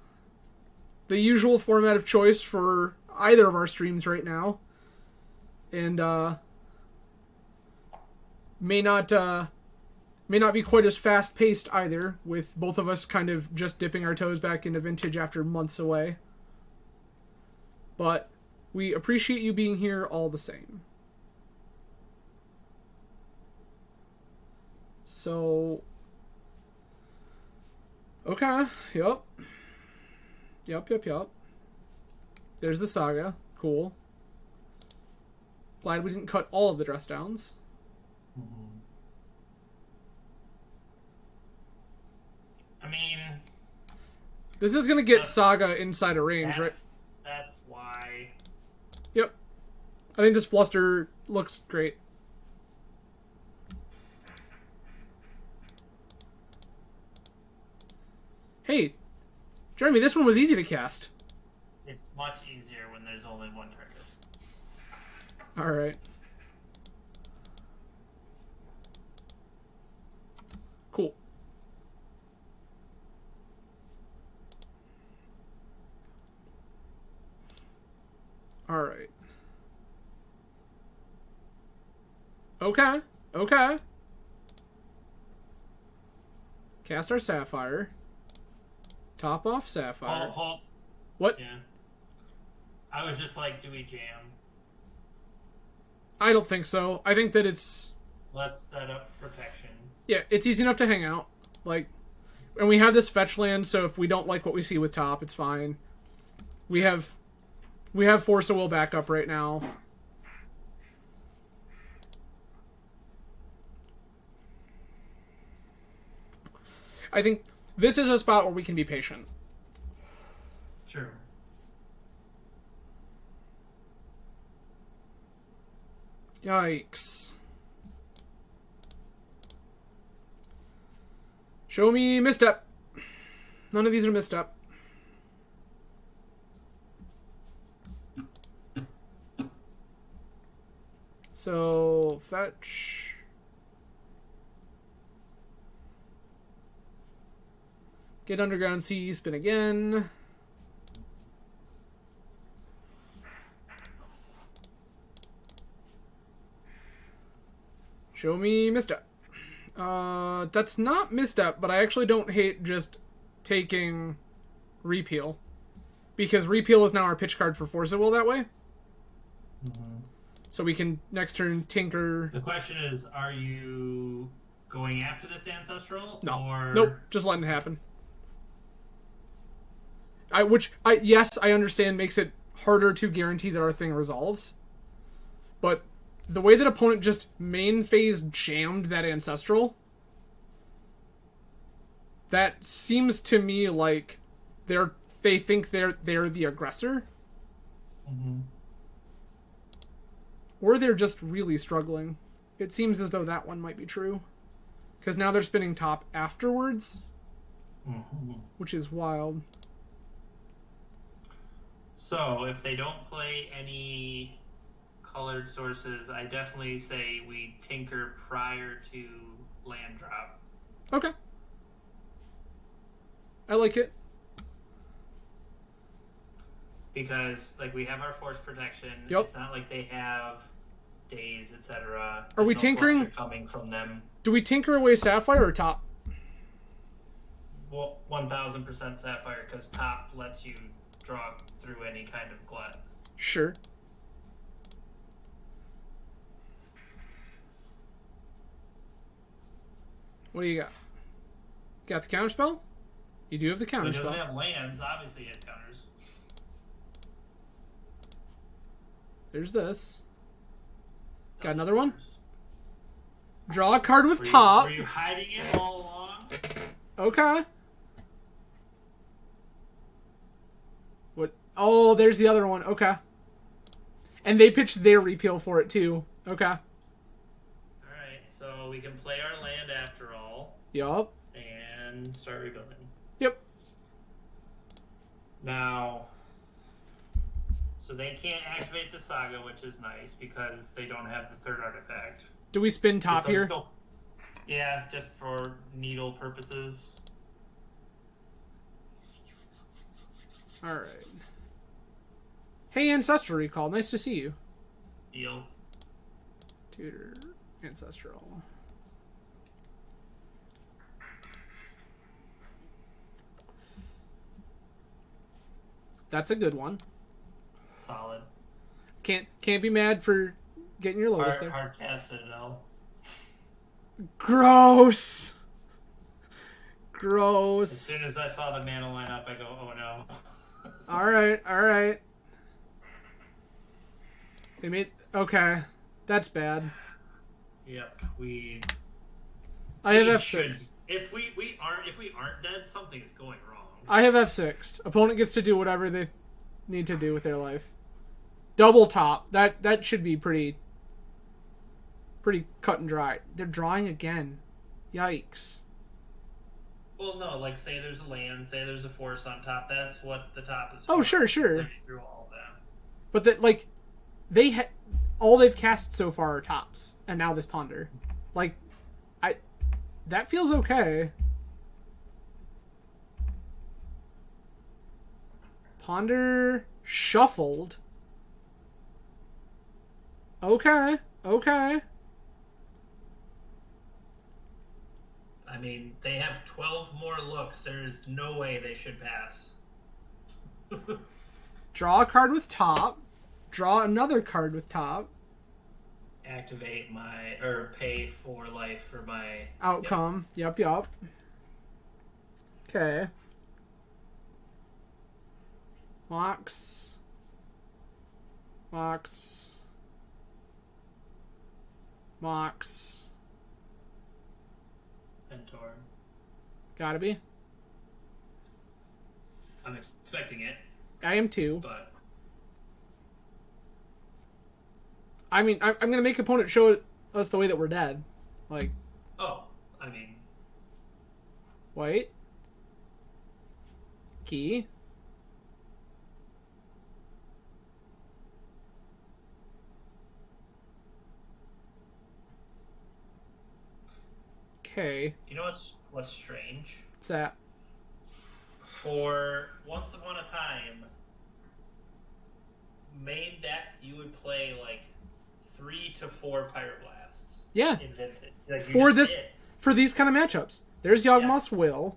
usual format of choice for either of our streams right now, and may not be quite as fast paced either, with both of us kind of just dipping our toes back into Vintage after months away. But we appreciate you being here all the same. So, okay, yep. There's the Saga, cool. Glad we didn't cut all of the Dress Downs. Mm-hmm. I mean... This is gonna get Saga inside a range, right? That's why... Yep. I think this Fluster looks great. Hey, Jeremy, this one was easy to cast. It's much easier when there's only one target. Alright. Cool. Alright. Okay. Cast our Sapphire. Top off Sapphire. Hold. What? Yeah. I was just like, do we jam? I don't think so. I think that it's... Let's set up protection. Yeah, it's easy enough to hang out. Like, and we have this fetch land, so if we don't like what we see with top, it's fine. We have Force of Will backup right now. I think this is a spot where we can be patient. Sure. Yikes. Show me misstep. None of these are misstep. So, fetch. Get Underground Sea, spin again. Show me misstep. That's not misstep, but I actually don't hate just taking Repeal. Because Repeal is now our pitch card for Force of Will that way. Mm-hmm. So we can next turn tinker. The question is, are you going after this Ancestral? No. Or... Nope. Just letting it happen. Yes, I understand makes it harder to guarantee that our thing resolves. But the way that opponent just main phase jammed that Ancestral, that seems to me like they think they're the aggressor. Mm-hmm. Or they're just really struggling. It seems as though that one might be true. Because now they're spinning top afterwards, which is wild. So, if they don't play any colored sources, I definitely say we tinker prior to land drop. Okay. I like it. Because, like, we have our force protection. Yep. It's not like they have days, etc. Are we tinkering? Coming from them. Do we tinker away Sapphire or top? Well, 1000% Sapphire, because top lets you draw through any kind of glut. Sure. What do you got? Got the counterspell? You do have the counterspell. It doesn't have lands, obviously it has counters. There's this. Got another one? Draw a card with top. Were you hiding it all along? Okay. What? Oh, there's the other one. Okay. And they pitched their repeal for it too. Okay. Alright, so we can play our land after all. Yup. And start rebuilding. Yep. Now, so they can't activate the Saga, which is nice because they don't have the third artifact. Do we spin top here? Yeah, just for needle purposes. Alright. Hey, Ancestral Recall. Nice to see you. Deal. Tutor. Ancestral. That's a good one. Solid. Can't be mad for getting your Lotus there. Hard cast Citadel. Gross. Gross. As soon as I saw the mana line up, I go, oh no. Alright. They made... Okay. That's bad. Yep, I have F6. If we aren't dead, something is going wrong. I have F6. Opponent gets to do whatever they need to do with their life. Double top. That should be pretty cut and dry. They're drawing again. Yikes. Well, no, like say there's a land, say there's a force on top. That's what the top is. Oh, for. sure. Through all of that. But all they've cast so far are tops, and now this ponder. That feels okay. Ponder shuffled. Okay. I mean, they have 12 more looks. There's no way they should pass. Draw a card with top. Draw another card with top. Activate or pay for life for my outcome. Yep. Okay. Mox. Mentor. Gotta be. I'm expecting it. I am too. But I mean, I'm gonna make opponent show us the way that we're dead. Like. Oh, I mean. Wait. Key. Okay. You know what's strange? What's that? For once upon a time, main deck you would play like 3 to 4 Pyroblasts. Yeah. In Vintage. Like for these kind of matchups. There's Yawgmoth's Will.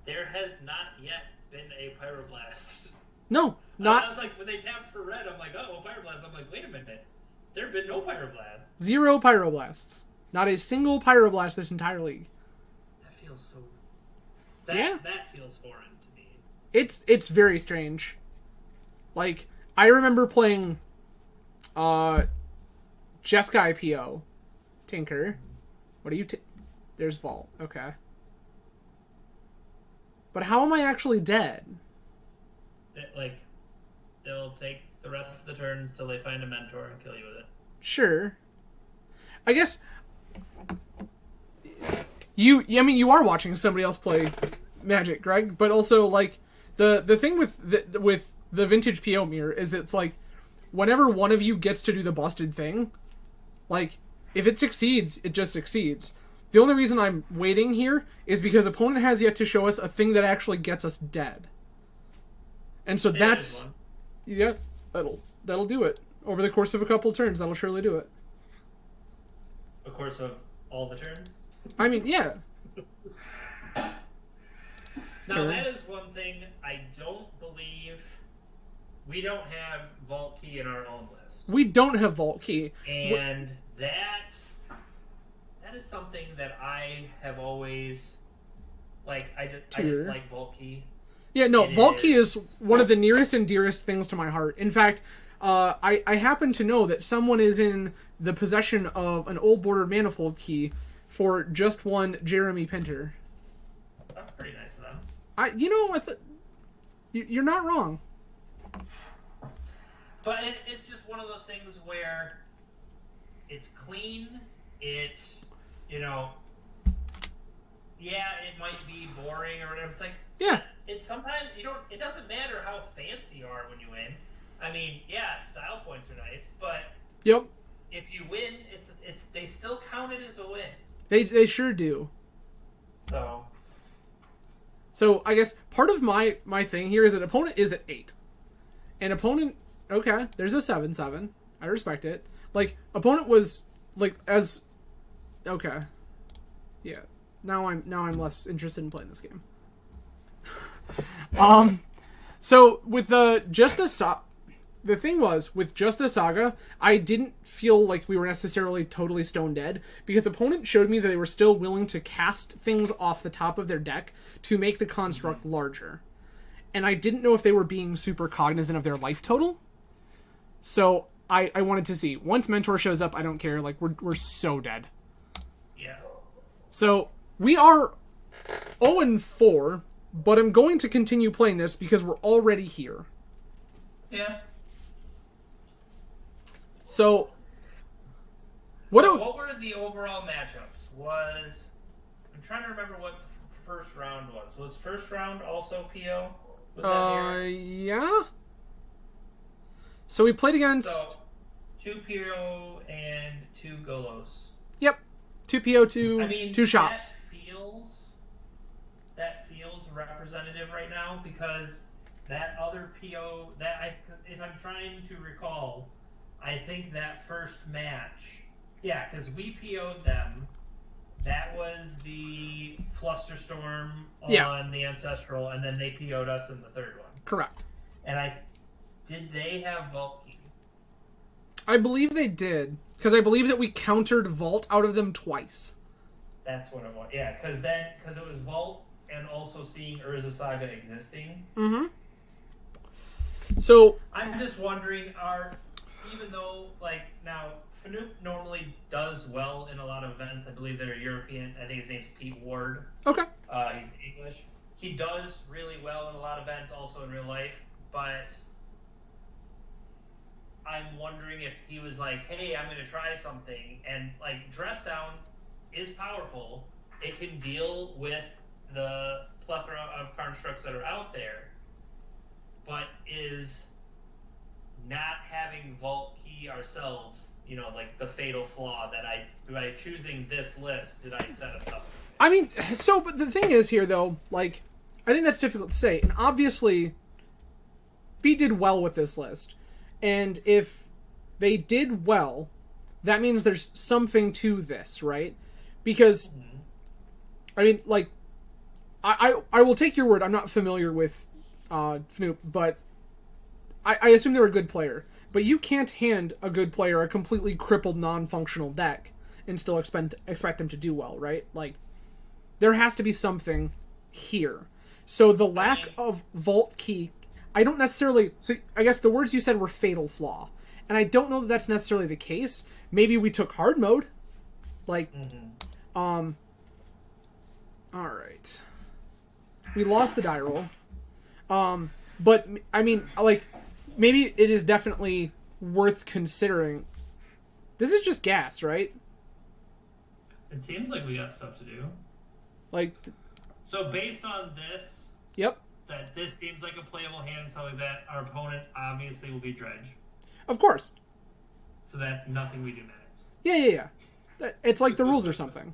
There has not yet been a Pyroblast. No, not. I was like, when they tapped for red, I'm like, oh, Pyroblast. I'm like, wait a minute. There have been no Pyroblasts. 0 Pyroblasts. Not a single Pyroblast this entire league. That feels so. That feels foreign to me. It's very strange. Like, I remember playing Jeskai IPO. Tinker. What do you there's Vault. Okay. But how am I actually dead? They'll take the rest of the turns till they find a mentor and kill you with it. Sure. I guess I mean, you are watching somebody else play Magic, Greg, but also like the thing with the vintage PO mirror is it's like whenever one of you gets to do the busted thing, like if it succeeds, it just succeeds. The only reason I'm waiting here is because opponent has yet to show us a thing that actually gets us dead. And so that's yeah, that'll do it. Over the course of a couple turns, that'll surely do it. The course of all the turns? I mean, yeah. Now, that is one thing I don't believe. We don't have Vault Key in our own list. We don't have Vault Key. And that is something that I have always... Like, I just like Vault Key. Yeah, no, Vault Key is one of the nearest and dearest things to my heart. In fact, I happen to know that someone is in the possession of an old bordered manifold key for just one Jeremy Pinter. That's pretty nice of them. You're not wrong. But it's just one of those things where it's clean. It might be boring or whatever. It's like It's sometimes it doesn't matter how fancy you are when you win. I mean, yeah, style points are nice, but if you win, they still count it as a win. They sure do. So I guess part of my thing here is that opponent is at 8. And opponent, okay, there's a 7/7. I respect it. Like opponent was like as okay. Yeah. Now I'm less interested in playing this game. So with the thing was, with just the Saga, I didn't feel like we were necessarily totally stone dead, because opponent showed me that they were still willing to cast things off the top of their deck to make the construct larger. And I didn't know if they were being super cognizant of their life total. So I wanted to see. Once Mentor shows up, I don't care. Like, we're so dead. Yeah. So we are 0-4, but I'm going to continue playing this because we're already here. Yeah. So what were the overall matchups? I'm trying to remember what the first round was. Was first round also PO? Was that here? Yeah. So we played against 2 PO and 2 Golos. Yep. 2 PO, 2 shops. That feels representative right now, because that other PO if I'm trying to recall, I think that first match, because we PO'd them. That was the Flusterstorm on the Ancestral, and then they PO'd us in the third one. Correct. And did they have Vault Key? I believe they did, because I believe that we countered Vault out of them twice. That's what it was. Yeah, because it was Vault and also seeing Urza Saga existing. Mm-hmm. So I'm just wondering, even though, like, now Fanoop normally does well in a lot of events. I believe they're European. I think his name's Pete Ward. Okay. He's English. He does really well in a lot of events, also in real life. But I'm wondering if he was like, hey, I'm going to try something. And, like, Dress Down is powerful. It can deal with the plethora of constructs that are out there. But is not having Vault Key ourselves, like the fatal flaw that by choosing this list, did I set us up? I mean, but the thing is here, though, like, I think that's difficult to say. And obviously, B did well with this list. And if they did well, that means there's something to this, right? Because, I mean, like, I will take your word. I'm not familiar with Fnoop, but I assume they're a good player. But you can't hand a good player a completely crippled, non-functional deck and still expect them to do well, right? Like, there has to be something here. So the lack of Vault Key, I don't necessarily... So I guess the words you said were fatal flaw. And I don't know that that's necessarily the case. Maybe we took hard mode. Like, alright. We lost the die roll. But, I mean, like, maybe it is definitely worth considering. This is just gas, right? It seems like we got stuff to do. Like, So based on this, yep, that this seems like a playable hand and stuff like that, our opponent obviously will be Dredge. of course. So that nothing we do matters. Yeah. It's like the rules or something.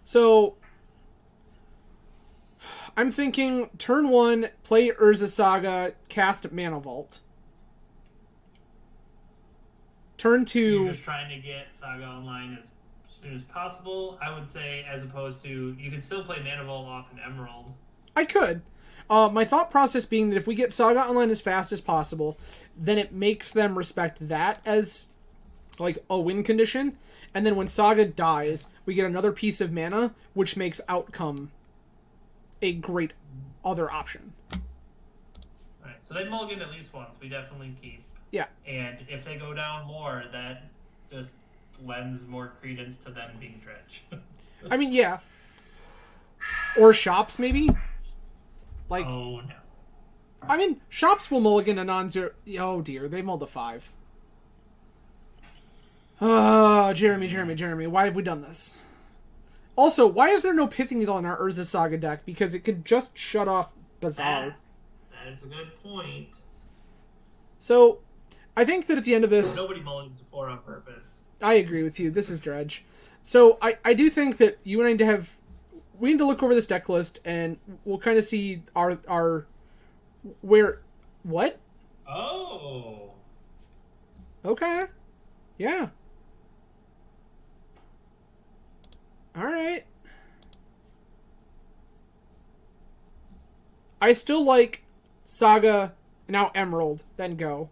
So, I'm thinking turn 1, play Urza Saga, cast Mana Vault. Turn 2... You're just trying to get Saga online as soon as possible, I would say, as opposed to... You can still play Mana Vault off an Emerald. I could. My thought process being that if we get Saga online as fast as possible, then it makes them respect that as, like, a win condition. And then when Saga dies, we get another piece of mana, which makes Outcome a great other option. Alright, so they mulligan at least once. We definitely keep. Yeah. And if they go down more, that just lends more credence to them being Dredge. I mean, yeah. Or Shops, maybe? Like, oh, no. I mean, Shops will mulligan a non-zero... Oh, dear. They mulled a 5. Oh, Jeremy. Why have we done this? Also, why is there no Pithing Needle in our Urza Saga deck? Because it could just shut off Bazaar. That is a good point. So, I think that at the end of this... Nobody mulligans to 4 on purpose. I agree with you. This is Dredge. So, I do think that you and I need to have... We need to look over this deck list, and we'll kind of see our where... What? Oh. Okay. Yeah. Alright. I still like Saga, now Emerald, then go.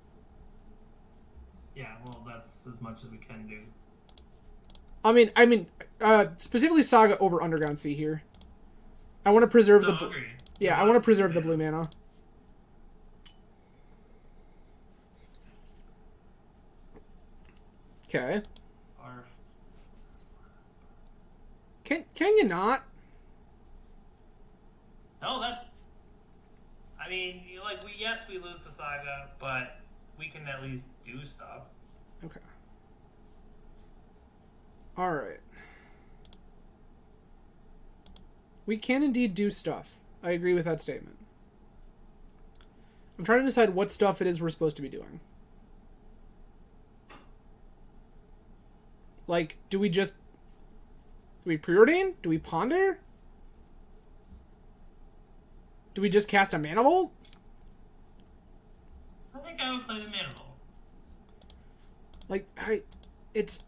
Yeah, well, that's as much as we can do. I mean, specifically Saga over Underground Sea here. I want to preserve the... Agree. Yeah, I want to preserve the blue mana. Okay. Can you not? No, that's... I mean, like, yes, we lose the Saga, but we can at least do stuff. Okay. Alright. We can indeed do stuff. I agree with that statement. I'm trying to decide what stuff it is we're supposed to be doing. Like, do we preordain? Do we ponder? Do we just cast a Mana Vault? I think I would play the Mana Vault. Like, it's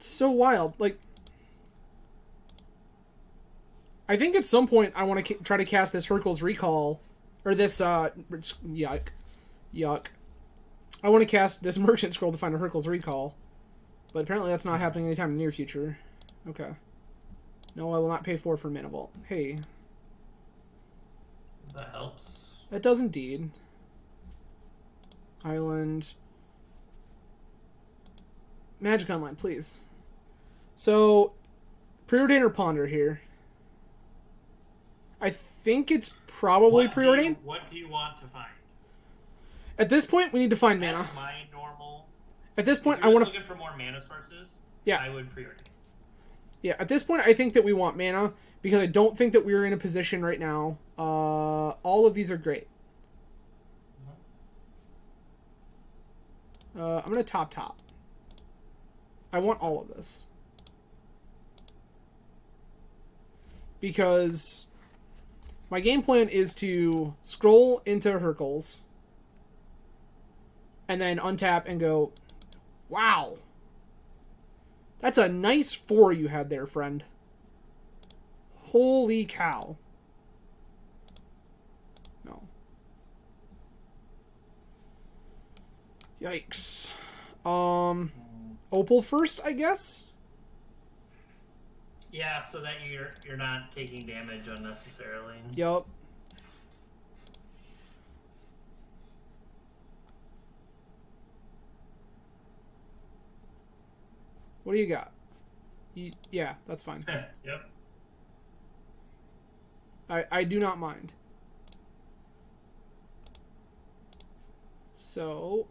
so wild. Like, I think at some point I want to try to cast this Hurkyl's Recall, or this, yuck. I want to cast this Merchant Scroll to find a Hurkyl's Recall, but apparently that's not happening anytime in the near future. Okay. No, I will not pay 4 for Mana Vault. Hey. That helps. That does indeed. Island. Magic Online, please. So, preordain or ponder here? I think it's probably preordain. What do you want to find? At this point, we need to find mana. That's my normal. At this point, if I want to... looking for more mana sources, yeah. I would preordain. Yeah, at this point, I think that we want mana, because I don't think that we're in a position right now. All of these are great. I'm going to top. I want all of this. Because my game plan is to scroll into Hurkyl's, and then untap and go, wow. That's a nice 4 you had there, friend. Holy cow. No. Yikes. Opal first, I guess? Yeah, so that you're not taking damage unnecessarily. Yup. What do you got? Yeah, that's fine. Yep. I do not mind. So...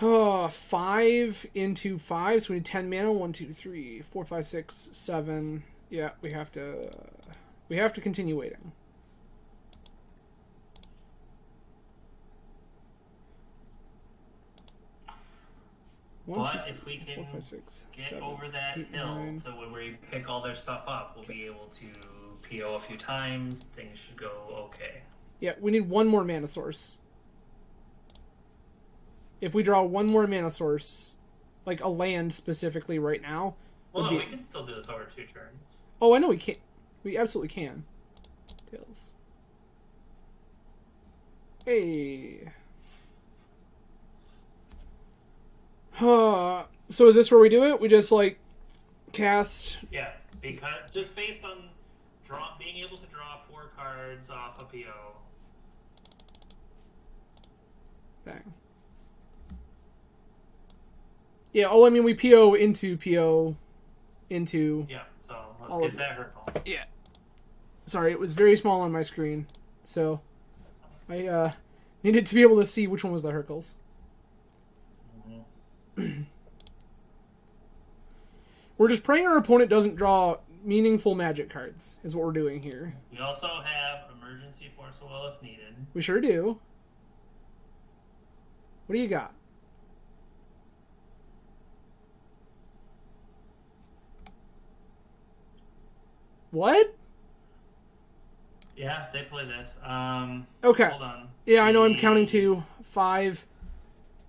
5 into 5, so we need 10 mana. 1, 2, 3, 4, 5, 6, 7. Yeah, we have to continue waiting. But if we can 4, 5, 6, get 7, over that 8, hill 9. to where we pick all their stuff up, we'll be able to PO a few times. Things should go okay. Yeah, we need one more mana source. If we draw one more mana source, like a land specifically right now. Well, no, we can still do this over 2 turns. Oh, I know we can. We absolutely can. Tails. Hey. So is this where we do it? We just like cast. Yeah, because just based on being able to draw 4 cards off a PO. Bang. Yeah. Oh, I mean we PO into PO into. Yeah. So let's get that Hurkle. Yeah. Sorry, it was very small on my screen, so I needed to be able to see which one was the Hurkles. We're just praying our opponent doesn't draw meaningful magic cards, is what we're doing here. We also have Emergency Force of Will if needed. We sure do. What do you got? What? Yeah, they play this. Okay. Hold on. Yeah, I know I'm counting to 5.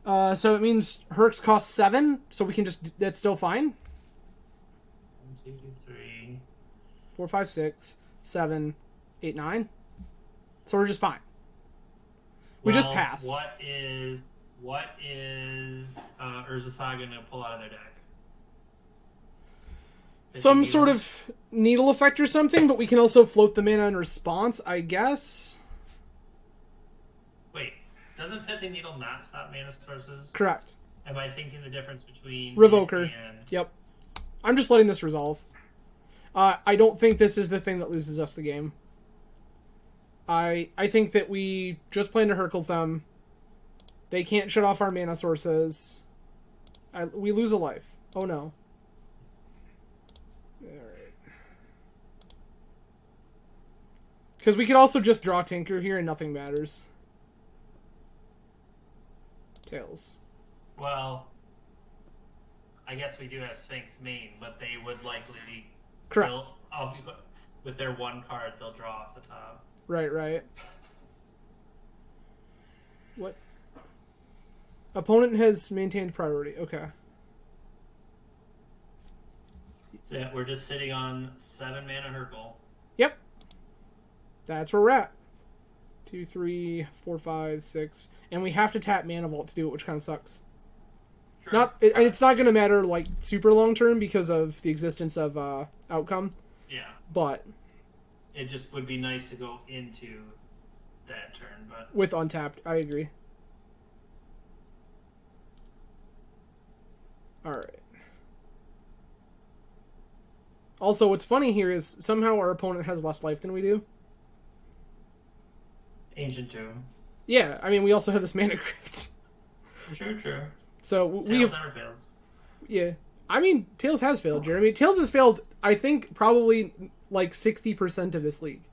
So it means Herx costs 7, so we can just... That's still fine? 1, 2, 3. 4, 5, 6, 7, 8, 9. So we're just fine. We just pass. What is Urza Saga going to pull out of their deck? Some sort of needle effect or something, but we can also float the mana in response, I guess. Wait, doesn't Pithing Needle not stop mana sources? Correct. Am I thinking the difference between Revoker? And... Yep. I'm just letting this resolve. I don't think this is the thing that loses us the game. I think that we just plan to Hurkles them. They can't shut off our mana sources. We lose a life. Oh no. Alright. Because we could also just draw Tinker here and nothing matters. Tails. Well, I guess we do have Sphinx main, but they would likely... Correct. With their 1 card, they'll draw off the top. Right. What? Opponent has maintained priority. Okay. So yeah, we're just sitting on 7 mana Hurkle. Yep. That's where we're at. 2, 3, 4, 5, 6. And we have to tap Mana Vault to do it, which kind of sucks. Sure. It's not going to matter like super long term because of the existence of outcome. Yeah. But it just would be nice to go into that turn, but with untapped, I agree. All right. Also, what's funny here is somehow our opponent has less life than we do. Ancient Tomb. Yeah, I mean we also have this Mana Crypt. True. So Tails never fails. Yeah. I mean, Tails has failed, Jeremy. Tails has failed, I think, probably like 60% of this league.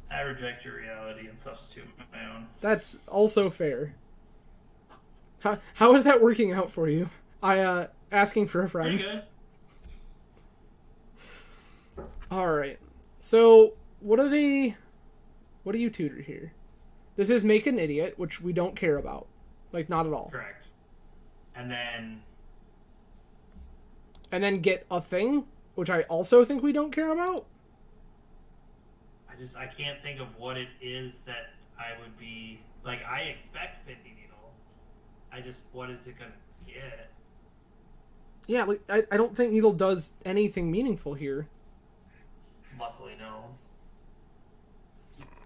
I reject your reality and substitute my own. That's also fair. How is that working out for you? Asking for a friend. Pretty good. Alright. So, what do you tutor here? This is Make an Idiot, which we don't care about. Like, not at all. Correct. And then get a thing, which I also think we don't care about. I can't think of what it is that I would be... Like, I expect Pithy Needle. What is it gonna get? Yeah, like, I don't think Needle does anything meaningful here. Luckily, no.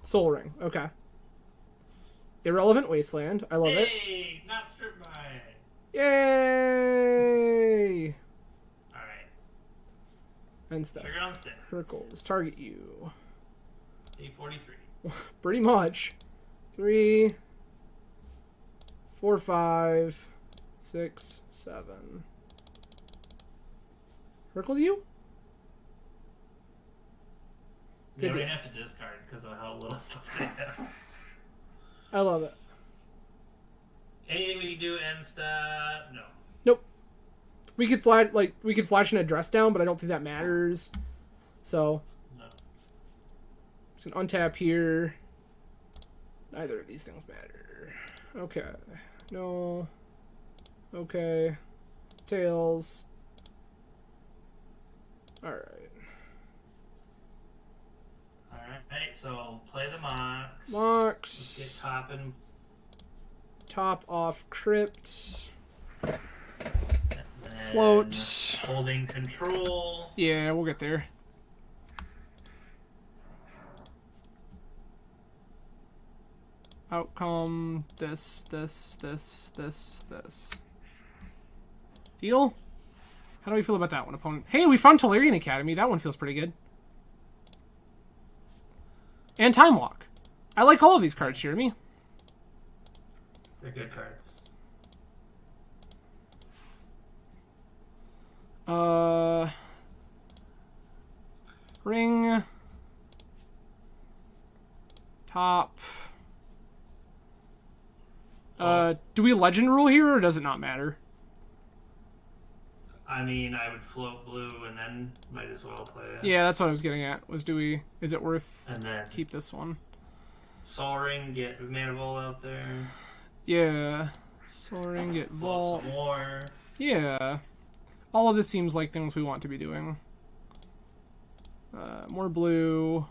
Soul Ring, okay. Irrelevant Wasteland, I love it. Hey, not Strip Mine. Yay! Alright. End step. Trigger on stick. Hurkles, target you. D43. Pretty much. 3, 4, 5, 6, 7. Circle you? Yeah, we're gonna have to discard because of how little stuff they have. I love it. Anything we can do end step? No. Nope. We could flash an address down, but I don't think that matters. So No. just gonna untap here. Neither of these things matter. Okay. No. Okay. Tails. Alright. Alright, so play the Mox. Mox. Let's get top and Top off crypt. then Float. holding control. Yeah, we'll get there. Outcome. This. Deal? How do we feel about that one, opponent? Hey, we found Tolarian Academy. That one feels pretty good. And Time Walk. I like all of these cards, Jeremy. They're good cards. Ring. Top. Do we legend rule here, or does it not matter? I mean, I would float blue and then might as well play it. Yeah, that's what I was getting at. Is it worth And then keep this one? Soul Ring, get Mana Bowl out there. Yeah. Soul Ring, get Float Vault. some more. Yeah. All of this seems like things we want to be doing. More blue.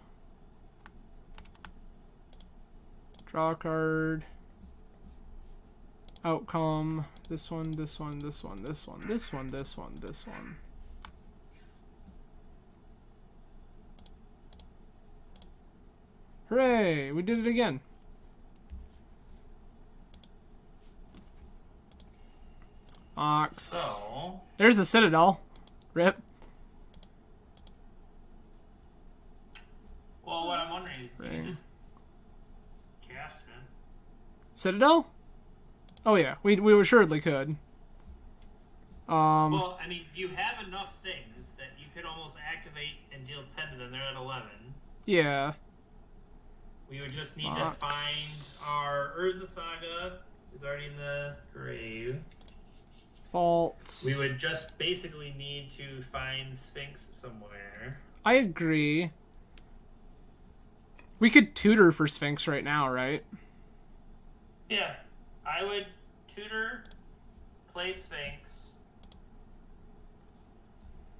Draw a card. Outcome. This one. Hooray! We did it again. Mox. So, There's the Citadel. Rip. well, what I'm wondering is, you Ring. just cast it. Citadel? Oh yeah, we assuredly could. Well, I mean, you have enough things that you could almost activate and deal 10 to them. They're at 11. Yeah. We would just need Mox. to find our Urza Saga is already in the grave. Vault. We would just basically need to find Sphinx somewhere. I agree. We could tutor for Sphinx right now, right? Yeah, I would tutor, play Sphinx,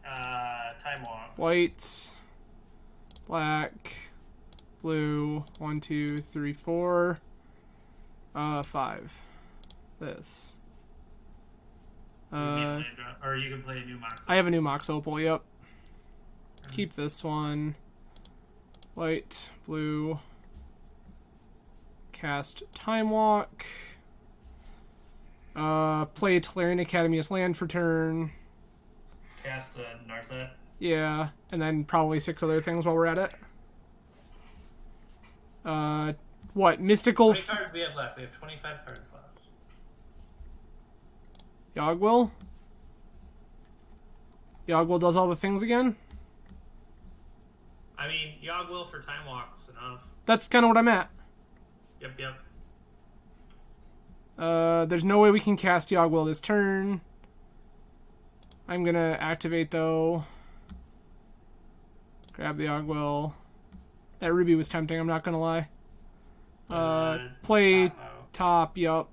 Time Walk. White, black, blue. 1, 2, 3, 4. 5. This. Or you can play a new Mox. I have a new Mox Opal. Yep. Keep this one. White, blue. Cast Time Walk. Play Tolarian Academy as land for turn. Cast a Narset. Yeah, and then probably 6 other things while we're at it. What? Mystical... How many cards we have left? We have 25 cards left. Yogwill? Yogwill does all the things again? I mean, Yogwill for Time Walk's enough. That's kind of what I'm at. Yep. There's no way we can cast Yogwill this turn. I'm gonna activate, though. Grab the Yogwill. That Ruby was tempting, I'm not gonna lie. Play top, yup.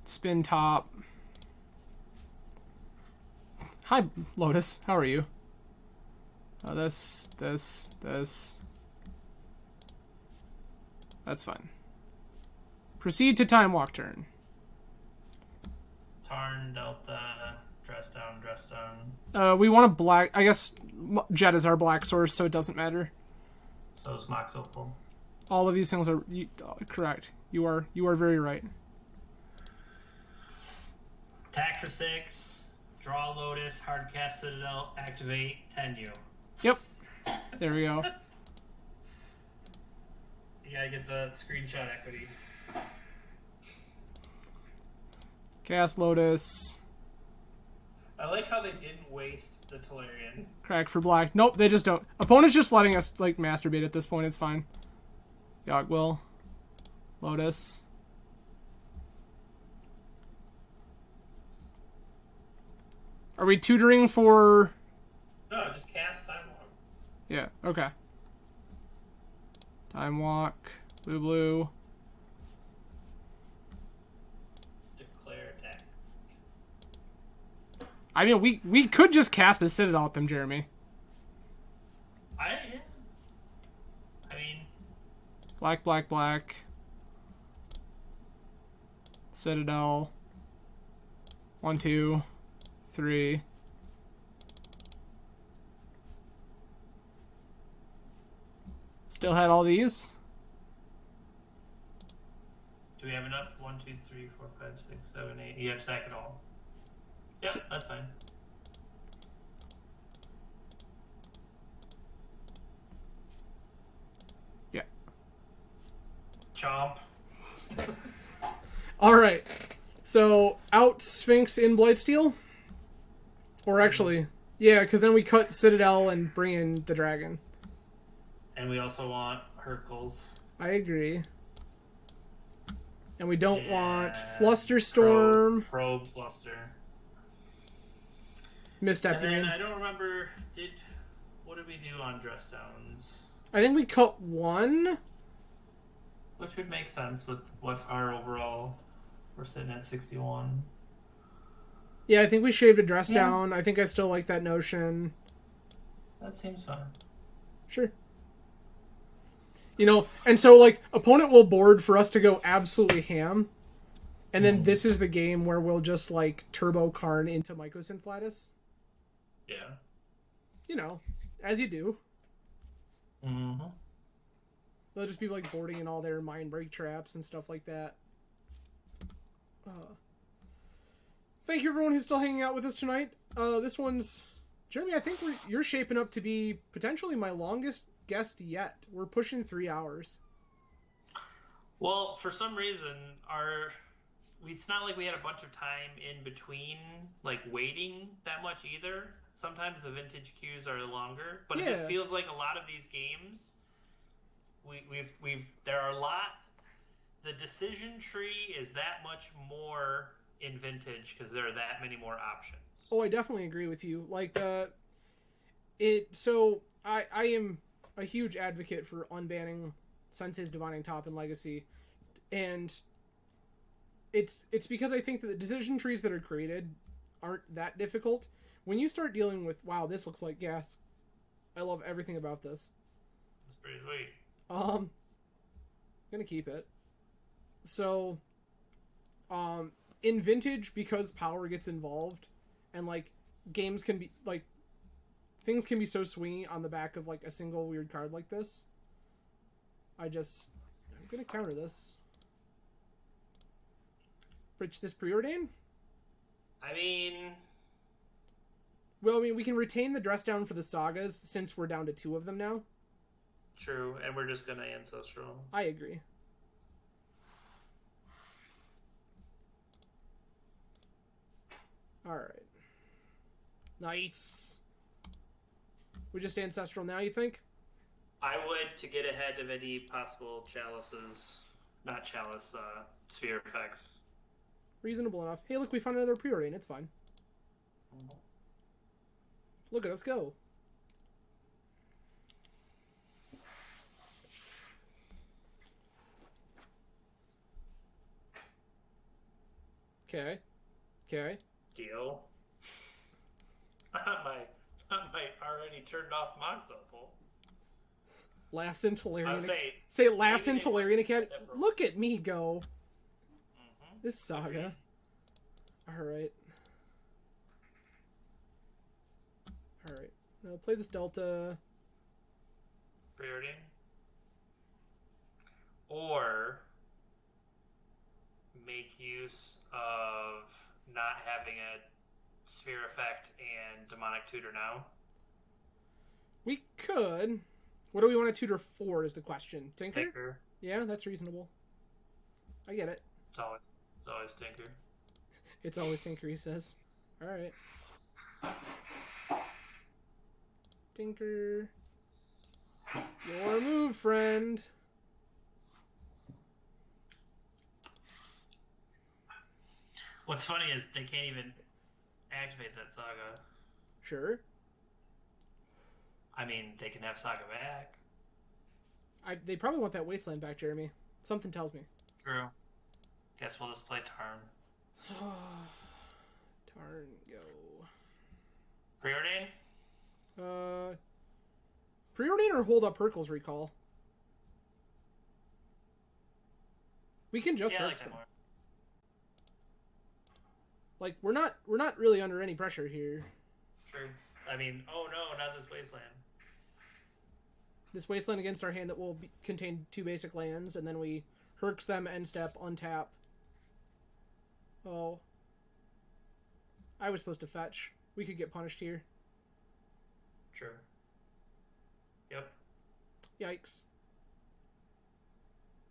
Spin top. Hi, Lotus. How are you? This. That's fine. Proceed to Time Walk turn. Tarn, Delta, dress down. We want a black... I guess Jet is our black source, so it doesn't matter. So is Mox Opal. All of these things are... correct. You are very right. Attack for 6, draw Lotus, hard cast Citadel, activate, 10U. Yep. There we go. You gotta get the screenshot equity. Cast Lotus. I like how they didn't waste the Tolarian. Crack for black. Nope, they just don't. Opponent's just letting us, like, masturbate at this point. It's fine. Yogwill. Lotus. Are we tutoring for... No, just cast Time Walk. Yeah, okay. Time Walk. Blue, blue. Declare attack. I mean, we could just cast the Citadel at them, Jeremy. I mean... Black, black, black. Citadel. 1, 2, 3. Still had all these. Do we have enough? 1, 2, 3, 4, 5, 6, 7, 8. You have sack it all. Yeah, that's fine. Yeah. Chomp. All right. So out Sphinx in Blightsteel, or actually, yeah, because then we cut Citadel and bring in the dragon. And we also want Hercules. I agree. And we don't want Flusterstorm. Probe Fluster. Misstep And then again. I don't remember. What did we do on Dress Downs? I think we cut 1. Which would make sense with what our overall. We're sitting at 61. Yeah, I think we shaved a dress down. I think I still like that notion. That seems fine. Sure. You know, and so, like, opponent will board for us to go absolutely ham. And then this is the game where we'll just, like, turbo Karn into Mycosynth Lattice. Yeah. You know, as you do. Mm-hmm. They'll just be, like, boarding in all their mind break traps and stuff like that. Thank you, everyone who's still hanging out with us tonight. This one's... Jeremy, I think you're shaping up to be potentially my longest guest yet. We're pushing 3 hours. Well, for some reason, it's not like we had a bunch of time in between, like, waiting that much either. Sometimes the vintage queues are longer, but it just feels like a lot of these games, there are a lot. The decision tree is that much more in vintage because there are that many more options. Oh, I definitely agree with you. Like, so I am a huge advocate for unbanning Sensei's Divining Top in Legacy, and it's because I think that the decision trees that are created aren't that difficult. When you start dealing with, wow, this looks like gas. I love everything about this. That's pretty sweet. I'm gonna keep it. So, in vintage, because power gets involved, and, like, games can be, like, things can be so swingy on the back of, like, a single weird card like this. I'm gonna counter this. Bridge this Preordain? I mean... Well, I mean, we can retain the dress down for the sagas, since we're down to 2 of them now. True, and we're just gonna Ancestral. I agree. Alright. Nice. We just Ancestral now, you think? I would, to get ahead of any possible chalices. Not chalice, sphere effects. Reasonable enough. Hey, look, we found another Preordain. It's fine. Look at us go. Okay. Okay. Deal. I already turned off Moxopal. Laughs in Tolarian. Say laughs in Tolarian Academy. Look at me go. Mm-hmm. This saga. Alright. Alright. Now play this Delta. Preordain. Or make use of not having a sphere effect and demonic tutor now. We could. What do we want to tutor for is the question. Tinker? Tinker. Yeah, that's reasonable. I get it. It's always Tinker. It's always Tinker, he says. Alright. Tinker. Your move, friend. What's funny is they can't even activate that Saga. Sure. I mean, they can have Saga back. They probably want that Wasteland back, Jeremy. Something tells me. True. Guess we'll just play Tarn. Tarn, go. Preordain? Preordain or hold up Urkel's Recall? We can just I like them. that more. Like we're not really under any pressure here. True. I mean, oh no, not this Wasteland. This Wasteland against our hand that will contain 2 basic lands, and then we Herx them, end step, untap. Oh. I was supposed to fetch. We could get punished here. True. Yep. Yikes.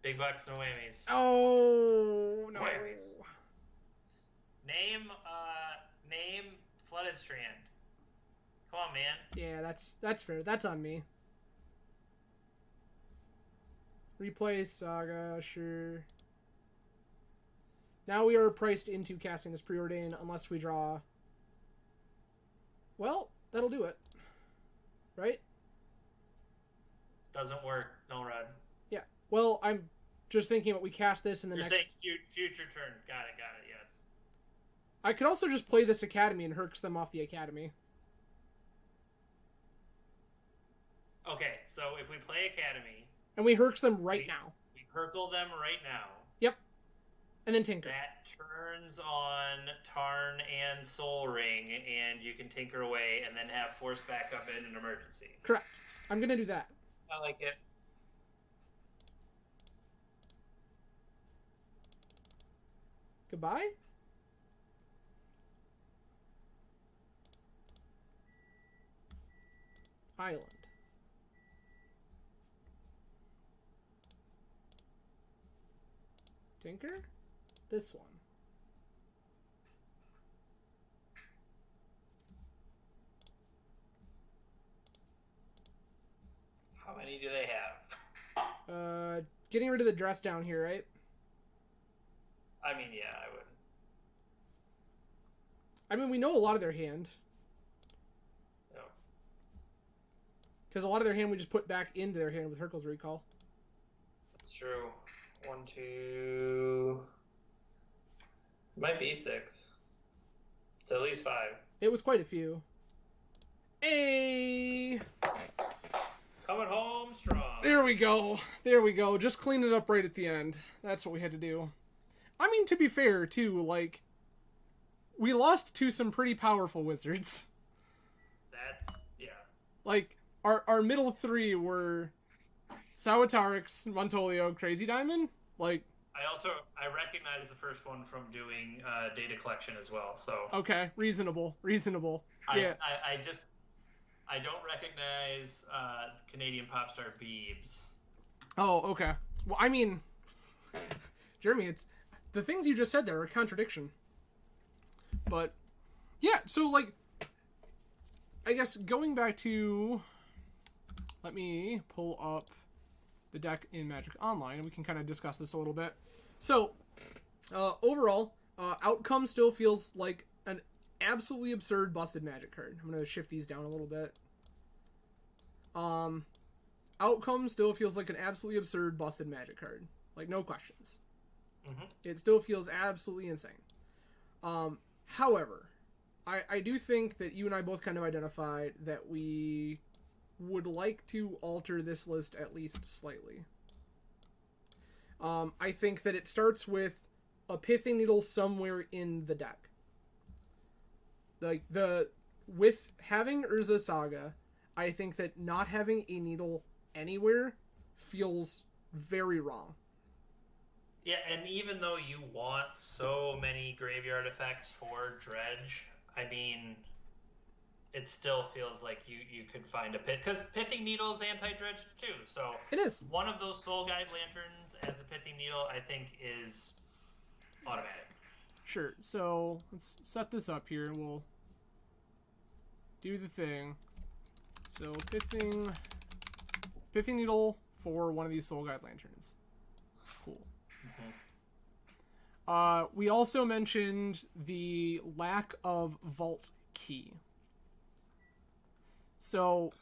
Big bucks, no whammies. Oh, no. Whammies. Name Flooded Strand. Come on, man. Yeah, that's fair. That's on me. Replay Saga, sure. Now we are priced into casting this Preordain unless we draw... Well, that'll do it. Right? Doesn't work. No run. Yeah. Well, I'm just thinking about we cast this in the You're next... saying future turn. Got it, yes. I could also just play this Academy and Herx them off the Academy. Okay, so if we play Academy... And we Herx them right now. We Herkle them right now. Yep. And then Tinker. That turns on Tarn and Soul Ring, and you can tinker away and then have Force backup in an emergency. Correct. I'm going to do that. I like it. Goodbye? Island. Tinker? This one. How many do they have? Getting rid of the dress down here, right? I mean, yeah, I would. I mean, we know a lot of their hand. No. Because a lot of their hand we just put back into their hand with Hercule's Recall. That's true. 1, 2... It might be 6. It's at least 5. It was quite a few. Hey! Coming home strong. There we go. There we go. Just clean it up right at the end. That's what we had to do. I mean, to be fair, too, like, we lost to some pretty powerful wizards. That's, yeah. Like, our middle 3 were Sawatarix, Montolio, Crazy Diamond. Like, I recognize the first one from doing data collection as well, so. Okay, reasonable. Yeah. I don't recognize Canadian pop star Beebs. Oh, okay. Well, I mean, Jeremy, it's the things you just said there are a contradiction. But yeah, so like, I guess going back to, let me pull up the deck in Magic Online, and we can kind of discuss this a little bit. So, overall, Outcome still feels like an absolutely absurd busted Magic card. I'm going to shift these down a little bit. Outcome still feels like an absolutely absurd busted Magic card. Like, no questions. Mm-hmm. It still feels absolutely insane. However, I do think that you and I both kind of identified that we would like to alter this list at least slightly. I think that it starts with a Pithing Needle somewhere in the deck. Like, with having Urza Saga, I think that not having a needle anywhere feels very wrong. Yeah, and even though you want so many graveyard effects for Dredge, I mean, it still feels like you could find a pit, because Pithing Needle is anti-Dredge too, so it is. One of those Soul Guide Lanterns as a Pithing Needle, I think, is automatic. Sure. So let's set this up here, and we'll do the thing. So pithing needle for one of these soul guide lanterns. Cool. We also mentioned the lack of vault key. So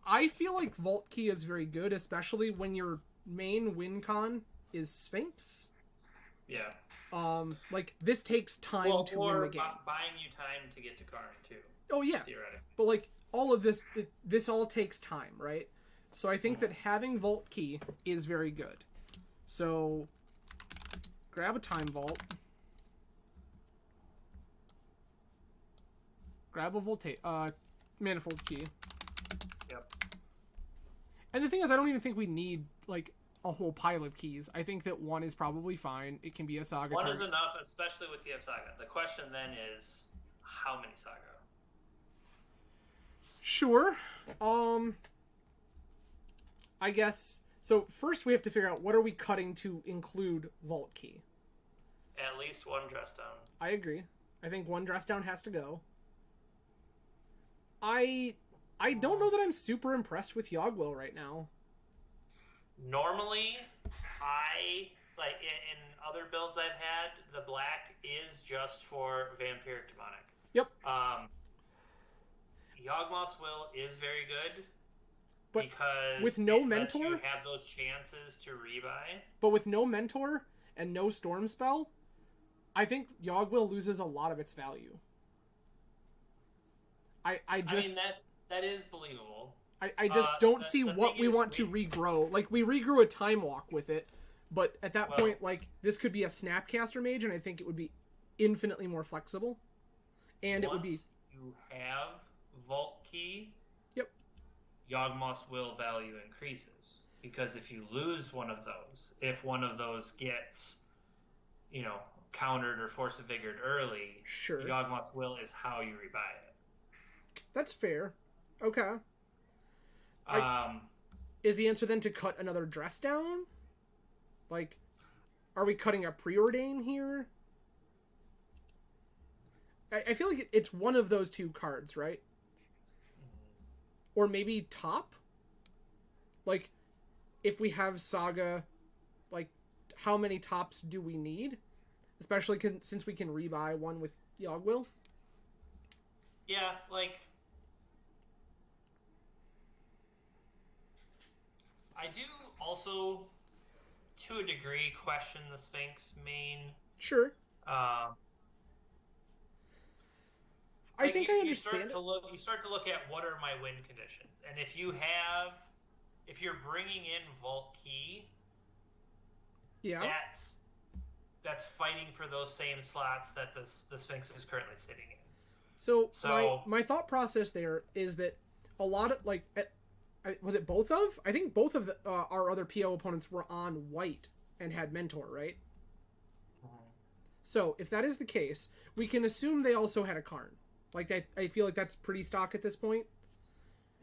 I feel like vault key is very good, especially when your main win con is Sphinx. Yeah. Like this takes time to win the game. Buying you time to get to Karn too. Oh yeah. Theoretically. But like all of this, this all takes time, right? So I think that having vault key is very good. So grab a time vault. Grab a manifold key. Yep. And the thing is, I don't even think we need like a whole pile of keys. I think that one is probably fine. It can be a saga. One is enough, especially with the saga. The question then is, how many saga? Sure. I guess so. First, we have to figure out what are we cutting to include vault key. At least one dress down. I agree. I think one dress down has to go. I don't know that I'm super impressed with Yogwill right now. Normally, like in other builds I've had, the black is just for vampiric demonic. Yep. Yawgmoth's Will is very good, but because with no it mentor, lets you have those chances to rebuy. But with no mentor and no storm spell, I think Yogwill loses a lot of its value. I mean that is believable. I just don't see what we want to regrow. Like, we regrew a Time Walk with it, but at that point, like, this could be a Snapcaster Mage, and I think it would be infinitely more flexible. And it would be... you have Vault Key, yep, Yawgmoth's Will value increases. Because if you lose one of those, if one of those gets, countered or Force of Vigored early, sure, Yawgmoth's Will is how you rebuy it. That's fair. Okay. Is the answer then to cut another dress down? Like, are we cutting a Preordain here? I feel like it's one of those two cards, right? Or maybe top? Like, if we have Saga, like, how many tops do we need? Especially since we can rebuy one with Yogwill? Yeah, like... I do also, to a degree, question the Sphinx main. Sure. I think I understand. You start to look at what are my win conditions, and if you're bringing in Vault Key, yeah, that's fighting for those same slots that the Sphinx is currently sitting in. So my thought process there is that a lot of was it both of? I think both of our other PO opponents were on white and had Mentor, right? Mm-hmm. So, if that is the case, we can assume they also had a Karn. Like, I feel like that's pretty stock at this point.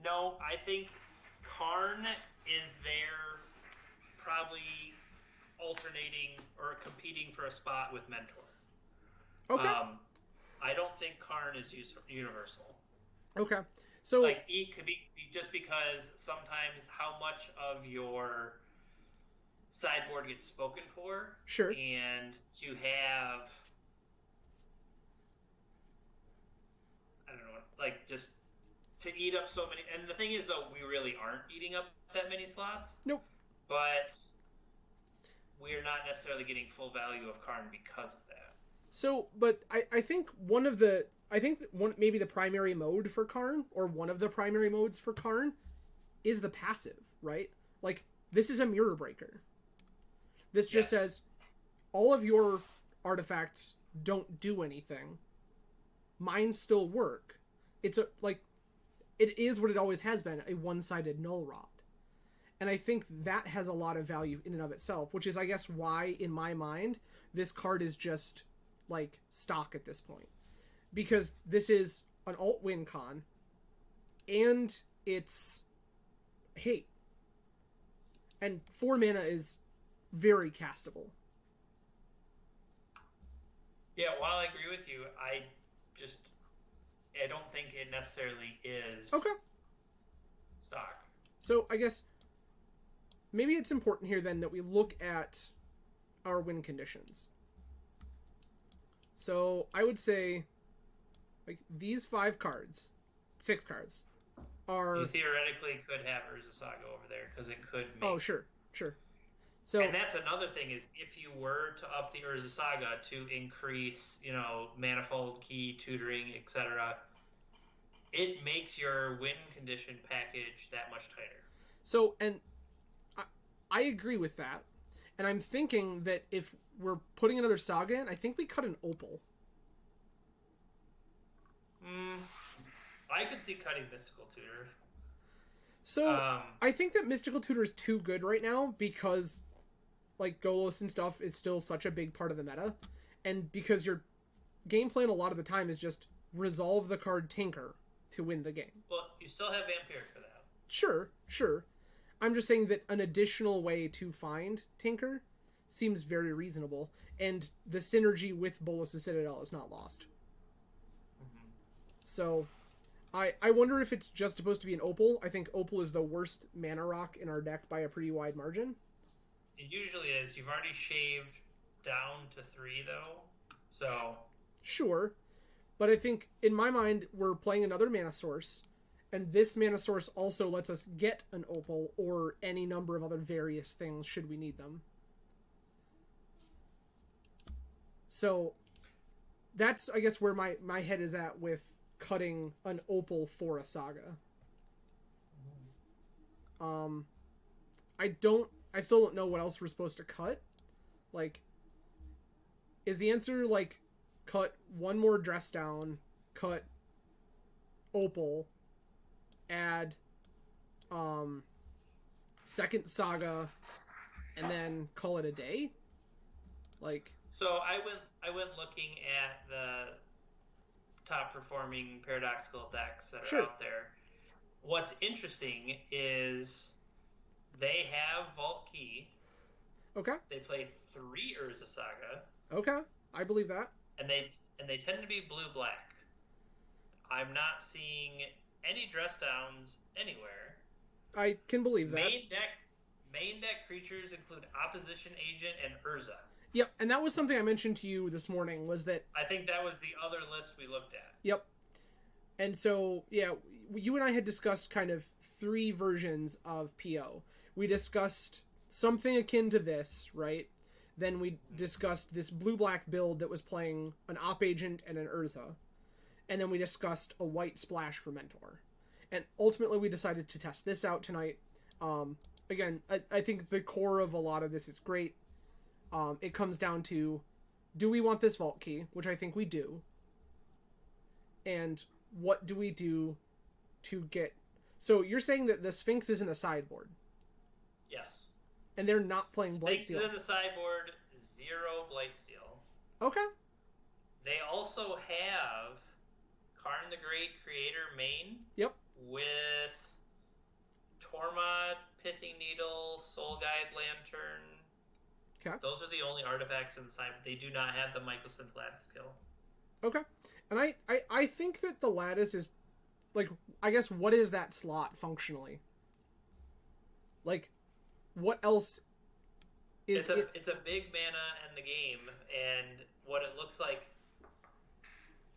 No, I think Karn is there probably alternating or competing for a spot with Mentor. Okay. I don't think Karn is universal. Okay. So, like, it could be just because sometimes how much of your sideboard gets spoken for. Sure. And to have, I don't know, like, just to eat up so many. And the thing is, though, we really aren't eating up that many slots. Nope. But we're not necessarily getting full value of Karn because of that. So, but I think maybe the primary mode for Karn, or one of the primary modes for Karn, is the passive, right? Like, this is a mirror breaker. This just says, all of your artifacts don't do anything. Mine still work. It is what it always has been, a one-sided null rod. And I think that has a lot of value in and of itself, which is, I guess, why, in my mind, this card is just, like, stock at this point. Because this is an alt-win con, and it's hate. And 4 mana is very castable. Yeah, while I agree with you, just I don't think it necessarily is Okay. stock. So I guess maybe it's important here then that we look at our win conditions. So I would say, like, these 5 cards, 6 cards, You are. theoretically could have Urza Saga over there because it could Oh, make. sure, sure. And So that's another thing is if you were to up the Urza Saga to increase, manifold, key, tutoring, etc., it makes your win condition package that much tighter. and I agree with that. And I'm thinking that if we're putting another saga in, I think we cut an opal. Mm, I could see cutting Mystical Tutor. So Um, I think that Mystical Tutor is too good right now because, like, Golos and stuff is still such a big part of the meta, and because your game plan a lot of the time is just resolve the card Tinker to win the game. well, you still have Vampiric for that. Sure, sure. I'm just saying that an additional way to find Tinker seems very reasonable, and the synergy with Bolas' Citadel is not lost. Mm-hmm. So I wonder if it's just supposed to be an Opal. I think Opal is the worst mana rock in our deck by a pretty wide margin. It usually is. You've already shaved down to 3, though. So, Sure, but I think in my mind we're playing another mana source, and this mana source also lets us get an Opal or any number of other various things should we need them. So that's, I guess, where my head is at with cutting an Opal for a saga. Um, I still don't know what else we're supposed to cut. Like, is the answer, like, cut one more dress down, cut Opal, add um second saga, and then call it a day? Like, so I went looking at the top performing paradoxical decks that are sure. out there. What's interesting is they have Vault Key. Okay. They play 3 Urza Saga, Okay. I believe that. and they tend to be blue black. I'm not seeing any dress downs anywhere. I can believe that. Main deck creatures include Opposition Agent and Urza. Yep, and that was something I mentioned to you this morning was that. I think that was the other list we looked at. Yep. And so, yeah, you and I had discussed kind of 3 versions of PO. We discussed something akin to this, right? Then we discussed this blue-black build that was playing an Op Agent and an Urza. And then we discussed a white splash for Mentor. And ultimately we decided to test this out tonight. Again, I think the core of a lot of this is great. It comes down to, do we want this Vault Key? Which I think we do. And what do we do to get... So you're saying that the Sphinx is in the sideboard. Yes. And they're not playing Sphinx is Blightsteel. in the sideboard, 0 Blightsteel. Okay. They also have Karn the Great Creator main Yep. with Tormod, Pithing Needle, Soul Guide Lantern. Okay. Those are the only artifacts inside. They do not have the Mycosynth Lattice skill. Okay. And I think that the Lattice is... Like, I guess, what is that slot functionally? Like, what else is it? It's a big mana in the game, and what it looks like,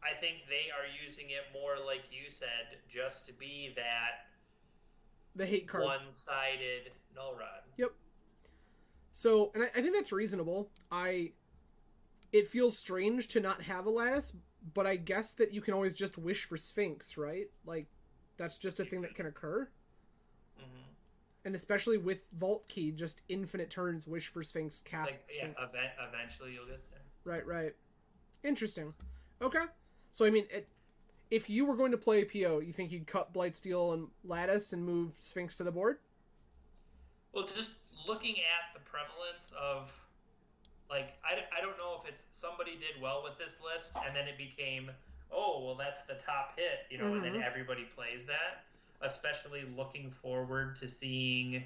I think they are using it more, like you said, just to be that The hate card. one-sided null rod. Yep. So, and I think that's reasonable. It feels strange to not have a Lattice, but I guess that you can always just wish for Sphinx, right? Like, that's just a thing that can occur. Mm-hmm. And especially with Vault Key, just infinite turns, wish for Sphinx, cast Like, Sphinx. eventually you'll get there. Right. Interesting. Okay. So, I mean, if you were going to play a PO, you think you'd cut Blightsteel and Lattice and move Sphinx to the board? Well, just looking at the prevalence of, like, I don't know if it's somebody did well with this list and then it became, oh, well, that's the top hit, and then everybody plays that, especially looking forward to seeing,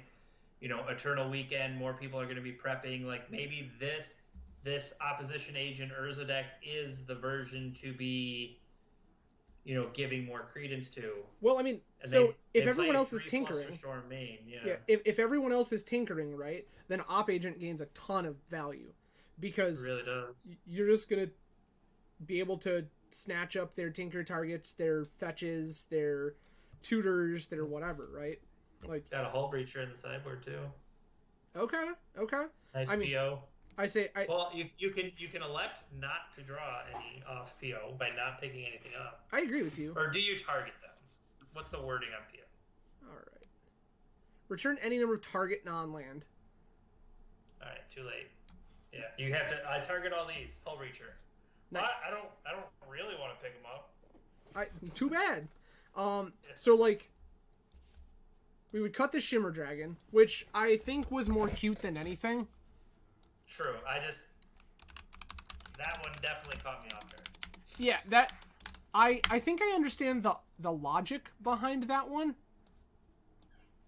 Eternal Weekend, more people are going to be prepping. Like, maybe this this opposition agent Urza deck is the version to be, giving more credence to. Well, I mean, And so if they everyone play else is 3 tinkering, Flusterstorm main, yeah, if everyone else is tinkering, right, then Op Agent gains a ton of value It because really does. you're just gonna be able to snatch up their tinker targets, their fetches, their tutors, their whatever, right? Like, It's got a Hull Breacher in the sideboard too. okay. Nice I mean, PO. I say Well, you can elect not to draw any off PO by not picking anything up. I agree with you. Or do you target them? What's the wording on PO? All right. Return any number of target non-land. All right, too late. Yeah, you have to. I target all these. Hull Breacher. Nice. I don't really want to pick them up. Too bad. So like, we would cut the Shimmer Dragon, which I think was more cute than anything. True. That one definitely caught me off guard. Yeah, I think I understand the logic behind that one.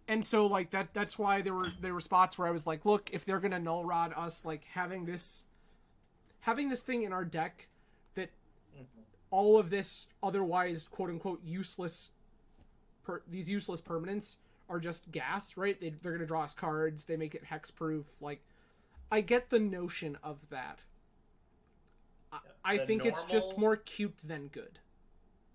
And so like that's why there were spots where I was like, look, if they're gonna null rod us, like having this thing in our deck that all of this otherwise quote unquote useless these useless permanents are just gas, right? They're gonna draw us cards, they make it hexproof. Like, I get the notion of that. I think it's just more cute than good.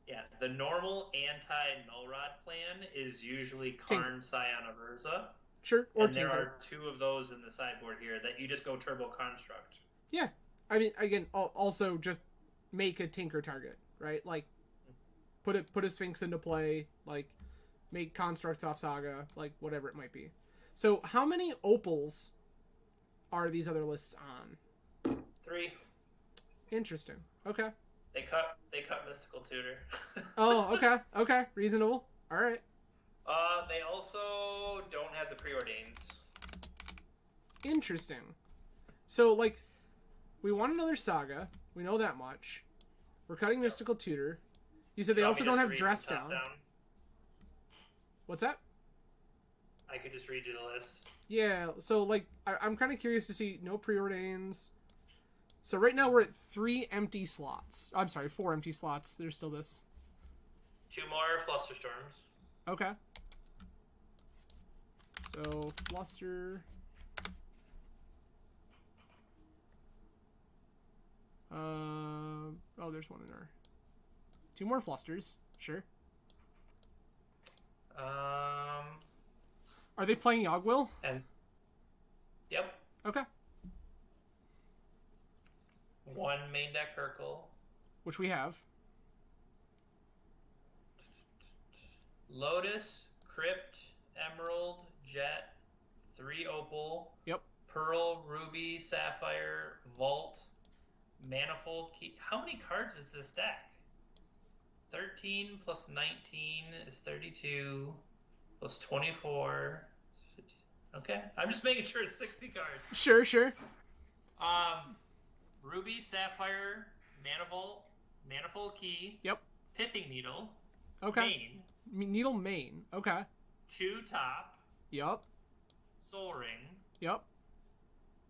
Yeah, the normal anti-null rod plan is usually Karn, Scion of Urza. Sure, or and there Tinker. are 2 of those in the sideboard here that you just go Turbo Construct. Yeah. I mean, again, also just make a Tinker target, right? Like, put a Sphinx into play, like, make constructs off Saga, like, whatever it might be. So, how many opals are these other lists on? 3. Interesting. Okay. They cut Mystical Tutor. Oh, okay. Reasonable. All right. They also don't have the Preordains. Interesting. So, like, we want another Saga. We know that much. We're cutting Mystical Tutor. You said they also don't have Dress Down. What's that? I could just read you the list. Yeah, so, like, I'm kind of curious to see no Preordains. So right now we're at 3 empty slots. I'm sorry, 4 empty slots. There's still this. 2 more Flusterstorms. Okay. So, Fluster. There's one in there. 2 more Flusters. Sure. Are they playing Yogwill? Yep. Okay. 1 main deck Urkel. Which we have. Lotus, Crypt, Emerald, Jet, 3 Opal. Yep. Pearl, Ruby, Sapphire, Vault, Manifold Key. How many cards is this deck? 13 plus 19 is 32 plus 24. Okay, I'm just making sure it's 60 cards. Sure. Ruby, Sapphire, Manifold Key. Yep. Pithing Needle. Okay. Needle main. Okay. 2 top. Yep. Soul Ring. Yep.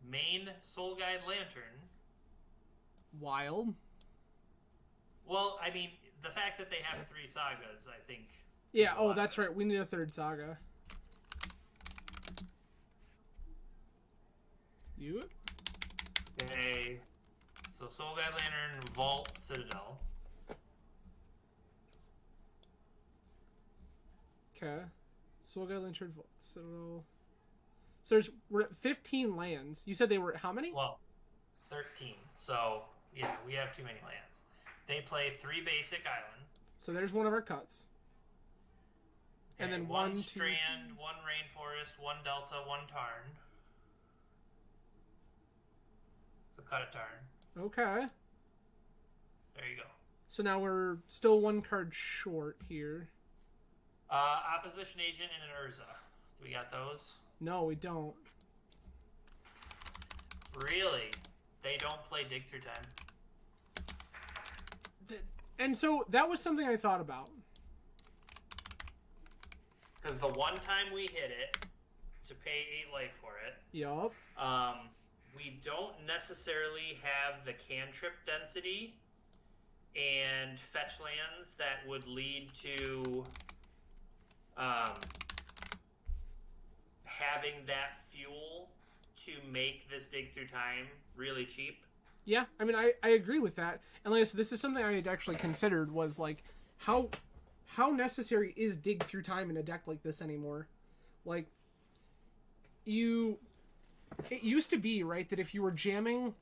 Main Soul Guide Lantern. Wild. Well, I mean, the fact that they have 3 sagas, I think. Yeah, that's right. We need a 3rd saga. You? Okay. So Soul Guide Lantern, Vault, Citadel. Okay. Soul Guide Lantern, Vault, Citadel. So we're at 15 lands. You said they were at how many? Well, 13. So, yeah, we have too many lands. They play 3 basic island. So there's one of our cuts. Okay, And then 1 2, Strand, 3. 1 Rainforest, 1 Delta, 1 Tarn. So cut a Tarn. Okay. There you go. So now we're still 1 card short here. Opposition Agent and an Urza. Do we got those? No, we don't. Really? They don't play Dig Through Time? And so that was something I thought about. Because the one time we hit it to pay 8 life for it, Yup. we don't necessarily have the cantrip density and fetch lands that would lead to um, having that fuel to make this dig through time really cheap. Yeah, I mean, I agree with that. And like I said, this is something I had actually considered was like how necessary is dig through time in a deck like this anymore? Like you it used to be, right, that if you were jamming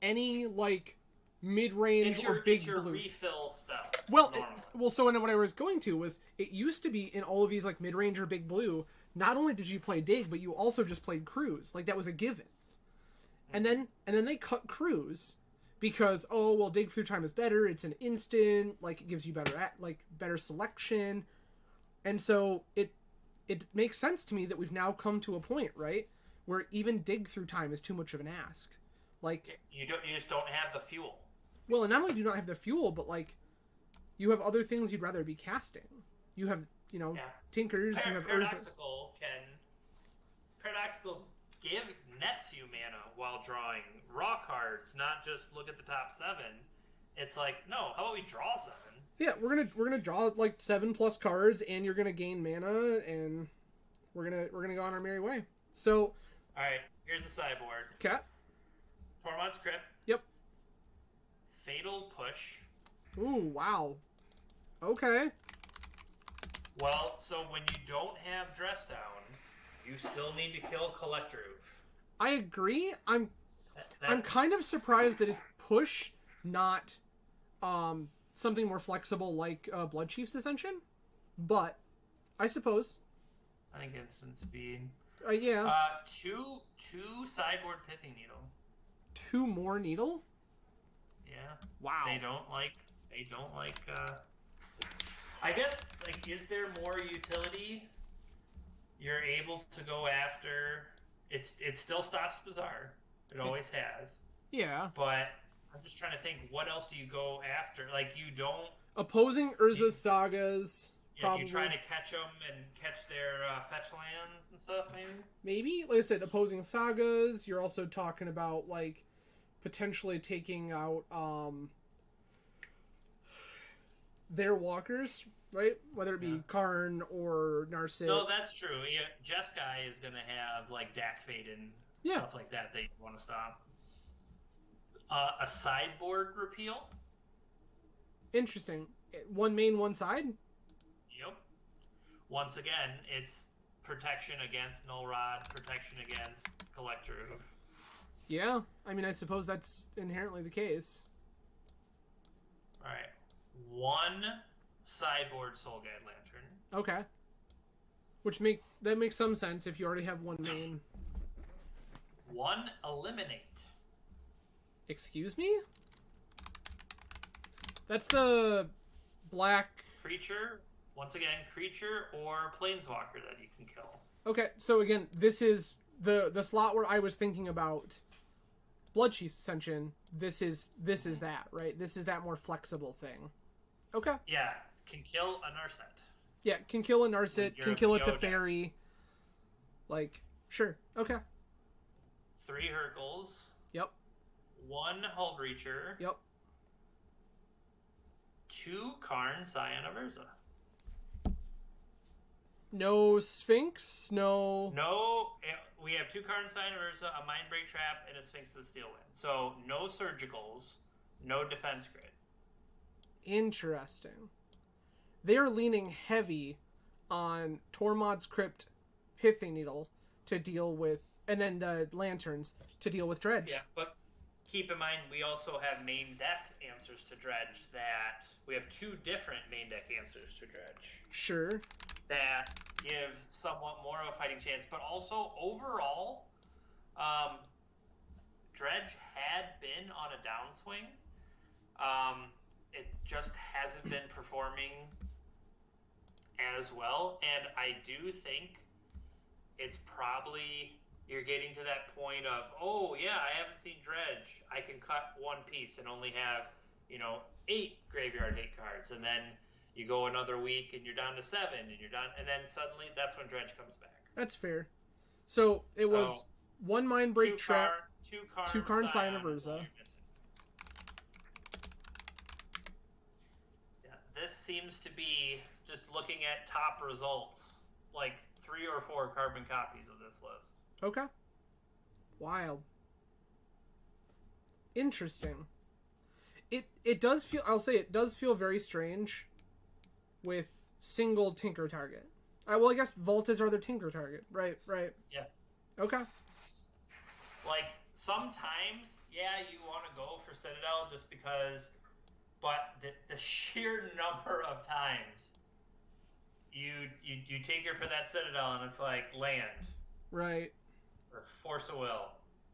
any like mid-range or big it's your blue refill spell. well, so what I was going to was it used to be in all of these like mid-range or big blue, not only did you play dig, but you also just played cruise. Like that was a given. And then they cut cruise because dig through time is better. It's an instant, like it gives you better selection, and so it makes sense to me that we've now come to a point, right, where even dig through time is too much of an ask. Like you just don't have the fuel. Well, and not only do you not have the fuel, but like you have other things you'd rather be casting. You have Tinkers. You have Paradoxical nets you mana while drawing raw cards, not just look at the top 7. It's like, no, how about we draw 7? Yeah, we're gonna draw like 7+ cards, and you're gonna gain mana, and we're gonna go on our merry way. So, all right, here's the sideboard. Cat. Tormod's Crypt. Yep. Fatal Push. Ooh, wow. Okay. Well, so when you don't have Dress Down, you still need to kill Collector Roof. I agree. I'm kind of surprised that it's push, not something more flexible like Blood Chief's Ascension. But I suppose. I think instant speed. Yeah. Two sideboard Pithing Needle. 2 more needle? Yeah. Wow. They don't like I guess, like, is there more utility? You're able to go after it still stops Bazaar. It always has. Yeah. But I'm just trying to think, what else do you go after? Like, you don't opposing Urza's Sagas. Yeah, probably. You're trying to catch them and catch their fetch lands and stuff, maybe? Maybe. Like I said, opposing Sagas. You're also talking about, like, potentially taking out their walkers, right? Whether it be Karn or Narset. No, that's true. Yeah, Jeskai is going to have, like, Dak Fade and stuff like that you want to stop. A sideboard repeal. Interesting. 1 main, 1 side? Yep. Once again, it's protection against Null Rod, protection against Collector Roof. Yeah, I mean, I suppose that's inherently the case. Alright. 1 sideboard Soul Guide Lantern. Okay. That makes some sense if you already have 1 main. 1 Eliminate. Excuse me? That's the black... Creature. Once again, creature or planeswalker that you can kill. Okay, so again, this is the slot where I was thinking about Blood Chief's Ascension. This is that, right? This is that more flexible thing. Okay. Yeah, can kill a Narset. Yeah, can kill a Narset, can kill a Teferi. Like, sure. Okay. 3 Hurkles. Yep. 1 Hull Breacher. Yep. 2 Karn, Scion of Urza. No Sphinx, no... No, we have 2 Karn, Scion of Urza, a Mindbreak Trap, and a Sphinx of the Steel Wind. So, no Surgicals, no Defense Grid. Interesting. They're leaning heavy on Tormod's Crypt, Pithing Needle to deal with, and then the Lanterns to deal with Dredge. Yeah, but keep in mind, we also have main deck answers to Dredge that... We have 2 different main deck answers to Dredge. Sure. That give somewhat more of a fighting chance. But also, overall, Dredge had been on a downswing. It just hasn't been performing as well. And I do think it's probably... You're getting to that point of, oh, yeah, I haven't seen Dredge. I can cut 1 piece and only have, 8 Graveyard Hate cards. And then you go another week and you're down to 7 and you're done. And then suddenly that's when Dredge comes back. That's fair. So it was 1 mind break trap, 2 Karn Sign of Urza. Yeah, this seems to be, just looking at top results, like 3 or 4 carbon copies of this list. Okay. Wild. Interesting. It does feel, I'll say it does feel very strange with single Tinker target. Well, I guess Vault is our other Tinker target. Right. Yeah. Okay. Like, sometimes, yeah, you want to go for Citadel just because, but the sheer number of times you tinker for that Citadel and it's like land. Right. Or Force of Will.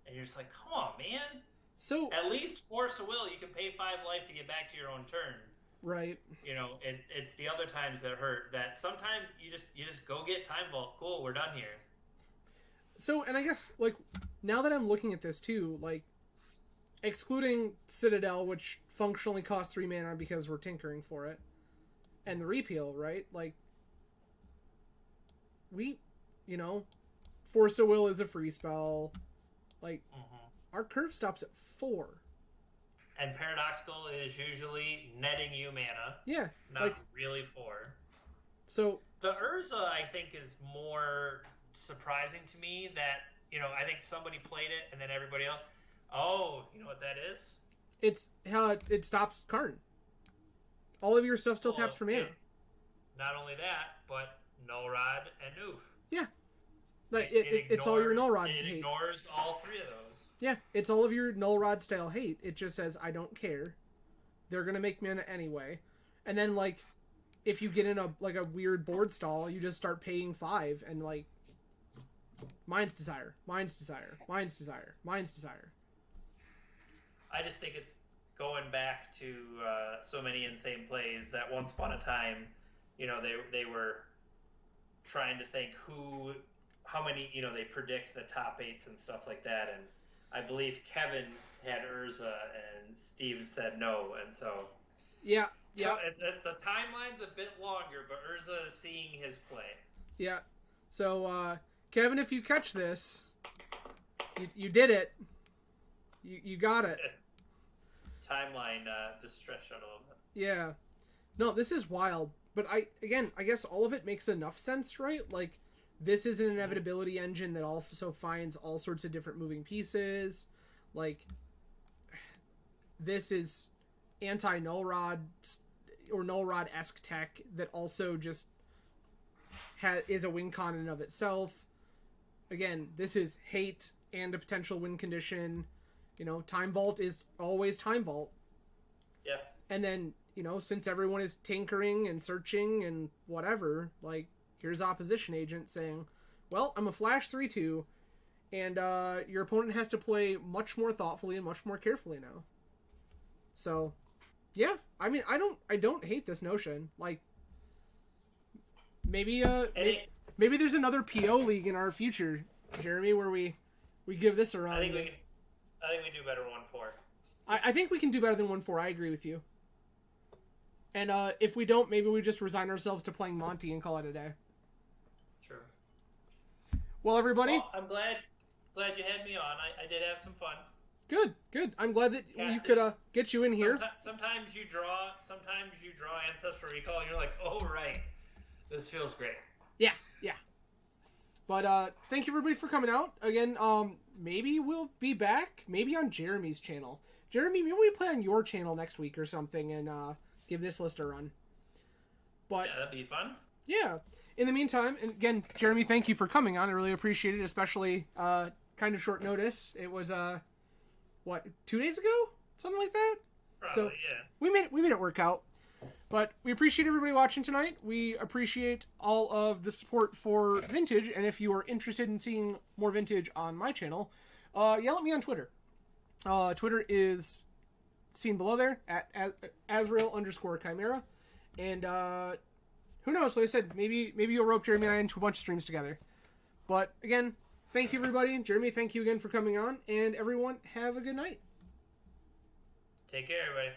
And you're just like, come on, man. So at least Force of Will, you can pay 5 life to get back to your own turn. Right. It's the other times that hurt. That sometimes you just go get Time Vault. Cool, we're done here. So, and I guess, like, now that I'm looking at this too, like, excluding Citadel, which functionally costs 3 mana because we're tinkering for it, and the repeal, right? Like, Force of Will is a free spell. Like, our curve stops at 4. And Paradoxical is usually netting you mana. Yeah. Not really 4. So the Urza, I think, is more surprising to me that, I think somebody played it and then everybody else, oh, you know what that is? It's how it stops Karn. All of your stuff still taps for mana. Yeah. Not only that, but Null Rod and Oof. Yeah. Like, it's all your Null Rod hate. It ignores all 3 of those. Yeah, it's all of your Null Rod style hate. It just says, I don't care. They're going to make mana anyway. And then, like, if you get in a weird board stall, you just start paying 5 and, like, Mind's Desire, Mind's Desire, Mind's Desire, Mind's Desire. I just think it's going back to so many insane plays that once upon a time, they were trying to think how many, they predict the top 8s and stuff like that, and I believe Kevin had Urza and Steve said no, and so yeah. So the timeline's a bit longer, but Urza is seeing his play. Yeah. So Kevin, if you catch this, you did it. You got it. Timeline just stretched out a little bit. Yeah. No, this is wild. But I guess all of it makes enough sense, right? Like, this is an inevitability engine that also finds all sorts of different moving pieces. Like, this is anti-Null Rod or Null Rod-esque tech that also just is a win con in and of itself. Again, this is hate and a potential win condition. Time Vault is always Time Vault. Yeah. And then, since everyone is tinkering and searching and whatever, like, here's Opposition Agent saying, well, I'm a flash 3/2, and your opponent has to play much more thoughtfully and much more carefully now. So, yeah, I mean, I don't hate this notion. Like, maybe there's another PO league in our future, Jeremy, where we give this a run. I think we do better 1-4. I think we can do better than 1-4. I agree with you. And if we don't, maybe we just resign ourselves to playing Monty and call it a day. Sure. Well, everybody. Well, I'm glad you had me on. I did have some fun. Good. I'm glad that we could get you in here. Sometimes you draw Ancestral Recall, and you're like, oh, right. This feels great. Yeah. But thank you, everybody, for coming out. Again, maybe we'll be back, maybe on Jeremy's channel. Jeremy, maybe we play on your channel next week or something and give this list a run. But yeah, that'd be fun. Yeah. In the meantime, and again, Jeremy, thank you for coming on. I really appreciate it, especially kind of short notice. It was 2 days ago? Something like that? Probably, so yeah. We made it work out. But we appreciate everybody watching tonight. We appreciate all of the support for Vintage, and if you are interested in seeing more Vintage on my channel, yell at me on Twitter. Twitter is seen below there at Azrael_Chimera. And who knows? Like I said, maybe you'll rope Jeremy and I into a bunch of streams together. But again, thank you, everybody. Jeremy, thank you again for coming on. And everyone, have a good night. Take care, everybody.